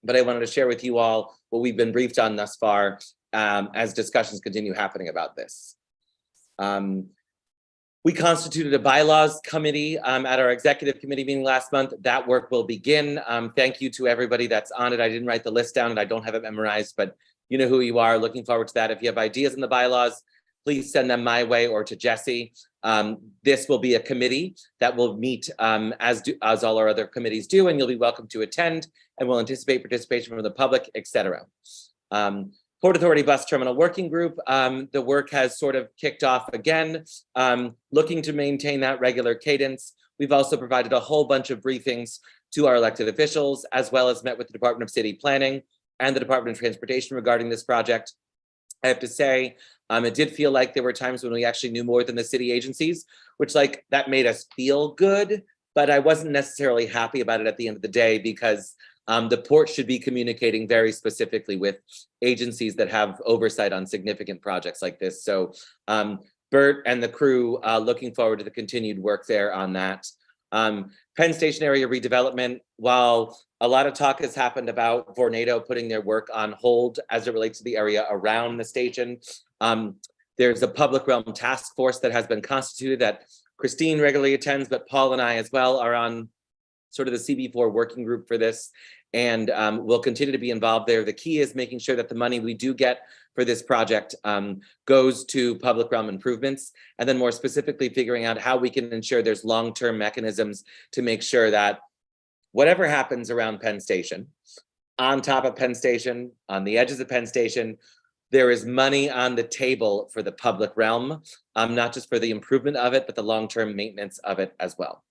But I wanted to share with you all what we've been briefed on thus far as discussions continue happening about this. We constituted a bylaws committee at our executive committee meeting last month. That work will begin. Thank you to everybody that's on it. I didn't write the list down and I don't have it memorized, but you know who you are. Looking forward to that. If you have ideas in the bylaws, please send them my way or to Jesse. This will be a committee that will meet as all our other committees do, and you'll be welcome to attend, and we'll anticipate participation from the public, etc. Port Authority Bus Terminal Working Group, the work has sort of kicked off again, looking to maintain that regular cadence. We've also provided a whole bunch of briefings to our elected officials, as well as met with the Department of City Planning and the Department of Transportation regarding this project. I have to say, it did feel like there were times when we actually knew more than the city agencies, which that made us feel good, but I wasn't necessarily happy about it at the end of the day, because the port should be communicating very specifically with agencies that have oversight on significant projects like this. So Bert and the crew, looking forward to the continued work there on that. Penn Station area redevelopment, while a lot of talk has happened about Vornado putting their work on hold as it relates to the area around the station, there's a public realm task force that has been constituted that Christine regularly attends, but Paul and I as well are on sort of the CB4 working group for this, and we'll continue to be involved there. The key is making sure that the money we do get for this project goes to public realm improvements, and then more specifically figuring out how we can ensure there's long-term mechanisms to make sure that whatever happens around Penn Station, on top of Penn Station, on the edges of Penn Station, there is money on the table for the public realm, not just for the improvement of it, but the long-term maintenance of it as well.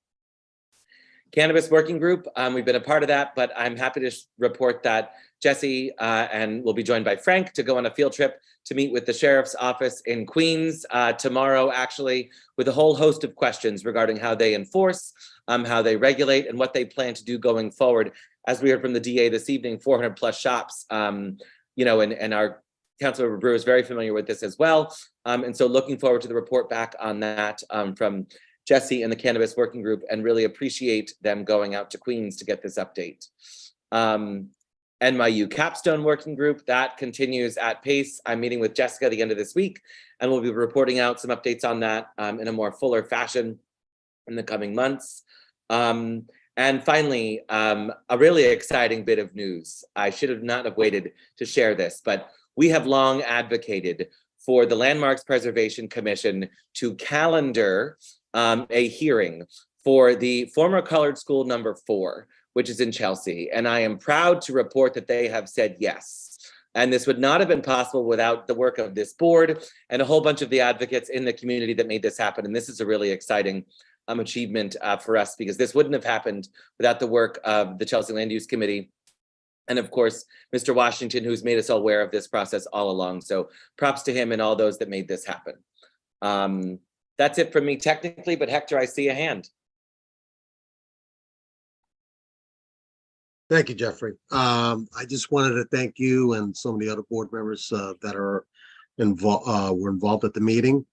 Cannabis Working Group, we've been a part of that, but I'm happy to report that Jesse and will be joined by Frank to go on a field trip to meet with the Sheriff's Office in Queens tomorrow, actually, with a whole host of questions regarding how they enforce, how they regulate, and what they plan to do going forward. As we heard from the DA this evening, 400 plus shops, you know, and our Councilor Brewer is very familiar with this as well. And so looking forward to the report back on that from Jesse and the Cannabis Working Group, and really appreciate them going out to Queens to get this update. NYU Capstone Working Group, that continues at pace. I'm meeting with Jessica at the end of this week, and we'll be reporting out some updates on that in a more fuller fashion in the coming months. And finally, a really exciting bit of news. I should not have waited to share this, but we have long advocated for the Landmarks Preservation Commission to calendar a hearing for the former colored school number 4, which is in Chelsea. And I am proud to report that they have said yes. And this would not have been possible without the work of this board and a whole bunch of the advocates in the community that made this happen. And this is a really exciting achievement for us, because this wouldn't have happened without the work of the Chelsea Land Use Committee. And of course, Mr. Washington, who's made us all aware of this process all along. So props to him and all those that made this happen. That's it from me technically, but Hector, I see a hand. Thank you, Jeffrey. I just wanted to thank you and some of the other board members that are were involved at the meeting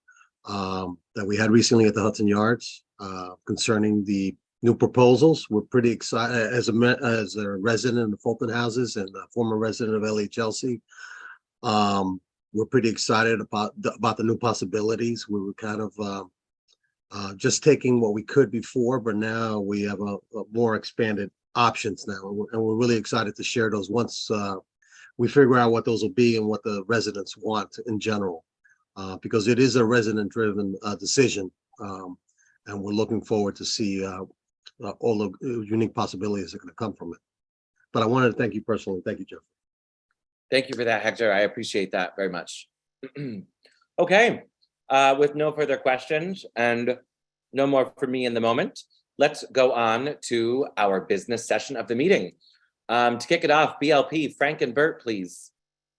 that we had recently at the Hudson Yards concerning the new proposals. We're pretty excited as a resident of the Fulton Houses and a former resident of LA Chelsea. We're pretty excited about the new possibilities. We were kind of just taking what we could before, but now we have a more expanded options now, and we're really excited to share those once we figure out what those will be and what the residents want in general, because it is a resident-driven decision, and we're looking forward to see all the unique possibilities that are going to come from it. But I wanted to thank you personally. Thank you, Jeff. Thank you for that, Hector. I appreciate that very much. Okay, with no further questions and no more for me in the moment, let's go on to our business session of the meeting. To kick it off, BLP, Frank and Bert, please.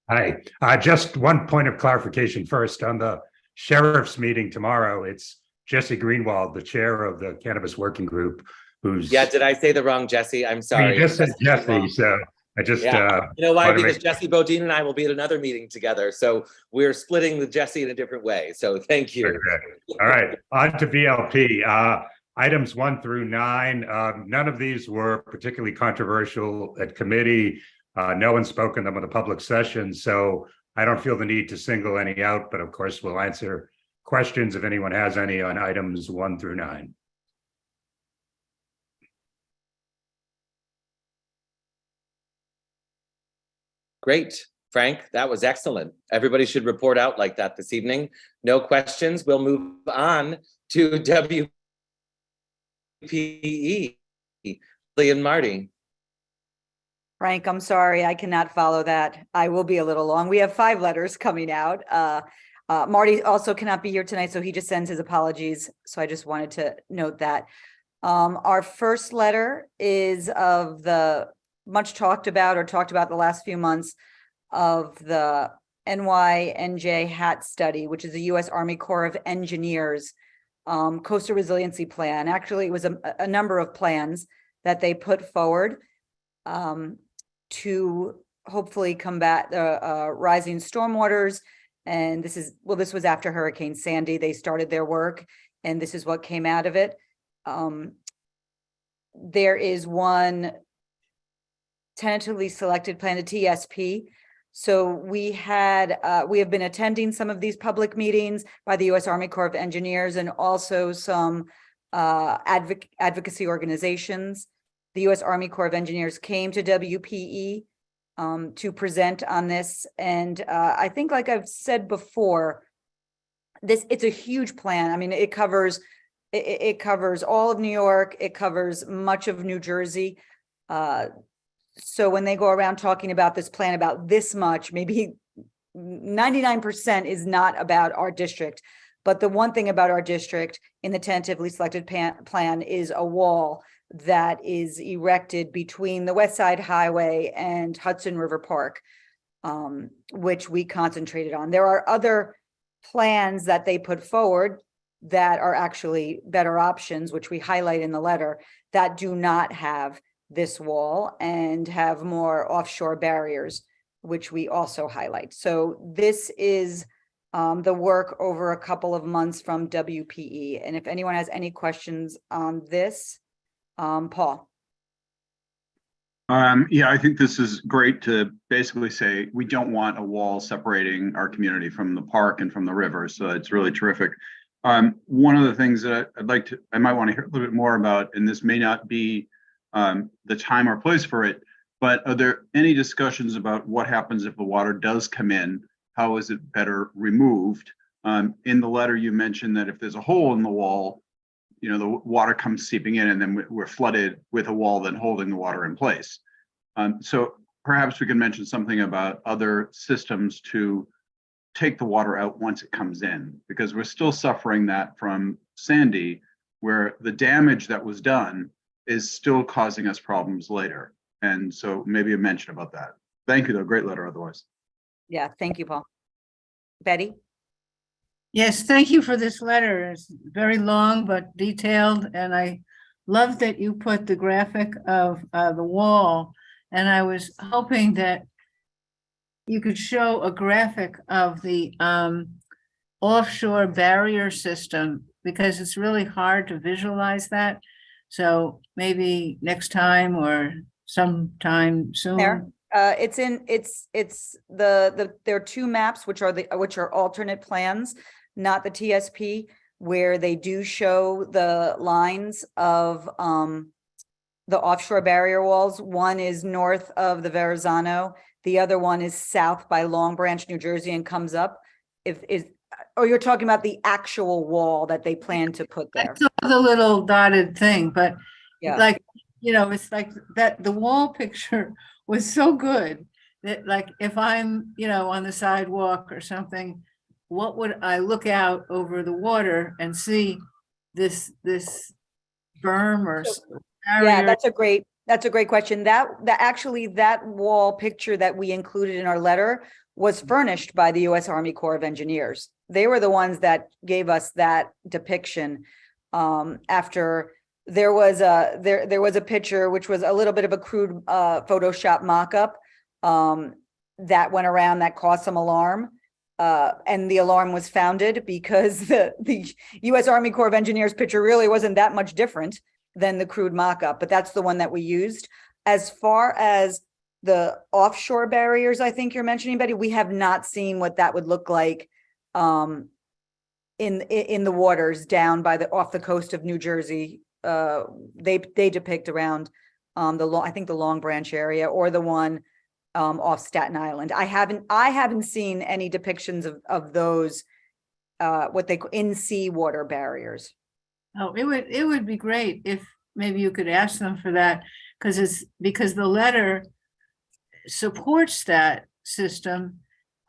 Hi, just one point of clarification first. On the sheriff's meeting tomorrow, it's Jesse Greenwald, the chair of the Cannabis Working Group, who's... Yeah, did I say the wrong Jesse? I'm sorry. You just said Jesse, so I just... Yeah. You know why? Because Jesse Bodine and I will be at another meeting together. So we're splitting the Jesse in a different way. So thank you. Okay. All right, on to BLP. Items 1 through 9, none of these were particularly controversial at committee. No one spoke in them in a public session. So I don't feel the need to single any out, but of course we'll answer questions if anyone has any on items 1 through 9. Great, Frank, that was excellent. Everybody should report out like that this evening. No questions. We'll move on to WPE. Lee and Marty. Frank, I'm sorry, I cannot follow that. I will be a little long. We have 5 letters coming out. Marty also cannot be here tonight, so he just sends his apologies. So I just wanted to note that. Our first letter is of the much talked about the last few months of the NYNJ HAT study, which is the U.S. Army Corps of Engineers coastal resiliency plan. Actually, it was a number of plans that they put forward to hopefully combat the rising stormwaters. And this was after Hurricane Sandy. They started their work, and this is what came out of it. There is one tentatively selected plan, the TSP. So we have been attending some of these public meetings by the U.S. Army Corps of Engineers and also some advocacy organizations. The U.S. Army Corps of Engineers came to WPE to present on this. And I think, like I've said before, it's a huge plan. I mean, it covers all of New York. It covers much of New Jersey. So when they go around talking about this plan about this much, maybe 99% is not about our district. But the one thing about our district in the tentatively selected plan is a wall that is erected between the West Side Highway and Hudson River Park, which we concentrated on. There are other plans that they put forward that are actually better options, which we highlight in the letter, that do not have this wall and have more offshore barriers, which we also highlight. So this is the work over a couple of months from WPE. And if anyone has any questions on this, Paul. Yeah, I think this is great to basically say we don't want a wall separating our community from the park and from the river. So it's really terrific. One of the things that I might want to hear a little bit more about, and this may not be the time or place for it, but are there any discussions about what happens if the water does come in? How is it better removed? In the letter, you mentioned that if there's a hole in the wall, the water comes seeping in, and then we're flooded with a wall then holding the water in place. So perhaps we can mention something about other systems to take the water out once it comes in, because we're still suffering that from Sandy, where the damage that was done is still causing us problems later. And so maybe a mention about that. Thank you, though. Great letter otherwise. Yeah, thank you, Paul. Betty? Yes, thank you for this letter. It's very long but detailed, and I love that you put the graphic of the wall. And I was hoping that you could show a graphic of the offshore barrier system, because it's really hard to visualize that. So maybe next time or sometime soon. There, there are 2 maps which are alternate plans, not the TSP, where they do show the lines of the offshore barrier walls. One is north of the Verrazano, the other one is south by Long Branch, New Jersey, and comes up. Or you're talking about the actual wall that they plan to put there? I saw the little dotted thing, but yeah, it's like that the wall picture was so good that, like, if I'm, on the sidewalk or something, what would I look out over the water and see this berm or barrier? Yeah, that's a great question. That wall picture that we included in our letter was furnished by the U.S. Army Corps of Engineers. They were the ones that gave us that depiction. After there was a picture which was a little bit of a crude Photoshop mock-up that went around that caused some alarm. And the alarm was founded because the U.S. Army Corps of Engineers picture really wasn't that much different than the crude mock-up, but that's the one that we used. As far as the offshore barriers, I think you're mentioning, Betty, we have not seen what that would look like in the waters down by off the coast of New Jersey. They depict around I think the Long Branch area, or the one off Staten Island. I haven't seen any depictions of those what they call in sea water barriers. Oh, it would be great if maybe you could ask them for that, because the letter supports that system,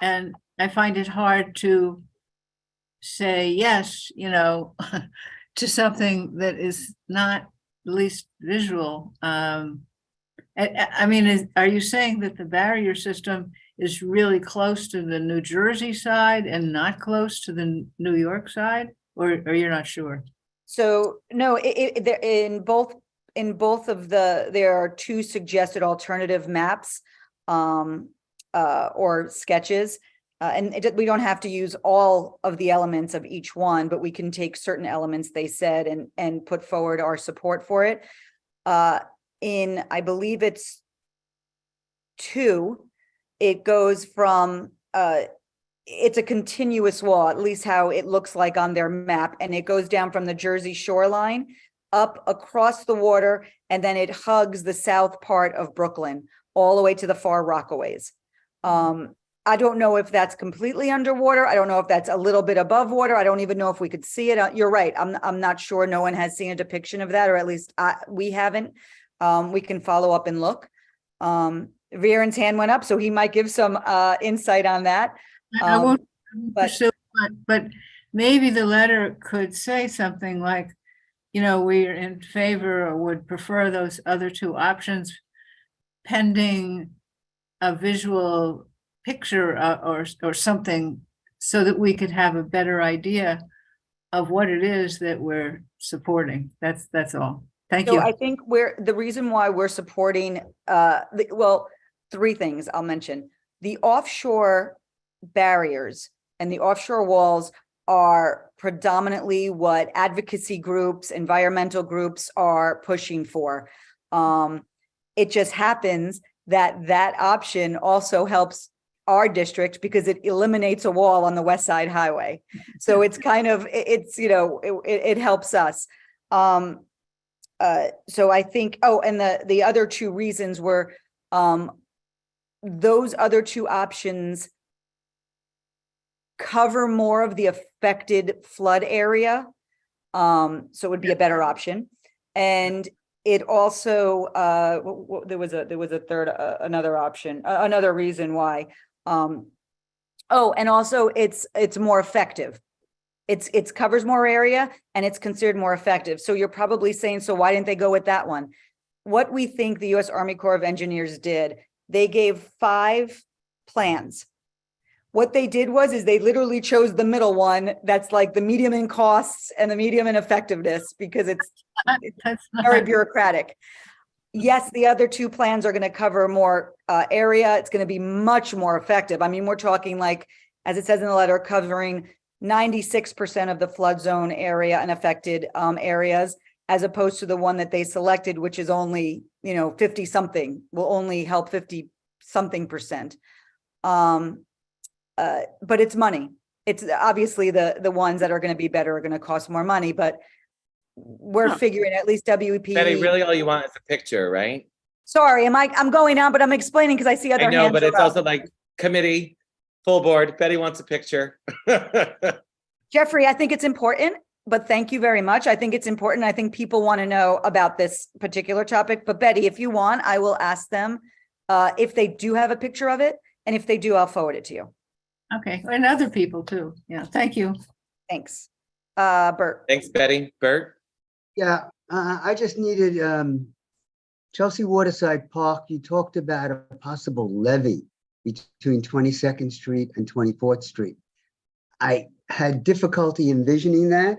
and I find it hard to say yes, to something that is not at least visual. I mean, are you saying that the barrier system is really close to the New Jersey side and not close to the New York side, or you're not sure? So no, in both of there are two suggested alternative maps or sketches. We don't have to use all of the elements of each one, but we can take certain elements, they said, and put forward our support for it. I believe it's 2, it goes from, it's a continuous wall, at least how it looks like on their map, and it goes down from the Jersey shoreline up across the water, and then it hugs the south part of Brooklyn all the way to the far Rockaways. I don't know if that's completely underwater. I don't know if that's a little bit above water. I don't even know if we could see it. You're right. I'm not sure. No one has seen a depiction of that, or at least we haven't. We can follow up and look. Viren's hand went up, so he might give some insight on that. I won't pursue, but maybe the letter could say something like, we're in favor or would prefer those other 2 options pending a visual picture or something, so that we could have a better idea of what it is that we're supporting. That's all. Thank you. I think the reason why we're supporting, 3 things I'll mention. The offshore barriers and the offshore walls are predominantly what advocacy groups, environmental groups are pushing for. It just happens that option also helps our district because it eliminates a wall on the West Side Highway. So it's kind of, it helps us. So I think, and the other 2 reasons were, those other 2 options cover more of the affected flood area. So it would be a better option. And it also, there was a third, another option, another reason why. And also it's more effective. It covers more area and it's considered more effective. So you're probably saying, so why didn't they go with that one? What we think the U.S. Army Corps of Engineers did, they gave 5 plans. What they did is they literally chose the middle one. That's like the medium in costs and the medium in effectiveness, because it's very bureaucratic. Yes, the other 2 plans are going to cover more area. It's going to be much more effective. I mean, we're talking like, as it says in the letter, covering 96% of the flood zone area and affected areas, as opposed to the one that they selected, which is only, 50 something, will only help 50 something percent. But it's money. It's obviously the ones that are going to be better are going to cost more money, but we're figuring at least WEP. Betty, really all you want is a picture, right? Sorry, I'm going on, but I'm explaining because I see other hands. I know, but it's also like committee, full board. Betty wants a picture. Jeffrey, I think it's important, but thank you very much. I think it's important. I think people want to know about this particular topic. But Betty, if you want, I will ask them if they do have a picture of it. And if they do, I'll forward it to you. Okay, and other people too. Yeah, thank you. Thanks. Bert. Thanks, Betty. Bert? Yeah, I just needed Chelsea Waterside Park. You talked about a possible levee between 22nd Street and 24th Street. I had difficulty envisioning that.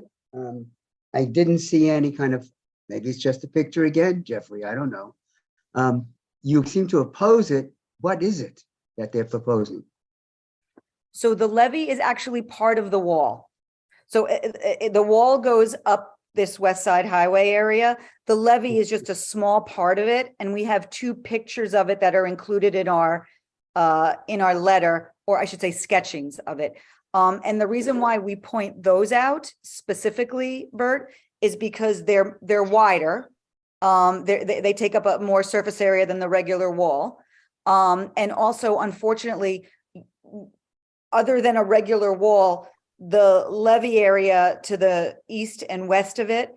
I didn't see any kind of, maybe it's just a picture again, Jeffrey, I don't know. You seem to oppose it. What is it that they're proposing? So the levee is actually part of the wall. So the wall goes up this West Side Highway area. The levee is just a small part of it, and we have 2 pictures of it that are included in our letter, or I should say sketchings of it. And the reason why we point those out specifically, Bert, is because they're wider. They take up a more surface area than the regular wall. And also, unfortunately, other than a regular wall, the levee area to the east and west of it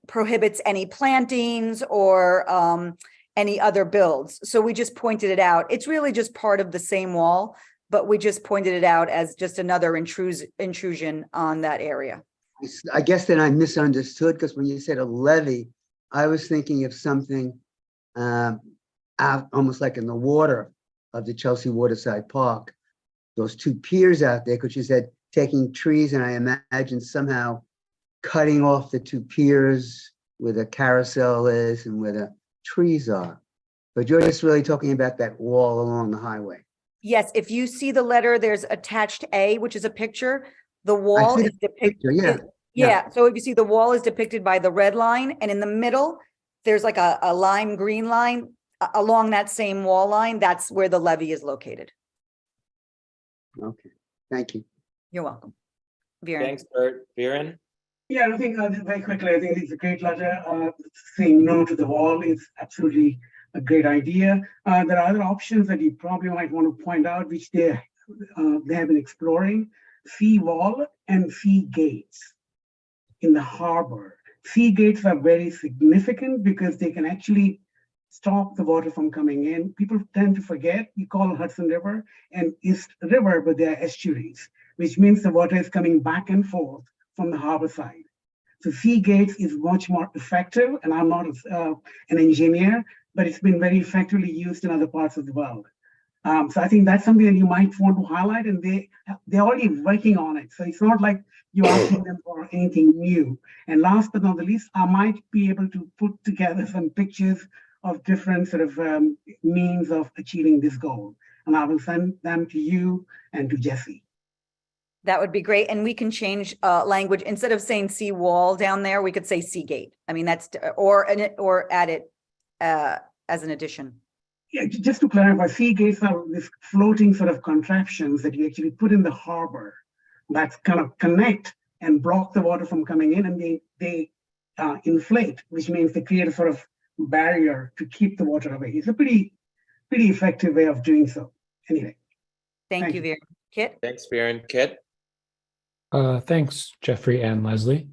prohibits any plantings or any other builds. So we just pointed it out. It's really just part of the same wall, but we just pointed it out as just another intrusion on that area. I guess then I misunderstood, because when you said a levee, I was thinking of something out almost like in the water of the Chelsea Waterside Park. Those 2 piers out there, because you said taking trees, and I imagine somehow cutting off the 2 piers where the carousel is and where the trees are. But you're just really talking about that wall along the highway. Yes, if you see the letter, there's attached A, which is a picture. The wall is depicted. Yeah. So if you see, the wall is depicted by the red line, and in the middle, there's like a lime green line along that same wall line. That's where the levee is located. Okay, thank you. You're welcome. Viren. Thanks, Bert. Viren? Yeah, I think very quickly, I think it's a great letter. Saying no to the wall is absolutely a great idea. There are other options that you probably might want to point out, which they have been exploring: sea wall and sea gates in the harbor. Sea gates are very significant because they can actually stop the water from coming in. People tend to forget, we call Hudson River and East River, but they are estuaries, which means the water is coming back and forth from the harbor side. So sea gates is much more effective, and I'm not an engineer, but it's been very effectively used in other parts of the world. So I think that's something that you might want to highlight, and they're already working on it. So it's not like you're asking them for anything new. And last but not the least, I might be able to put together some pictures of different sort of means of achieving this goal. And I will send them to you and to Jesse. That would be great. And we can change language. Instead of saying sea wall down there, we could say sea gate. I mean, that's, or add it as an addition. Yeah, just to clarify, sea gates are this floating sort of contraptions that you actually put in the harbor that kind of connect and block the water from coming in, and they inflate, which means they create a sort of barrier to keep the water away. It's a pretty effective way of doing so. Anyway. Thank you, Viren. Kit? Thanks, Viren. Kit? Thanks, Jeffrey and Leslie.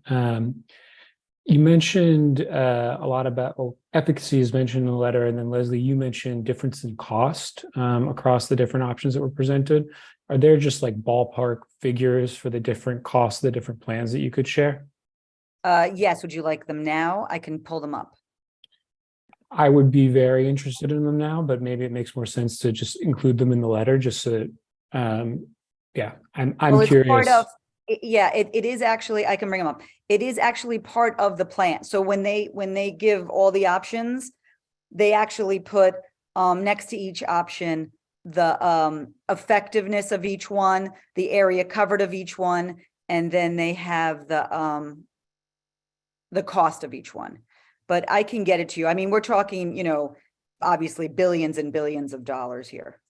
You mentioned a lot about efficacy is mentioned in the letter, and then Leslie, you mentioned difference in cost across the different options that were presented. Are there just like ballpark figures for the different costs, the different plans that you could share? Yes, would you like them now? I can pull them up. I would be very interested in them now, but maybe it makes more sense to just include them in the letter, just so that, yeah, I'm curious. Part of, yeah, it is actually, I can bring them up. It is actually part of the plan. So when they give all the options, they actually put next to each option the effectiveness of each one, the area covered of each one, and then they have the cost of each one. But I can get it to you. I mean, we're talking, you know, obviously billions and billions of dollars here.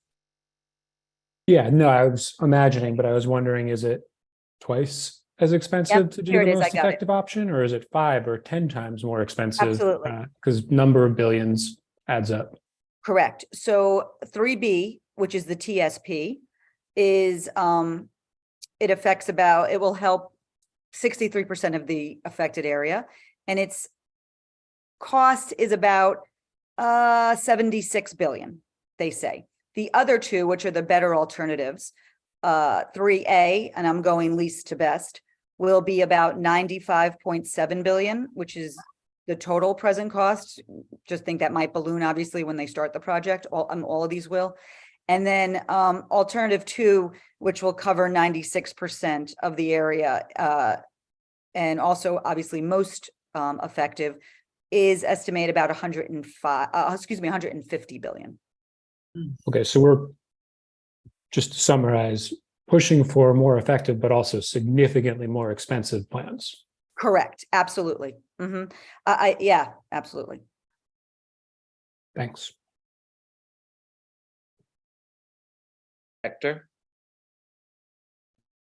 Yeah, no, I was imagining, but I was wondering, is it twice as expensive to do the most effective option, or is it 5 or 10 times more expensive? Absolutely. Because number of billions adds up. Correct. So 3B, which is the TSP, is it affects about, it will help 63% of the affected area, and its cost is about 76 billion, they say. The other two, which are the better alternatives, 3A, and I'm going least to best, will be about 95.7 billion, which is the total present cost. Just think that might balloon, obviously, when they start the project. All of these will. And then alternative 2, which will cover 96% of the area, and also obviously most effective, is estimated about 150 billion. Okay, so we're, just to summarize, pushing for more effective, but also significantly more expensive plans. Correct, absolutely. Yeah, absolutely. Thanks. Hector?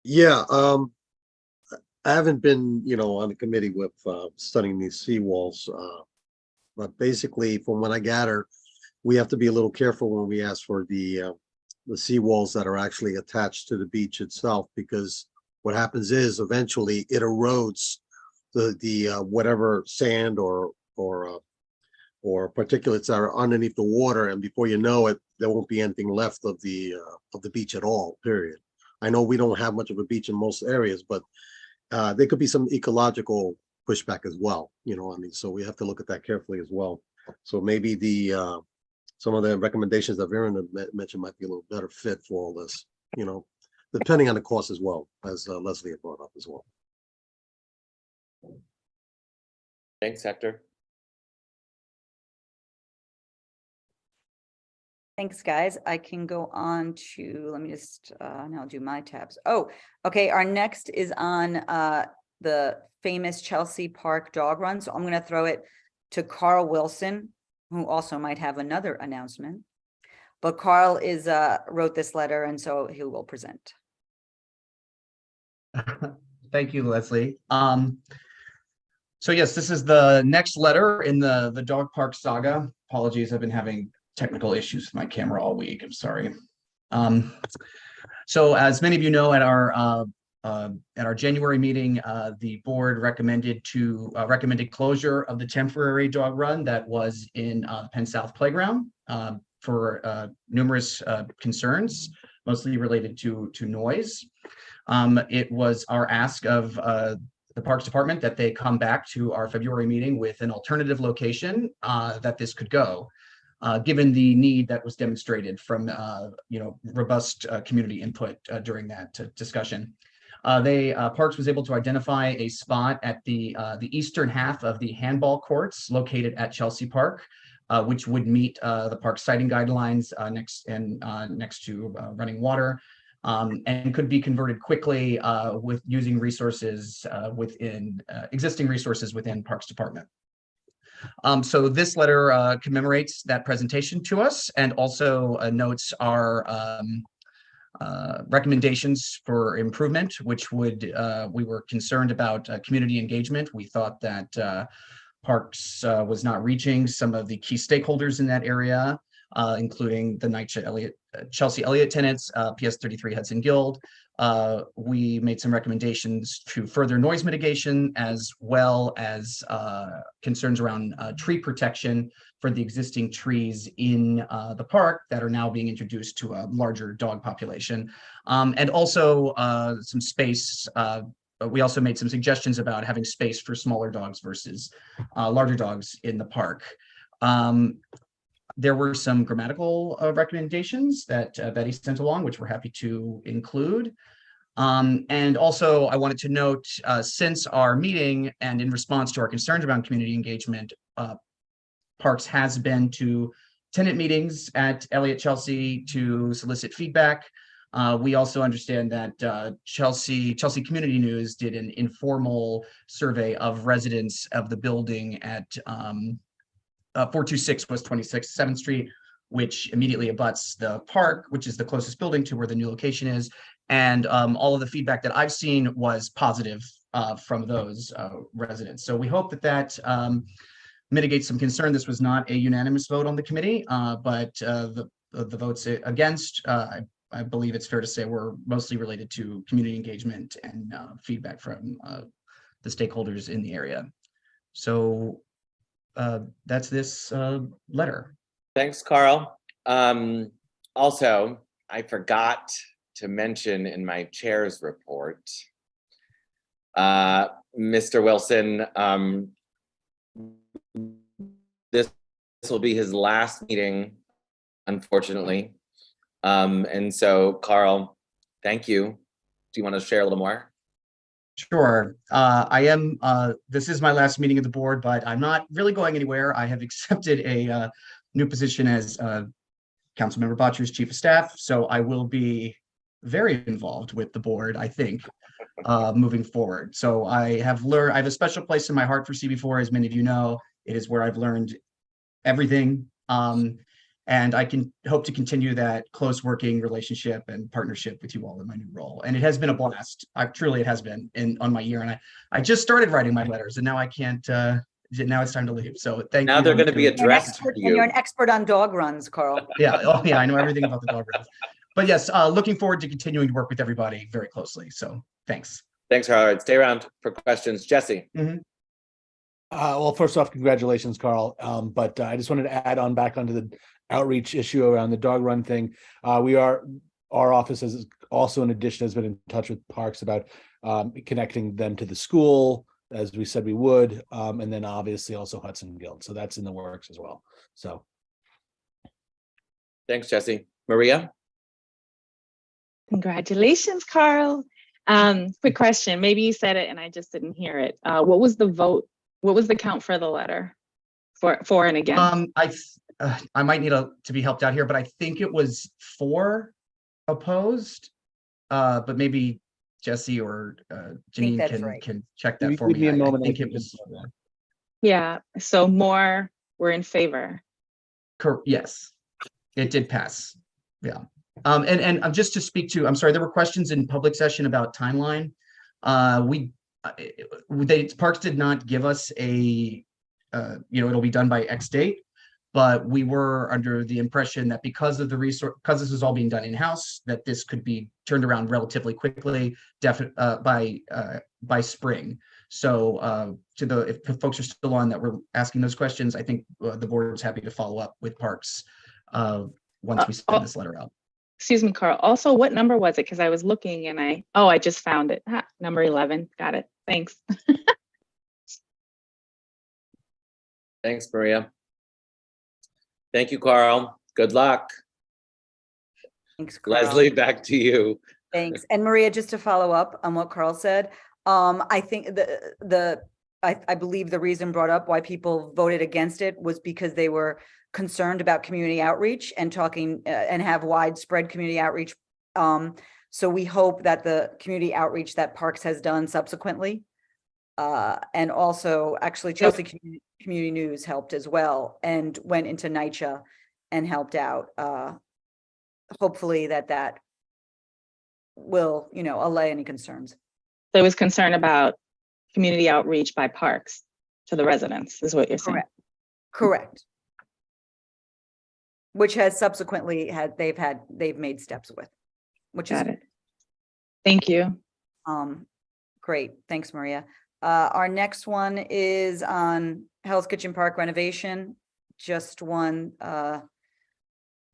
Yeah, I haven't been, on the committee with studying these seawalls, but basically, from what I gather, we have to be a little careful when we ask for the seawalls that are actually attached to the beach itself, because what happens is eventually it erodes the whatever sand or particulates that are underneath the water, and before you know it, there won't be anything left of the beach at all. Period. I know we don't have much of a beach in most areas, but there could be some ecological pushback as well. So we have to look at that carefully as well. So maybe some of the recommendations that Viren mentioned might be a little better fit for all this. Depending on the cost as well, as Leslie had brought up as well. Thanks, Hector. Thanks, guys. I can go on to, let me just now do my tabs. Oh, okay. Our next is on the famous Chelsea Park dog run. So I'm going to throw it to Carl Wilson, who also might have another announcement. But Carl wrote this letter, and so he will present. Thank you, Leslie. So yes, this is the next letter in the dog park saga. Apologies, I've been having technical issues with my camera all week. I'm sorry. So as many of you know, at our January meeting, the board recommended closure of the temporary dog run that was in Penn South Playground for numerous concerns, mostly related to noise. It was our ask of the Parks Department that they come back to our February meeting with an alternative location that this could go. Given the need that was demonstrated from robust community input during that discussion. Parks was able to identify a spot at the eastern half of the handball courts located at Chelsea Park, which would meet the park siting guidelines next to running water, and could be converted quickly with using resources within existing resources within Parks Department. So this letter commemorates that presentation to us and also notes our recommendations for improvement, which we were concerned about community engagement. We thought that Parks was not reaching some of the key stakeholders in that area, including the Chelsea Elliott tenants, PS 33 Hudson Guild. We made some recommendations to further noise mitigation, as well as concerns around tree protection for the existing trees in the park that are now being introduced to a larger dog population. And also some space. We also made some suggestions about having space for smaller dogs versus larger dogs in the park. There were some grammatical recommendations that Betty sent along, which we're happy to include. And also, I wanted to note, since our meeting and in response to our concerns around community engagement, Parks has been to tenant meetings at Elliott Chelsea to solicit feedback. We also understand that Chelsea Community News did an informal survey of residents of the building at 426 West 26th 7th Street, which immediately abuts the park, which is the closest building to where the new location is. And all of the feedback that I've seen was positive from those residents. So we hope that mitigates some concern. This was not a unanimous vote on the committee, but the votes against, I believe it's fair to say, were mostly related to community engagement and feedback from the stakeholders in the area. So that's this letter. Thanks, Carl. Also, I forgot to mention in my chair's report, Mr. Wilson, this will be his last meeting, unfortunately. And so, Carl, thank you. Do you want to share a little more? Sure. This is my last meeting of the board, but I'm not really going anywhere. I have accepted a new position as Councilmember Botcher's Chief of Staff, so I will be very involved with the board, I think. moving forward. So I have a special place in my heart for CB4, as many of you know. It is where I've learned everything. And I can hope to continue that close working relationship and partnership with you all in my new role. And it has been a blast. It has been on my year. And I just started writing my letters, and now I can't, now it's time to leave. So thank you. Now they're going to be addressed to And you're you. an expert on dog runs, Carl. Yeah. Oh yeah. I know everything about the dog runs. But yes, looking forward to continuing to work with everybody very closely. So thanks. Thanks, Howard. Stay around for questions. Jesse. Well, first off, congratulations, Carl. But I just wanted to add on back onto the outreach issue around the dog run thing. Our office has also, in addition, has been in touch with Parks about connecting them to the school, as we said we would, and then obviously also Hudson Guild. So that's in the works as well. So thanks, Jesse. Maria. Congratulations, Carl. Quick question. Maybe you said it and I just didn't hear it. What was the vote? What was the count for the letter for and against? I might need to be helped out here, but I think it was 4 opposed. But maybe Jesse or Janine can check that for me. I think it was. Yeah. So more were in favor. Yes, it did pass. Yeah. And just to speak to, I'm sorry, there were questions in public session about timeline. Parks did not give us a, it'll be done by X date, but we were under the impression that because this is all being done in-house, that this could be turned around relatively quickly, by spring. So if folks are still on that were asking those questions, I think the board is happy to follow up with Parks once we send this letter out. Excuse me, Carl. Also, what number was it? Because I was looking and I just found it. Number 11. Got it. Thanks. Thanks, Maria. Thank you, Carl. Good luck. Thanks, Carl. Leslie, back to you. Thanks. And Maria, just to follow up on what Carl said, I think I believe the reason brought up why people voted against it was because they were concerned about community outreach and talking and have widespread community outreach. So we hope that the community outreach that Parks has done subsequently, and also actually Chelsea Community News helped as well and went into NYCHA and helped out. Hopefully that will, allay any concerns. There was concern about community outreach by Parks to the residents, is what you're saying. Correct. Which has subsequently they've made steps with, which is. Thank you. Great. Thanks, Maria. Our next one is on Hell's Kitchen Park renovation. Just one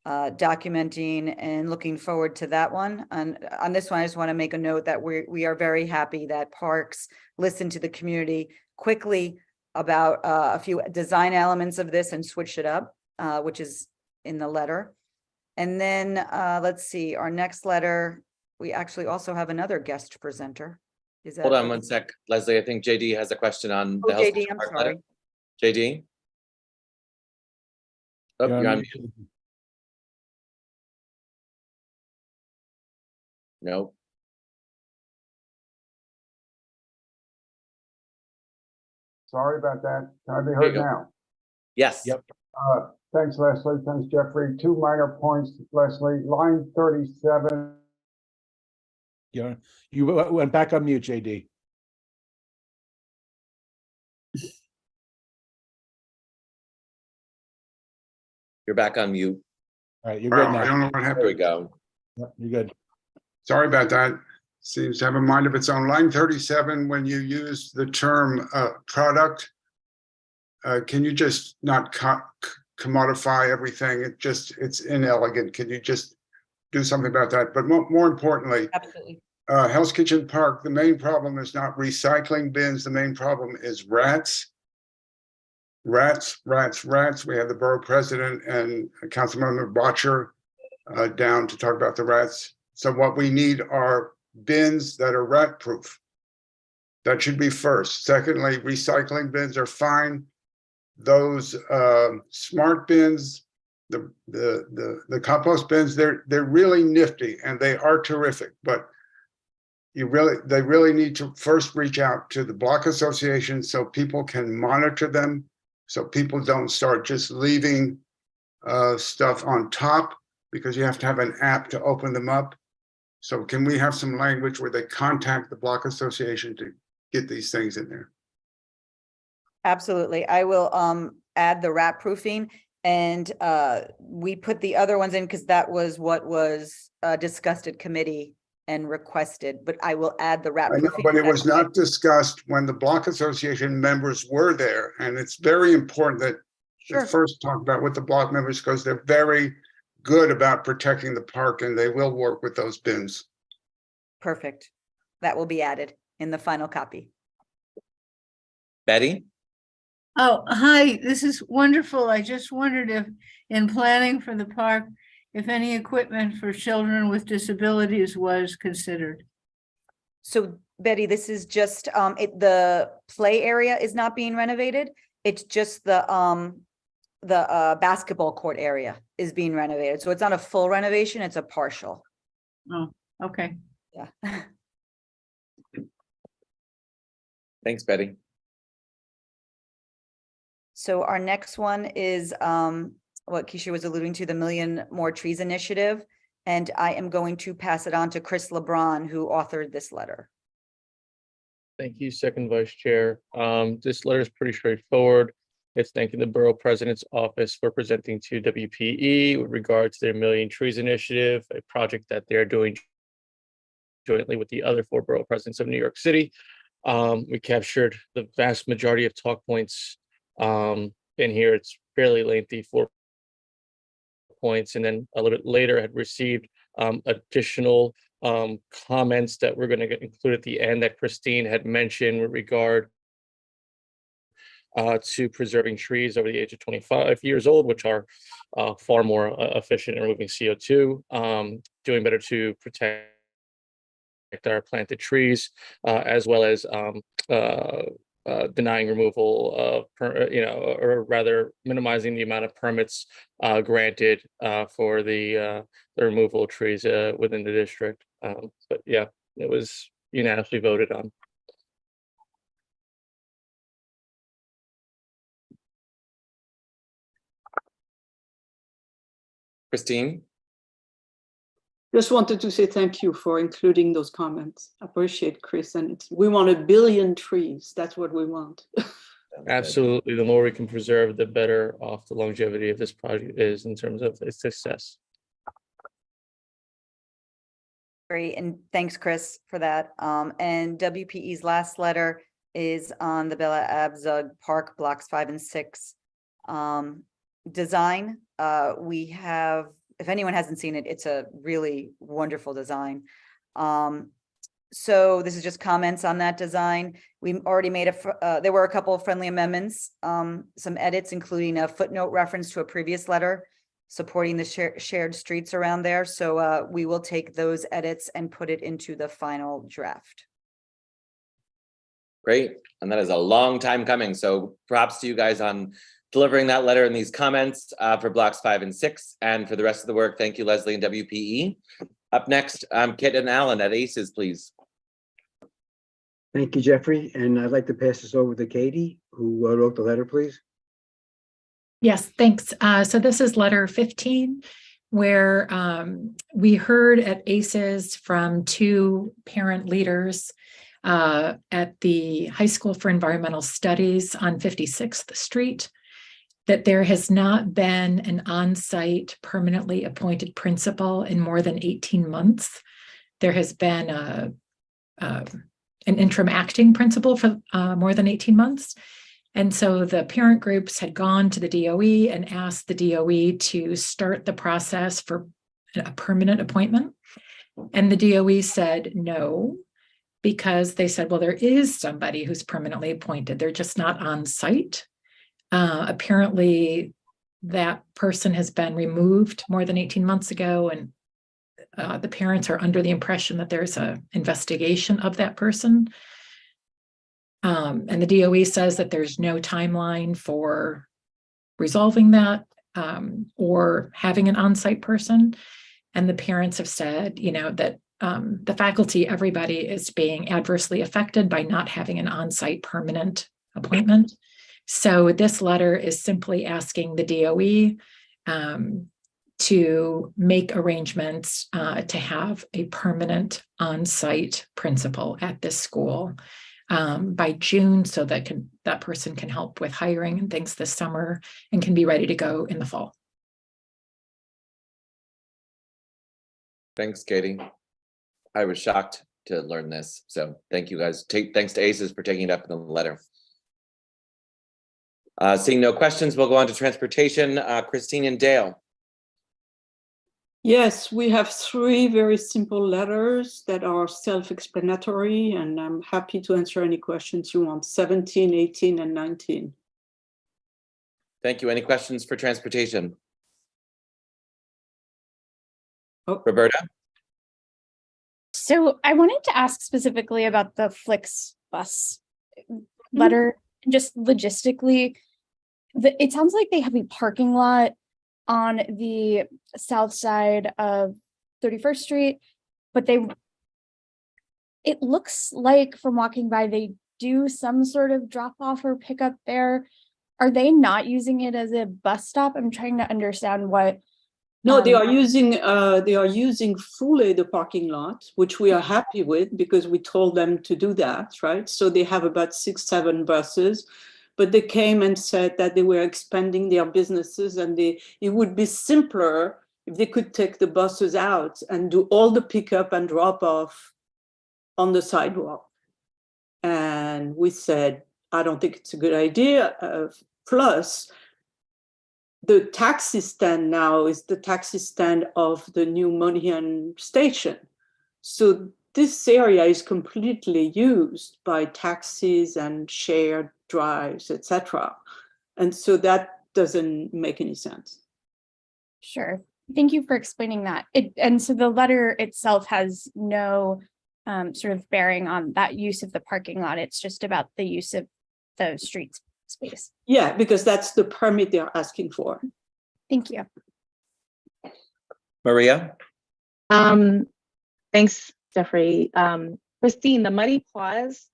documenting and looking forward to that one. And on this one, I just want to make a note that we are very happy that Parks listened to the community quickly about a few design elements of this and switched it up, which is in the letter. And then let's see, our next letter, we actually also have another guest presenter. Hold on one sec, Leslie. I think JD has a question on the JD, I'm sorry. JD? Oh, you're on mute. No. Sorry about that. Can I be heard now? Yes. Yep. Thanks, Leslie. Thanks, Jeffrey. 2 minor points, Leslie. Line 37. You went back on mute, JD. You're back on mute. All right, you're good now. I don't know what happened. There we go. Yep, you're good. Sorry about that. Seems to have a mind of its own. Line 37, when you use the term product, can you just not commodify everything? It's inelegant. Can you just do something about that? But more importantly, absolutely. Hell's Kitchen Park, the main problem is not recycling bins. The main problem is rats. Rats. We have the borough president and Councilmember Botcher down to talk about the rats. So what we need are bins that are rat proof. That should be first. Secondly, recycling bins are fine. Those smart bins, the compost bins, they're really nifty and they are terrific, but they really need to first reach out to the block association so people can monitor them, so people don't start just leaving stuff on top, because you have to have an app to open them up. So can we have some language where they contact the block association to get these things in there? Absolutely. I will add the rat proofing, and we put the other ones in because that was what was discussed at committee and requested, but I will add the rat I know, proofing. but it was not discussed when the block association members were there, and it's very important that Sure. we first talk about with the block members, because they're very good about protecting the park, and they will work with those bins. Perfect. That will be added in the final copy. Betty? Oh, hi, this is wonderful. I just wondered if, in planning for the park, if any equipment for children with disabilities was considered. So Betty, this is just, the play area is not being renovated. It's just the basketball court area is being renovated. So it's not a full renovation, it's a partial. Oh, okay. Yeah. Thanks, Betty. So our next one is what Keisha was alluding to, the Million More Trees Initiative. And I am going to pass it on to Chris LeBron, who authored this letter. Thank you, Second Vice Chair. This letter is pretty straightforward. It's thanking the Borough President's Office for presenting to WPE with regard to their Million Trees Initiative, a project that they're doing jointly with the other 4 borough presidents of New York City. We captured the vast majority of talk points in here. It's fairly lengthy, 4 points, and then a little bit later had received additional comments that we're going to include at the end that Christine had mentioned with regard to preserving trees over the age of 25 years old, which are far more efficient in removing CO2, doing better to protect our planted trees, as well as denying removal of, or rather minimizing the amount of permits granted for the removal of trees within the district. But yeah, it was unanimously voted on. Christine? Just wanted to say thank you for including those comments. Appreciate Chris, and we want 1 billion trees. That's what we want. Absolutely. The more we can preserve, the better off the longevity of this project is in terms of its success. Great, and thanks, Chris, for that. And WPE's last letter is on the Bella Abzug Park Blocks 5 and 6 design. We have, if anyone hasn't seen it, it's a really wonderful design. So this is just comments on that design. We already made there were a couple of friendly amendments, some edits, including a footnote reference to a previous letter supporting the shared streets around there. So we will take those edits and put it into the final draft. Great. And that is a long time coming. So props to you guys on delivering that letter and these comments for blocks 5 and 6. And for the rest of the work, thank you, Leslie and WPE. Up next, Kit and Alan at ACES, please. Thank you, Jeffrey. And I'd like to pass this over to Katie, who wrote the letter, please. Yes, thanks. So this is letter 15, where we heard at ACES from 2 parent leaders at the High School for Environmental Studies on 56th Street that there has not been an on-site permanently appointed principal in more than 18 months. There has been an interim acting principal for more than 18 months. And so the parent groups had gone to the DOE and asked the DOE to start the process for a permanent appointment. And the DOE said no, because they said, well, there is somebody who's permanently appointed. They're just not on site. Apparently, that person has been removed more than 18 months ago, and the parents are under the impression that there's an investigation of that person. And the DOE says that there's no timeline for resolving that or having an on-site person. And the parents have said, that the faculty, everybody is being adversely affected by not having an on-site permanent appointment. So this letter is simply asking the DOE to make arrangements to have a permanent on-site principal at this school by June, so that that person can help with hiring and things this summer and can be ready to go in the fall. Thanks, Katie. I was shocked to learn this, so thank you guys. Thanks to ACES for taking it up in the letter. Seeing no questions, we'll go on to transportation. Christine and Dale. Yes, we have 3 very simple letters that are self-explanatory, and I'm happy to answer any questions you want. 17, 18, and 19. Thank you. Any questions for transportation? Oh. Roberta? So I wanted to ask specifically about the Flix bus letter, just logistically. It sounds like they have a parking lot on the south side of 31st Street, but it looks like from walking by, they do some sort of drop off or pickup there. Are they not using it as a bus stop? I'm trying to understand what. No, they are using fully the parking lot, which we are happy with because we told them to do that, right? So they have about 6, 7 buses, but they came and said that they were expanding their businesses and it would be simpler if they could take the buses out and do all the pickup and drop off on the sidewalk. And we said, I don't think it's a good idea. Plus, the taxi stand now is the taxi stand of the new Monahan station. So this area is completely used by taxis and shared drives, etc. And so that doesn't make any sense. Sure. Thank you for explaining that. And so the letter itself has no sort of bearing on that use of the parking lot. It's just about the use of the street space. Yeah, because that's the permit they're asking for. Thank you. Maria? Thanks, Jeffrey. Christine, the Muddy Paws,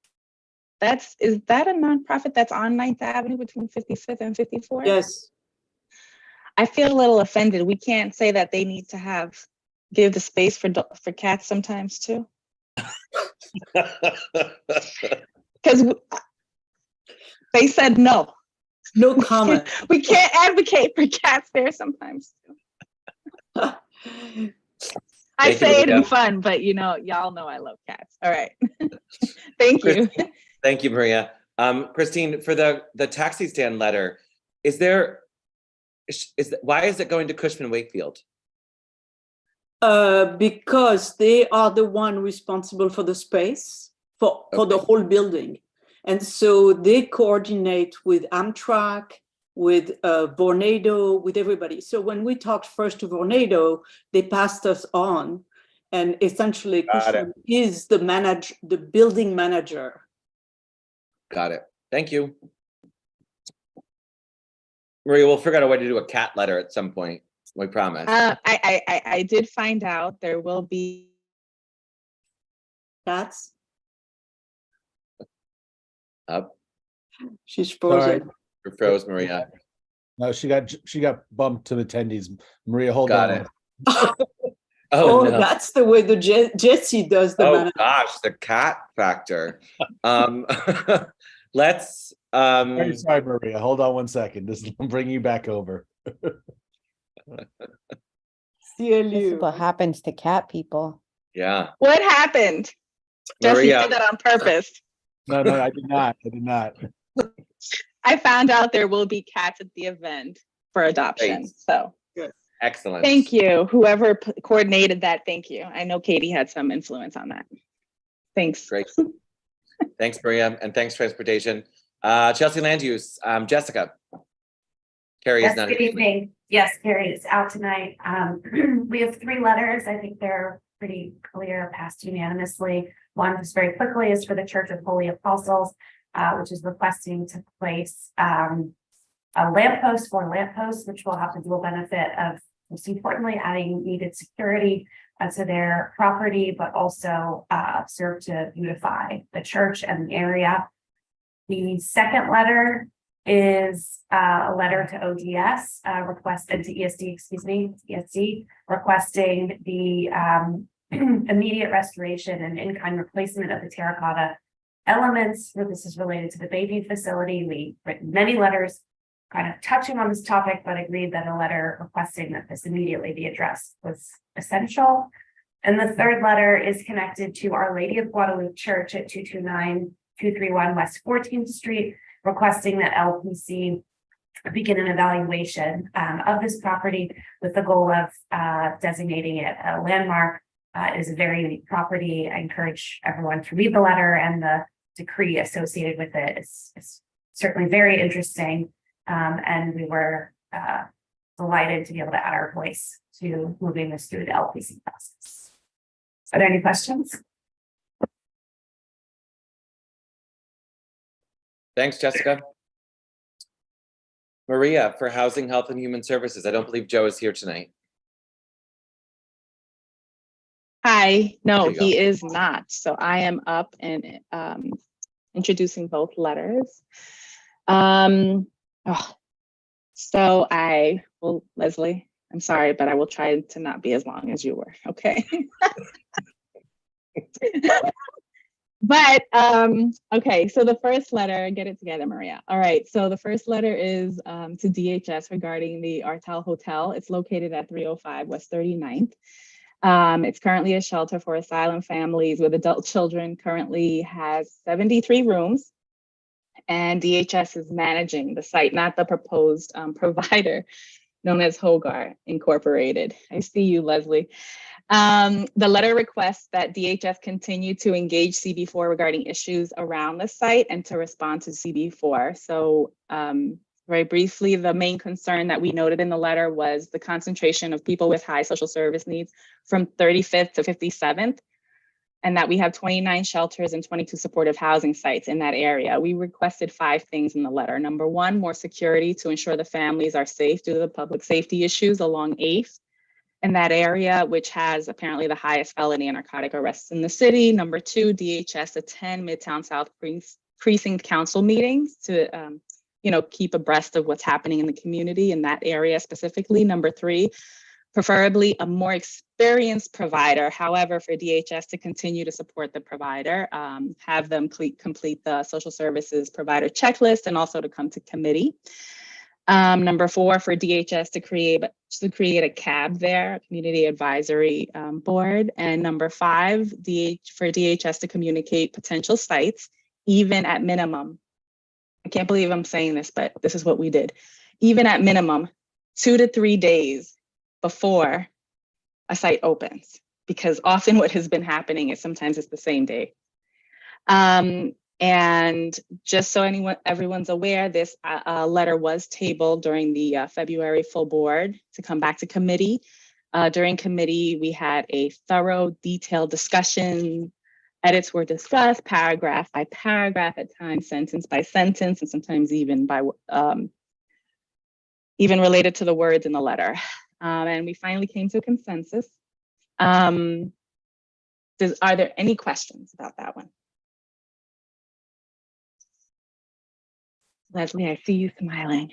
is that a nonprofit that's on 9th Avenue between 55th and 54th? Yes. I feel a little offended. We can't say that they need to give the space for cats sometimes too. Because they said no. No comment. We can't advocate for cats there sometimes. I say it in fun, but y'all know I love cats. All right. Thank you. Thank you, Maria. Christine, for the taxi stand letter, why is it going to Cushman Wakefield? Because they are the one responsible for the space for the whole building. And so they coordinate with Amtrak, with Vornado, with everybody. So when we talked first to Vornado, they passed us on, and essentially Cushman is the building manager. Got it. Thank you. Maria, we'll figure out a way to do a cat letter at some point. We promise. I did find out there will be cats. Up. She's frozen. Sorry. You're froze, Maria. No, she got bumped to attendees. Maria, hold Got on. it. Oh, no. That's the way the Jesse does the Oh gosh, the cat factor. Let's Very sorry, Maria. Hold on one second. I'm bringing you back over. This is what happens to cat people. Yeah. What happened? Jesse Maria. did that on purpose. No, I did not. I did not. I found out there will be cats at the event for adoption. Great. So excellent. thank you. Whoever coordinated that, thank you. I know Katie had some influence on that. Thanks. Great. Thanks, Maria, and thanks, transportation. Chelsea Land Use, Jessica. Carrie is not Good here. evening. Yes, Carrie is out tonight. We have 3 letters. I think they're pretty clear, passed unanimously. One, just very quickly, is for the Church of Holy Apostles, which is requesting to place a lamppost, which will have the dual benefit of, most importantly, adding needed security to their property, but also serve to beautify the church and the area. The second letter is a letter to ODS, requested to ESD, excuse me, ESD, requesting the immediate restoration and in-kind replacement of the terracotta elements. This is related to the baby facility. We've written many letters kind of touching on this topic, but agreed that a letter requesting that this immediately be addressed was essential. And the third letter is connected to Our Lady of Guadalupe Church at 229-231 West 14th Street, requesting that LPC begin an evaluation of this property with the goal of designating it a landmark. It is a very unique property. I encourage everyone to read the letter, and the decree associated with it is certainly very interesting. And we were delighted to be able to add our voice to moving this through the LPC process. Are there any questions? Thanks, Jessica. Maria, for Housing, Health, and Human Services. I don't believe Joe is here tonight. Hi, no, There you go. he is not. So I am up and introducing both letters. So I will, Leslie, I'm sorry, but I will try to not be as long as you were, okay? But, okay, so the first letter, get it together, Maria. All right, so the first letter is to DHS regarding the Artel Hotel. It's located at 305 West 39th. It's currently a shelter for asylum families with adult children, currently has 73 rooms. And DHS is managing the site, not the proposed provider known as Hogar Incorporated. I see you, Leslie. The letter requests that DHS continue to engage CB4 regarding issues around the site and to respond to CB4. So very briefly, the main concern that we noted in the letter was the concentration of people with high social service needs from 35th to 57th, and that we have 29 shelters and 22 supportive housing sites in that area. We requested 5 things in the letter. Number 1, more security to ensure the families are safe due to the public safety issues along 8th in that area, which has apparently the highest felony and narcotic arrests in the city. Number 2, DHS attend Midtown South Precinct Council meetings to keep abreast of what's happening in the community in that area specifically. Number 3, preferably a more experienced provider. However, for DHS to continue to support the provider, have them complete the social services provider checklist and also to come to committee. Number 4, for DHS to create a CAB there, a community advisory board. And number 5, for DHS to communicate potential sites, even at minimum. I can't believe I'm saying this, but this is what we did. Even at minimum, 2 to 3 days before a site opens, because often what has been happening is sometimes it's the same day. And just so everyone's aware, this letter was tabled during the February full board to come back to committee. During committee, we had a thorough, detailed discussion. Edits were discussed paragraph by paragraph, at times sentence by sentence, and sometimes even by even related to the words in the letter. And we finally came to a consensus. Are there any questions about that one? Leslie, I see you smiling.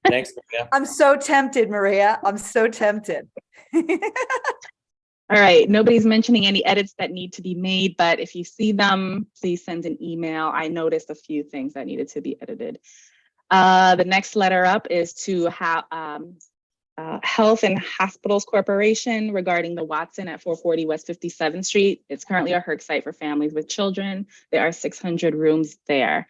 Thanks, Maria. I'm so tempted, Maria. I'm so tempted. All right, nobody's mentioning any edits that need to be made, but if you see them, please send an email. I noticed a few things that needed to be edited. The next letter up is to Health and Hospitals Corporation regarding the Watson at 440 West 57th Street. It's currently a HERC site for families with children. There are 600 rooms there.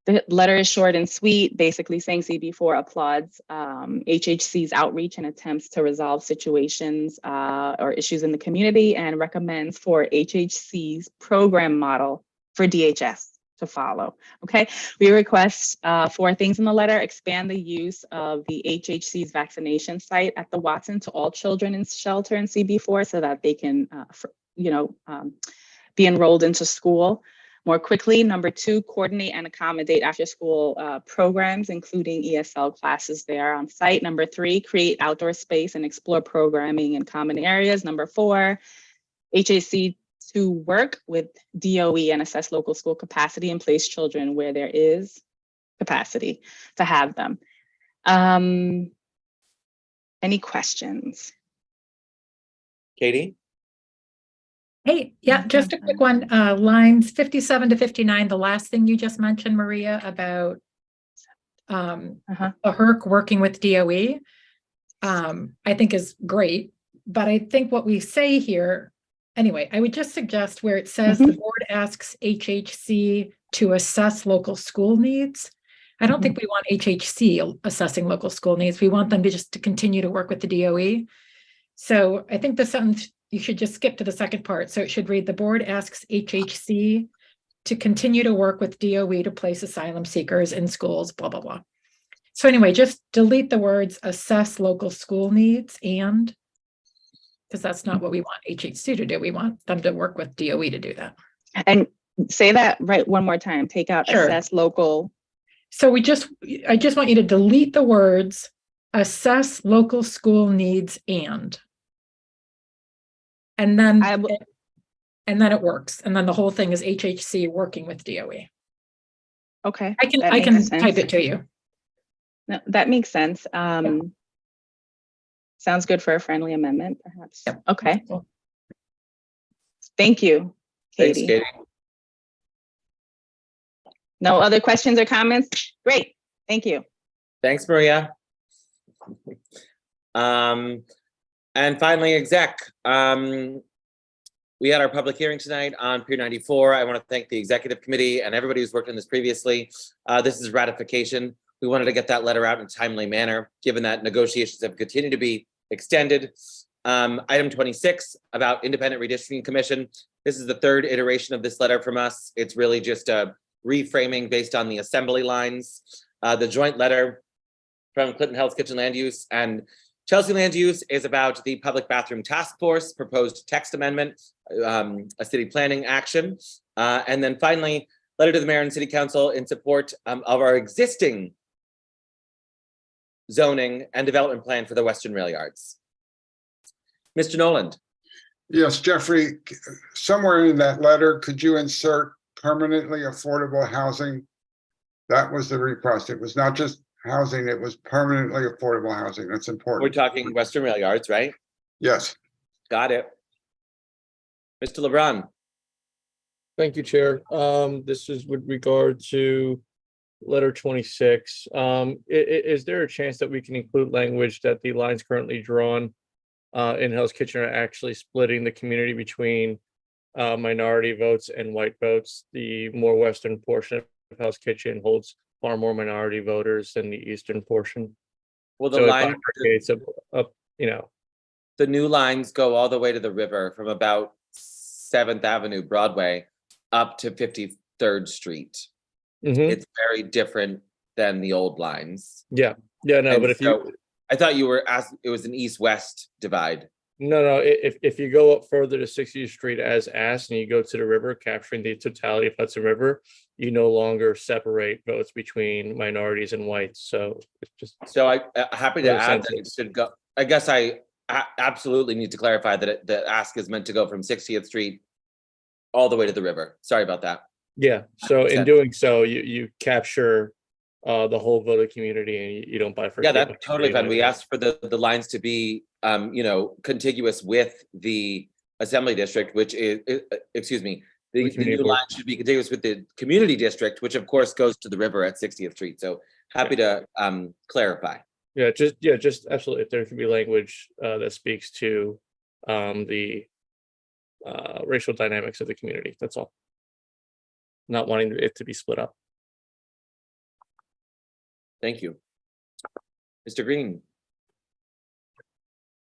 The letter is short and sweet, basically saying CB4 applauds HHC's outreach and attempts to resolve situations or issues in the community, and recommends for HHC's program model for DHS to follow. Okay, we request 4 things in the letter: expand the use of the HHC's vaccination site at the Watson to all children in shelter in CB4 so that they can, be enrolled into school. more quickly. Number 2, coordinate and accommodate after-school programs, including ESL classes there on site. Number 3, create outdoor space and explore programming in common areas. Number 4, HAC to work with DOE and assess local school capacity and place children where there is capacity to have them. Any questions? Katie? Hey, yeah, just a quick one. Lines 57 to 59, the last thing you just mentioned, Maria, about the HERC working with DOE, I think is great. But I think what we say here, anyway, I would just suggest where it says the board asks HHC to assess local school needs. I don't think we want HHC assessing local school needs. We want them to just to continue to work with the DOE. So I think the sentence, you should just skip to the second part. So it should read, the board asks HHC to continue to work with DOE to place asylum seekers in schools, blah, blah, blah. So anyway, just delete the words assess local school needs and, because that's not what we want HHC to do. We want them to work with DOE to do that. And say that right one more time. Take out assess local. So I just want you to delete the words assess local school needs and then it works. And then the whole thing is HHC working with DOE. Okay. I can type it to you. No, that makes sense. Sounds good for a friendly amendment, perhaps. Yep. Okay. Thank you, Katie. Thanks, Katie. No other questions or comments? Great. Thank you. Thanks, Maria. And finally, exec. We had our public hearing tonight on Pier 94. I want to thank the executive committee and everybody who's worked on this previously. This is ratification. We wanted to get that letter out in a timely manner, given that negotiations have continued to be extended. Item 26 about independent redistricting commission. This is the third iteration of this letter from us. It's really just a reframing based on the assembly lines. The joint letter from Clinton Health Kitchen Land Use and Chelsea Land Use is about the public bathroom task force proposed text amendment, a city planning action. And then finally, letter to the mayor and city council in support of our existing zoning and development plan for the Western Rail Yards. Mr. Noland. Yes, Jeffrey, somewhere in that letter, could you insert permanently affordable housing? That was the request. It was not just housing, it was permanently affordable housing. That's important. We're talking Western Rail Yards, right? Yes. Got it. Mr. LeBron. Thank you, Chair. This is with regard to letter 26. Is there a chance that we can include language that the lines currently drawn in Hell's Kitchen are actually splitting the community between minority votes and white votes? The more western portion of Hell's Kitchen holds far more minority voters than the eastern portion. Well, the So it line, bifurcates up, you know. the new lines go all the way to the river from about 7th Avenue, Broadway, up to 53rd Street. It's very different than the old lines. Yeah, no, And but if so you, I thought you were asked, it was an east-west divide. no, if you go up further to 60th Street as asked and you go to the river, capturing the totality of Hudson River, you no longer separate votes between minorities and whites. So it's just. So I'm happy to Really add that it sensitive. should go. I guess I absolutely need to clarify that the ask is meant to go from 60th Street all the way to the river. Sorry about that. Yeah, so in 100%. doing so, you capture the whole voter community and you don't bifurcate. Yeah, that's totally fine. We asked for the lines to be, contiguous with the assembly district, which is, excuse me, the community new board. line should be contiguous with the community district, which of course goes to the river at 60th Street. So happy to clarify. Yeah, just absolutely. If there could be language that speaks to the racial dynamics of the community, that's all. Not wanting it to be split up. Thank you. Mr. Green.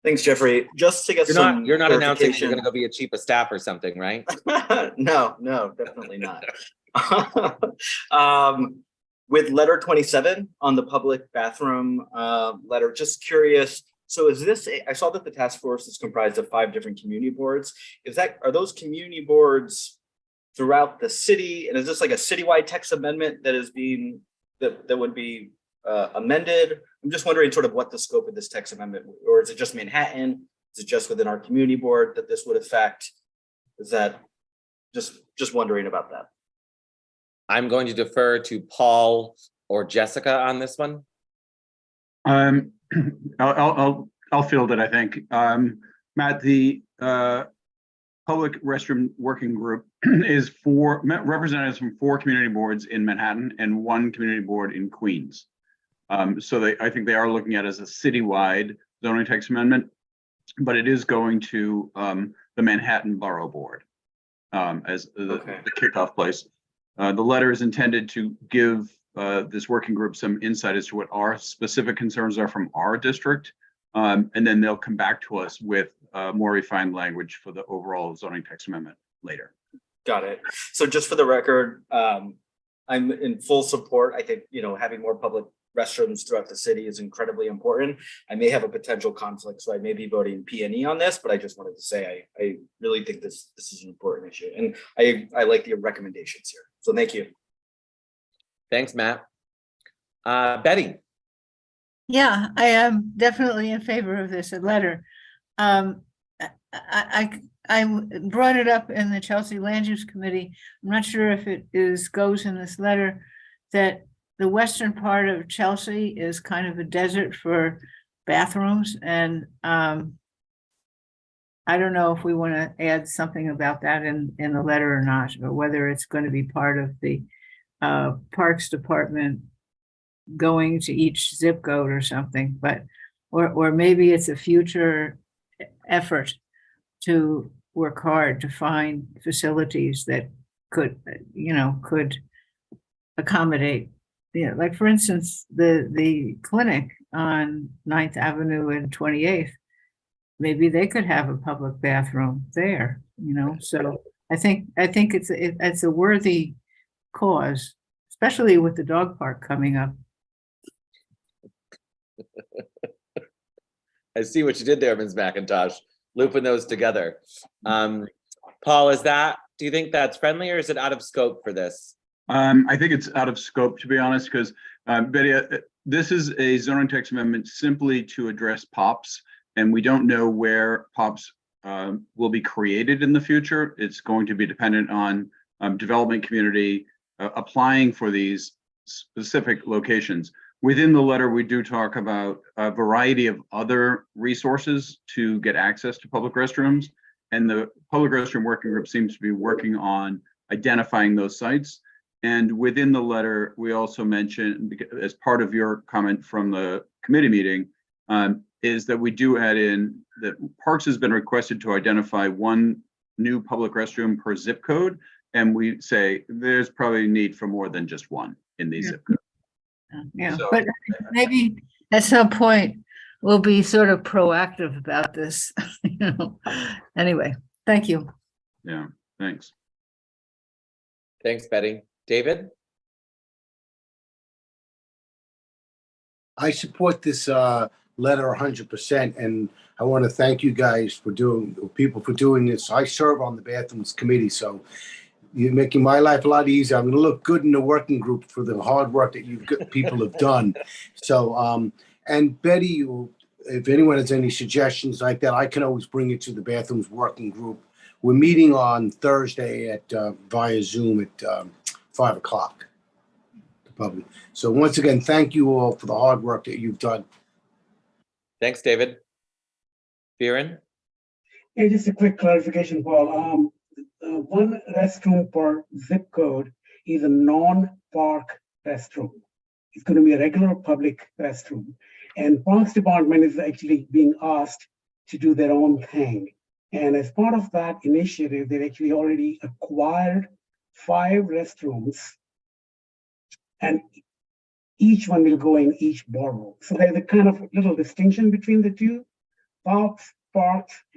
Thanks, Jeffrey. Just to get You're not announcing you're clarification- going to go be a chief of staff or something, right? No, definitely not. With letter 27 on the public bathroom letter, just curious. So is this, I saw that the task force is comprised of 5 different community boards. Are those community boards throughout the city? And is this like a citywide text amendment that is being, that would be amended? I'm just wondering sort of what the scope of this text amendment, or is it just Manhattan? Is it just within our community board that this would affect? Is that just wondering about that? I'm going to defer to Paul or Jessica on this one. I'll field it, I think. Matt, the public restroom working group is four representatives from 4 community boards in Manhattan and 1 community board in Queens. So I think they are looking at it as a citywide zoning text amendment, but it is going to the Manhattan Borough Board as the kickoff place. The letter is intended to give this working group some insight as to what our specific concerns are from our district. And then they'll come back to us with more refined language for the overall zoning text amendment later. Got it. So just for the record, I'm in full support. I think, having more public restrooms throughout the city is incredibly important. I may have a potential conflict, so I may be voting P&E on this, but I just wanted to say I really think this is an important issue, and I like the recommendations here. So thank you. Thanks, Matt. Betty. Yeah, I am definitely in favor of this letter. I brought it up in the Chelsea Land Use Committee. I'm not sure if it goes in this letter, that the western part of Chelsea is kind of a desert for bathrooms, and I don't know if we want to add something about that in the letter or not, or whether it's going to be part of the Parks Department going to each zip code or something, but or maybe it's a future effort to work hard to find facilities that could accommodate, like for instance, the clinic on 9th Avenue and 28th, maybe they could have a public bathroom there, so I think it's a worthy cause, especially with the dog park coming up. I see what you did there, Ms. McIntosh, looping those together. Paul, do you think that's friendly, or is it out of scope for this? I think it's out of scope, to be honest, because Betty, this is a zoning text amendment simply to address POPs, and we don't know where POPs will be created in the future. It's going to be dependent on development community applying for these specific locations. Within the letter, we do talk about a variety of other resources to get access to public restrooms, and the public restroom working group seems to be working on identifying those sites. And within the letter, we also mentioned, as part of your comment from the committee meeting, is that we do add in that Parks has been requested to identify 1 new public restroom per zip code, and we say there's probably need for more than just 1 in these zip codes. Yeah, So, but maybe at some point we'll be sort of proactive about this. Anyway, thank you. Yeah, thanks. Thanks, Betty. David? I support this letter 100%, and I want to thank you guys for doing this. I serve on the bathrooms committee, so you're making my life a lot easier. I'm going to look good in the working group for the hard work that people have done. So, and Betty, if anyone has any suggestions like that, I can always bring it to the bathrooms working group. We're meeting on Thursday at via Zoom at 5 o'clock. Public. So once again, thank you all for the hard work that you've done. Thanks, David. Pier? Yeah, just a quick clarification, Paul. 1 restroom per zip code is a non-park restroom. It's going to be a regular public restroom. And Parks Department is actually being asked to do their own thing. And as part of that initiative, they've actually already acquired 5 restrooms, and each one will go in each borough. So there's a kind of little distinction between the two, parks,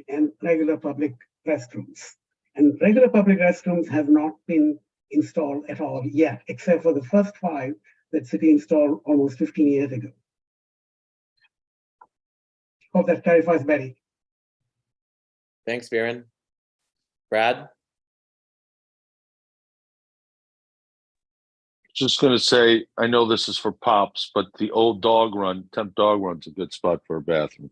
and regular public restrooms. And regular public restrooms have not been installed at all yet, except for the first 5 that city installed almost 15 years ago. Hope that clarifies, Betty. Thanks, Pier. Brad? Just gonna say, I know this is for Pops, but the old dog run, Temp Dog Run's a good spot for a bathroom.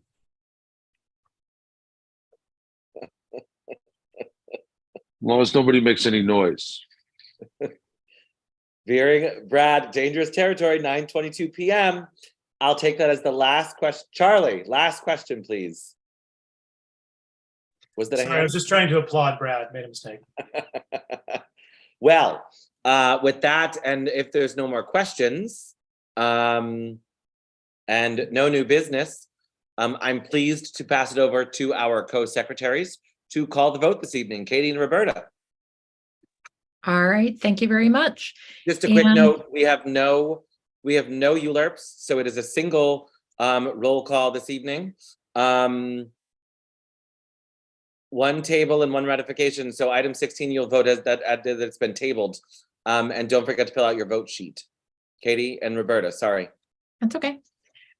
As long as nobody makes any noise. Veering, Brad, dangerous territory, 9:22 p.m. I'll take that as the last question. Charlie, last question, please. Was that a Sorry, I hand? was just trying to applaud Brad, made a mistake. Well, with that, and if there's no more questions, and no new business, I'm pleased to pass it over to our co-secretaries to call the vote this evening, Katie and Roberta. All right, thank you very much. Just a quick And- note, we have no ULERPs, so it is a single roll call this evening. One table and one ratification. So item 16, you'll vote as that it's been tabled. And don't forget to fill out your vote sheet. Katie and Roberta, sorry. That's okay.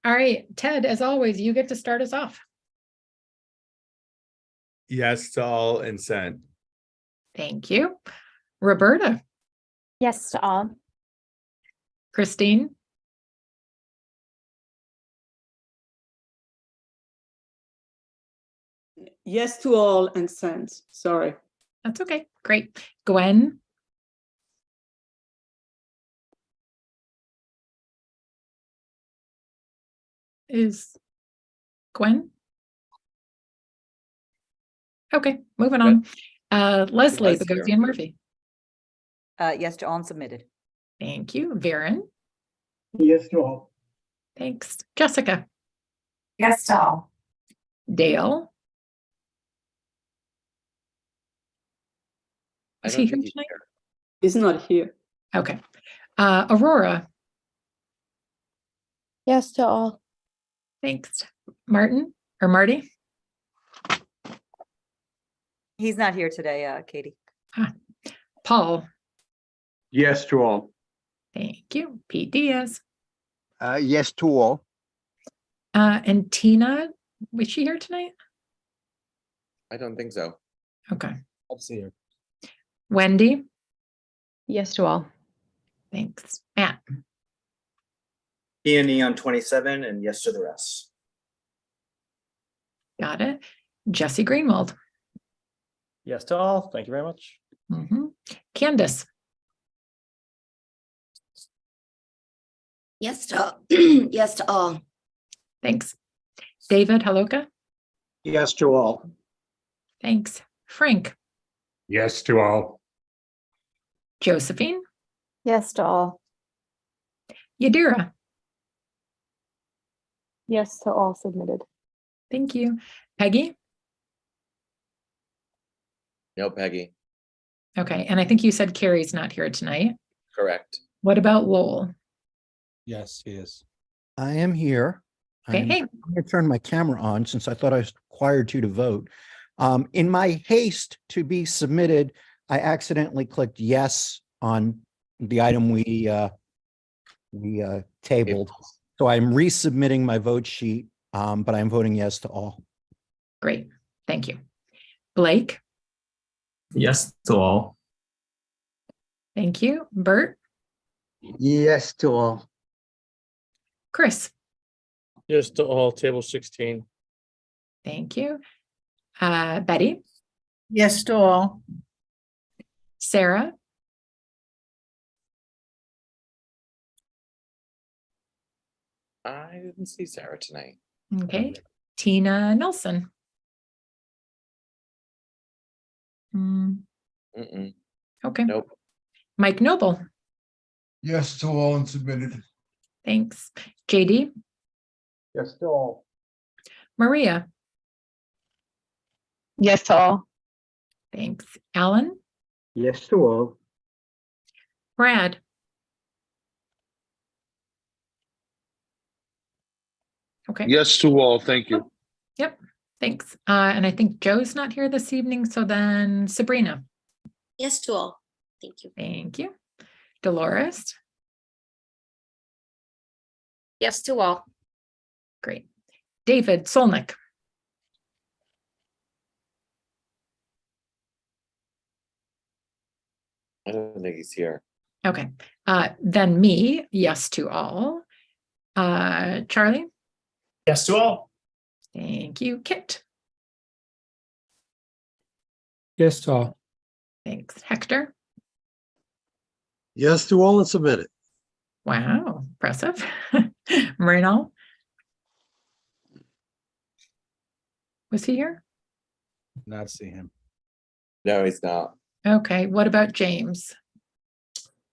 All right, Ted, as always, you get to start us off. Yes to all and sent. Thank you. Roberta, Yes to all. Christine, Yes to all and sent. Sorry. that's okay. Great. Gwen, is Gwen? Okay, moving on. Leslie, Was here. Bogosian Murphy. Yes to all and submitted. Thank you. Varen, Yes to all. thanks. Jessica, Yes to all. Dale, I is don't he here think he's tonight? here. He's not here. Okay. Aurora, Yes to all. thanks. Martin or Marty? He's not here today, Katie. Paul, Yes to all. thank you. Pete Diaz. Yes to all. And Tina, was she here tonight? I don't think so. Okay. Let's see her. Wendy, Yes to all. thanks. Matt, E&E on 27 and yes to the rest. got it. Jesse Greenwald. Yes to all. Thank you very much. Candace, Yes to all. Yes to all. thanks. David Haloka, Yes to all. thanks. Frank, Yes to all. Josephine, Yes to all. Yadira, Yes to all submitted. thank you. Peggy, No, Peggy. okay. And I think you said Carrie's not here tonight. Correct. What about Lowell? Yes, he is. I am here. Okay, hey. I'm going to turn my camera on since I thought I was required to vote. In my haste to be submitted, I accidentally clicked yes on the item we tabled. So I'm resubmitting my vote sheet, but I'm voting yes to all. Great, thank you. Blake, Yes to all. thank you. Bert, Yes to all. Chris, Yes to all, table 16. thank you. Betty, Yes to all. Sarah, I didn't see Sarah tonight. okay. Tina Nelson. Mm-mm. Okay. Nope. Mike Noble, Yes to all and submitted. thanks. JD, Yes to all. Maria, Yes to all. thanks. Alan, Yes to all. Brad, okay. Yes to all, thank you. Yep, thanks. And I think Joe's not here this evening, so then Sabrina. Yes to all. Thank you. Thank you. Dolores, Yes to all. great. David Solnick, I don't think he's here. Okay, then me, yes to all. Charlie? Yes to all. Thank you. Kit? Yes to all. Thanks. Hector? Yes to all and submitted. Wow, impressive. Marino? Was he here? Not see him. No, he's not. Okay, what about James?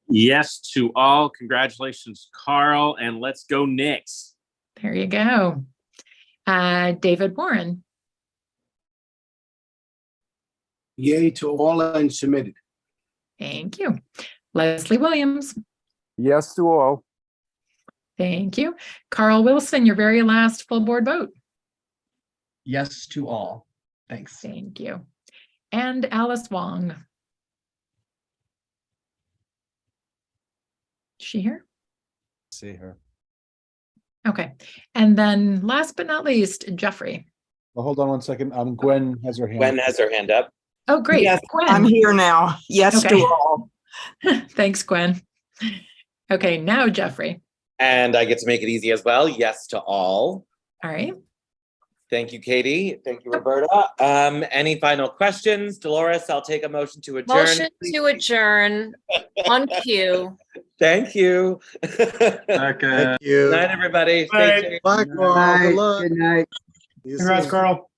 Yes to all. Congratulations, Carl, and let's go Knicks. There you go. David Warren? Yay to all and submitted. Thank you. Leslie Williams? Yes to all. Thank you. Carl Wilson, your very last full board vote. Yes to all. Thanks. Thank you. And Alice Wang? Is she here? See her. Okay. And then last but not least, Jeffrey. Well, hold on one second. Gwen has her hand. Gwen has her hand up. Oh, great. Yes, Gwen. I'm here now. Yes to Okay. all. Thanks, Gwen. Okay, now Jeffrey. And I get to make it easy as well. Yes to all. All right. Thank you, Katie. Thank you, Roberta. Any final questions? Dolores, I'll take a motion to adjourn. Motion to adjourn on cue. Thank you. Second. Good night, everybody. Stay safe. Bye, Carl. Good luck. Good night. Congrats, Carl.